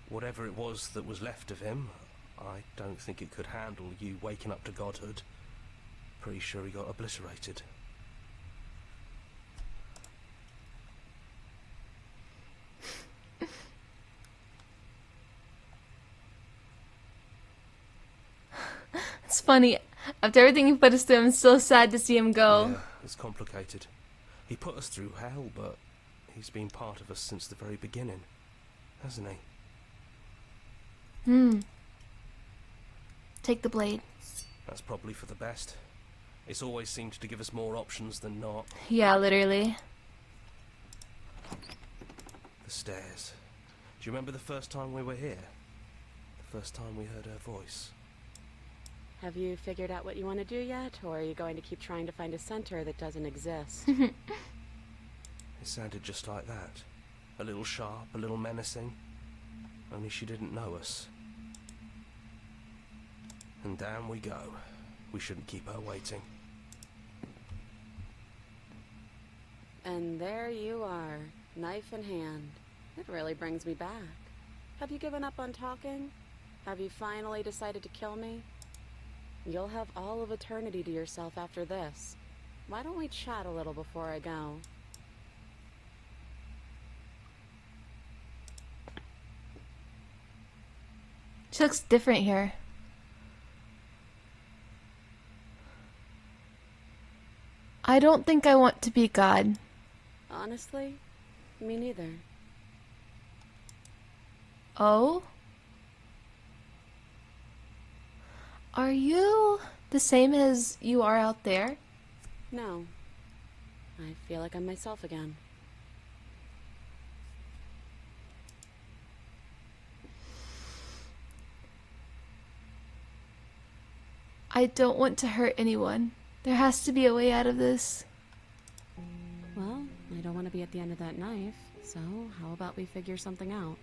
Whatever it was that was left of him, I don't think it could handle you waking up to godhood. Pretty sure he got obliterated. It's funny. After everything he put us through, I'm still sad to see him go. Yeah, it's complicated. He put us through hell, but He's been part of us since the very beginning, hasn't he? Take the blade. That's probably for the best. It's always seemed to give us more options than not. Yeah, literally. The stairs. Do you remember the first time we were here? The first time we heard her voice? Have you figured out what you want to do yet, or are you going to keep trying to find a center that doesn't exist? It sounded just like that. A little sharp, a little menacing. Only she didn't know us. And down we go. We shouldn't keep her waiting. And there you are, knife in hand. It really brings me back. Have you given up on talking? Have you finally decided to kill me? You'll have all of eternity to yourself after this. Why don't we chat a little before I go? She looks different here. I don't think I want to be God. Honestly, me neither. Oh? Are you the same as you are out there? No. I feel like I'm myself again. I don't want to hurt anyone. There has to be a way out of this. Well, I don't want to be at the end of that knife, so how about we figure something out?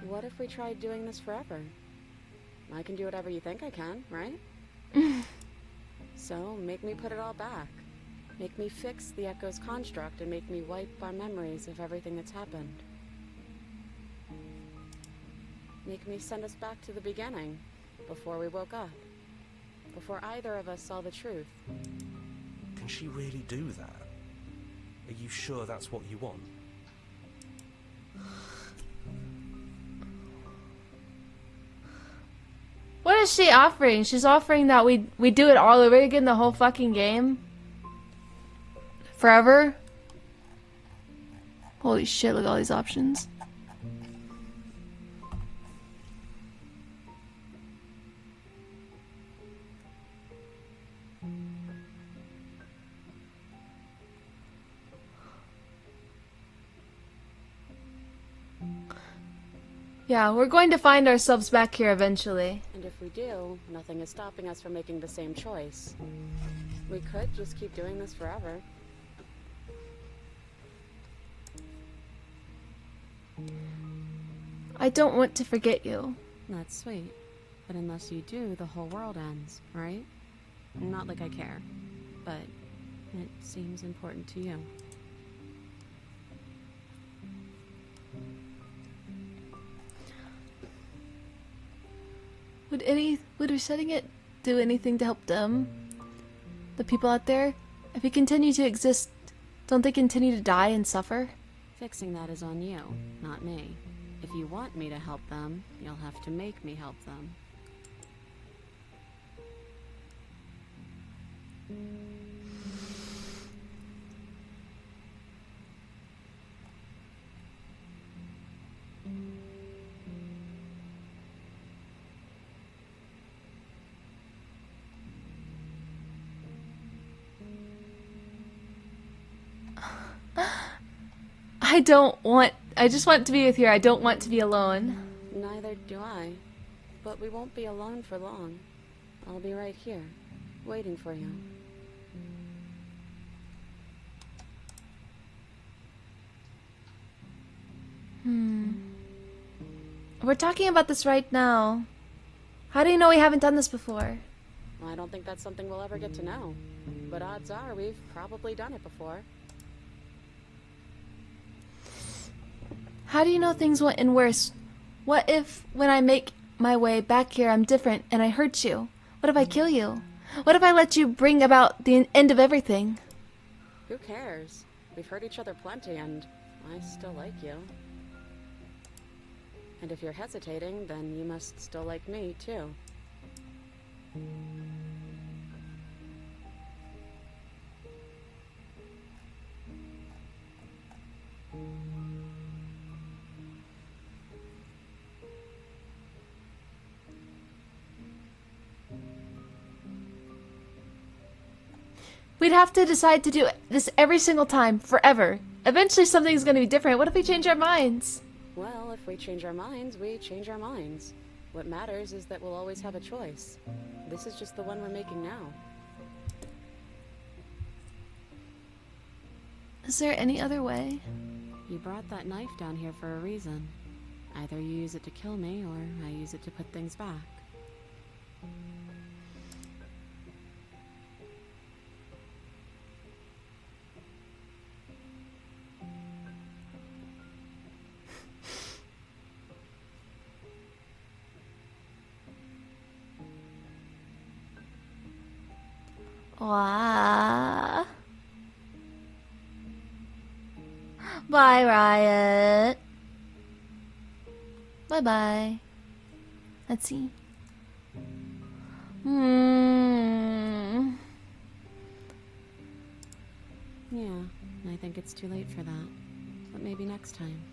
What if we tried doing this forever? I can do whatever you think I can, right? So, make me put it all back. Make me fix the Echo's construct and make me wipe our memories of everything that's happened. Make me send us back to the beginning, before we woke up. Before either of us saw the truth. Can she really do that? Are you sure that's what you want? What is she offering? She's offering that we do it all over again, the whole fucking game? Forever? Holy shit, look at all these options. Yeah, we're going to find ourselves back here eventually. And if we do, nothing is stopping us from making the same choice. We could just keep doing this forever. I don't want to forget you. That's sweet. But unless you do, the whole world ends, right? Not like I care. But it seems important to you. Would resetting it do anything to help them? The people out there? If we continue to exist, don't they continue to die and suffer? Fixing that is on you, not me. If you want me to help them, you'll have to make me help them. I just want to be with you. I don't want to be alone. Neither do I. But we won't be alone for long. I'll be right here, waiting for you. We're talking about this right now. How do you know we haven't done this before? I don't think that's something we'll ever get to know. But odds are we've probably done it before. How do you know things won't end worse? What if, when I make my way back here, I'm different and I hurt you? What if I kill you? What if I let you bring about the end of everything? Who cares? We've hurt each other plenty and I still like you. And if you're hesitating, then you must still like me, too. We'd have to decide to do this every single time, forever. Eventually something's gonna be different. What if we change our minds? Well, if we change our minds, we change our minds. What matters is that we'll always have a choice. This is just the one we're making now. Is there any other way? You brought that knife down here for a reason. Either you use it to kill me, or I use it to put things back. Wow. Bye, Riot. Bye-bye. Let's see. Yeah, I think it's too late for that. But maybe next time.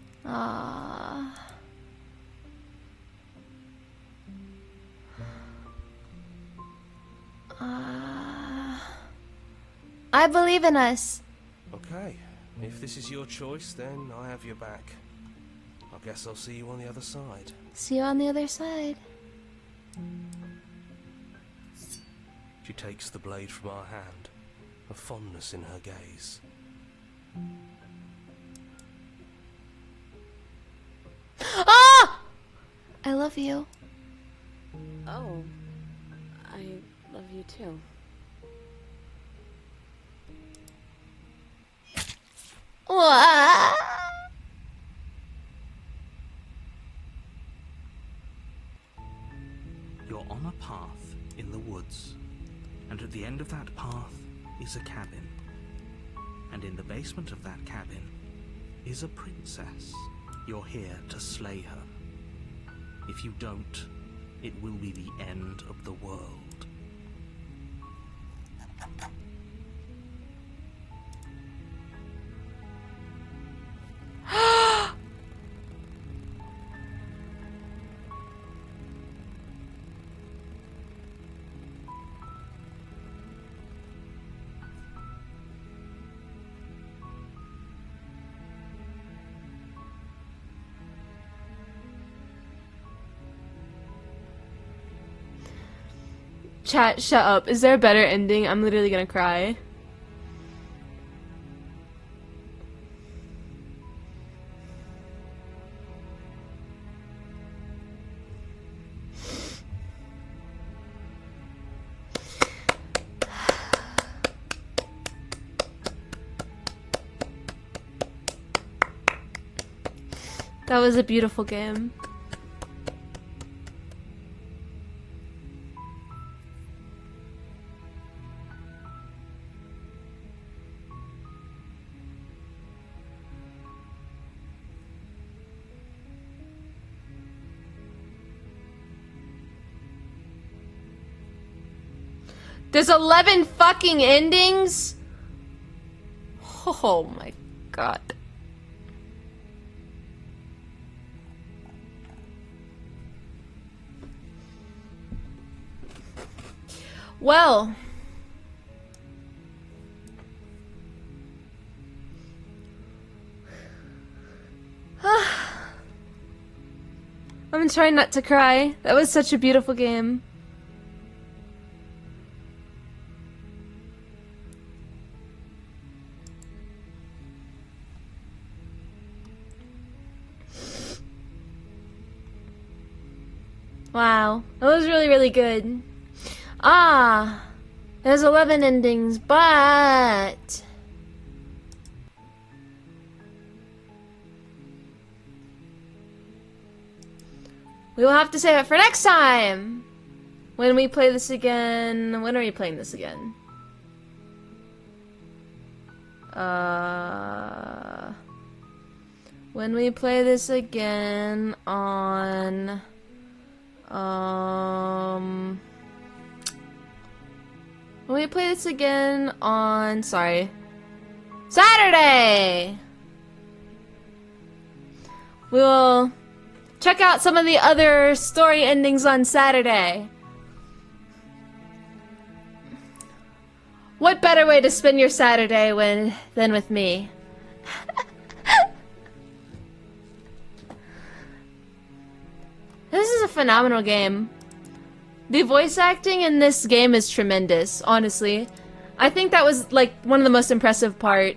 I believe in us. Okay, if this is your choice, then I have your back. I guess I'll see you on the other side. See you on the other side. She takes the blade from our hand, a fondness in her gaze. Ah! I love you. Oh, I love you too. What? You're on a path in the woods, and at the end of that path is a cabin. And in the basement of that cabin is a princess. You're here to slay her. If you don't, it will be the end of the world. Chat, shut up. Is there a better ending? I'm literally gonna cry. That was a beautiful game. There's 11 fucking endings? Oh my god. Well. I'm trying not to cry. That was such a beautiful game. Wow, that was really, really good. There's 11 endings, but we will have to save it for next time. When we play this again, when are we playing this again? When we play this again on when we play this again on, Saturday! We will check out some of the other story endings on Saturday. What better way to spend your Saturday than with me? This is a phenomenal game. The voice acting in this game is tremendous, honestly. I think that was like one of the most impressive part.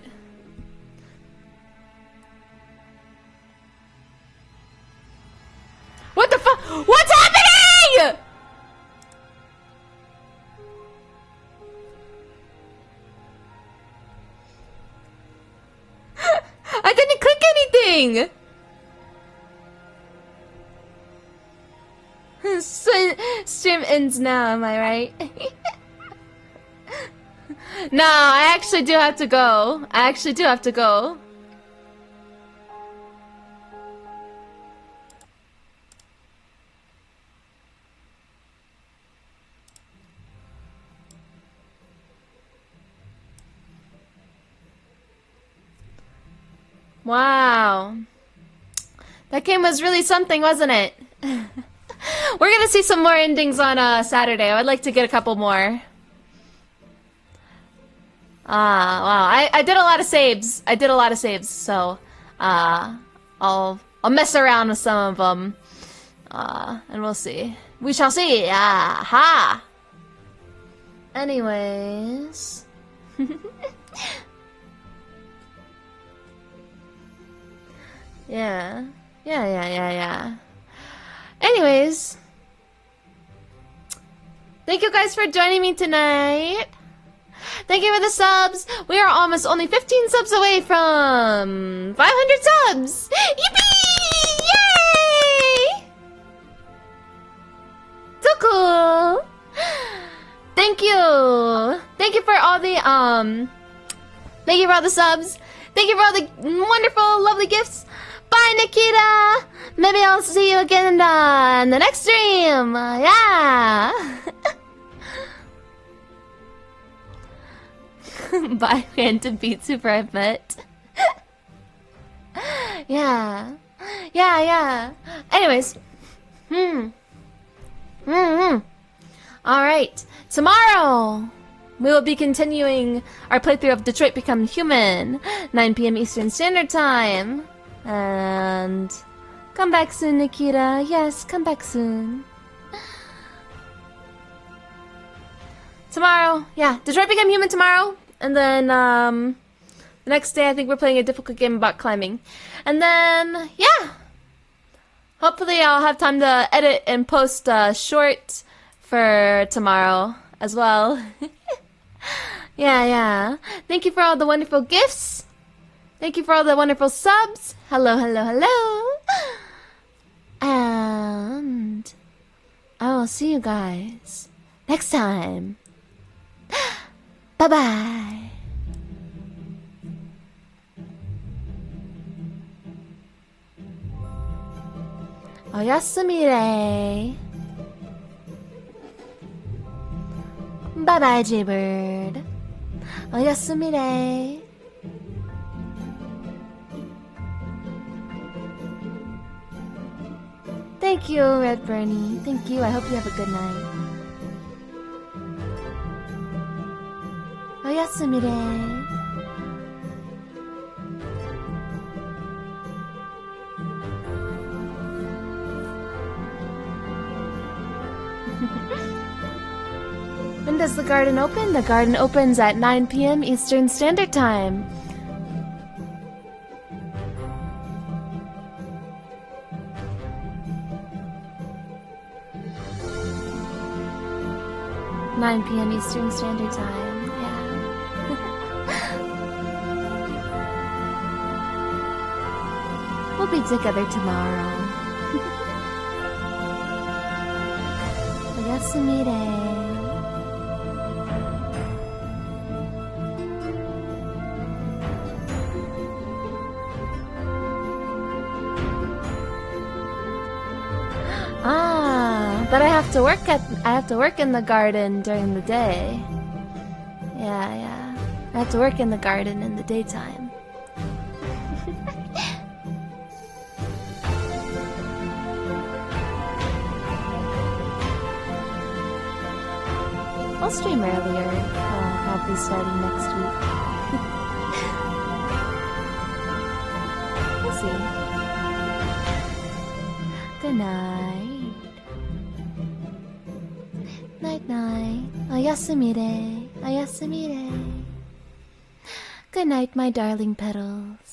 What the fuck? What's happening?! I didn't click anything! Stream ends now, am I right? No, I actually do have to go. I actually do have to go. Wow. That game was really something, wasn't it? We're gonna see some more endings on Saturday. I'd like to get a couple more. Wow. I did a lot of saves. I did a lot of saves, so I'll mess around with some of them. And we'll see. We shall see. Ha. Anyways. Yeah. Anyways. Thank you guys for joining me tonight. Thank you for the subs. We are almost only 15 subs away from 500 subs. Yippee! Yay! So cool. Thank you. Thank you for all the thank you for all the subs. Thank you for all the wonderful, lovely gifts. Bye, Nikita. Maybe I'll see you again in the next stream. Yeah. Bye, random vtuber I've met. Yeah. Anyways. Alright. Tomorrow, we will be continuing our playthrough of Detroit Become Human. 9 p.m. Eastern Standard Time. And come back soon, Nikita. Yes, come back soon. Tomorrow, yeah, Detroit Become Human tomorrow. And then, the next day I think we're playing a difficult game about climbing. And then, yeah. Hopefully I'll have time to edit and post a short for tomorrow as well. Yeah. Thank you for all the wonderful gifts. Thank you for all the wonderful subs. Hello. And I will see you guys next time. Bye-bye. Reiyasumire. Bye-bye, Jaybird. Reiyasumire. Thank you, Red Bernie. Thank you. I hope you have a good night. Reiyasumire. When does the garden open? The garden opens at 9 p.m. Eastern Standard Time. (9 p.m. Eastern Standard Time). Yeah. We'll be together tomorrow. Reiyasumire. But I have to work in the garden during the day. Yeah. I have to work in the garden in the daytime. I'll stream earlier, is starting next week. We'll see. Good night. Night night. Oyasumire. Oyasumire. Good night, my darling petals.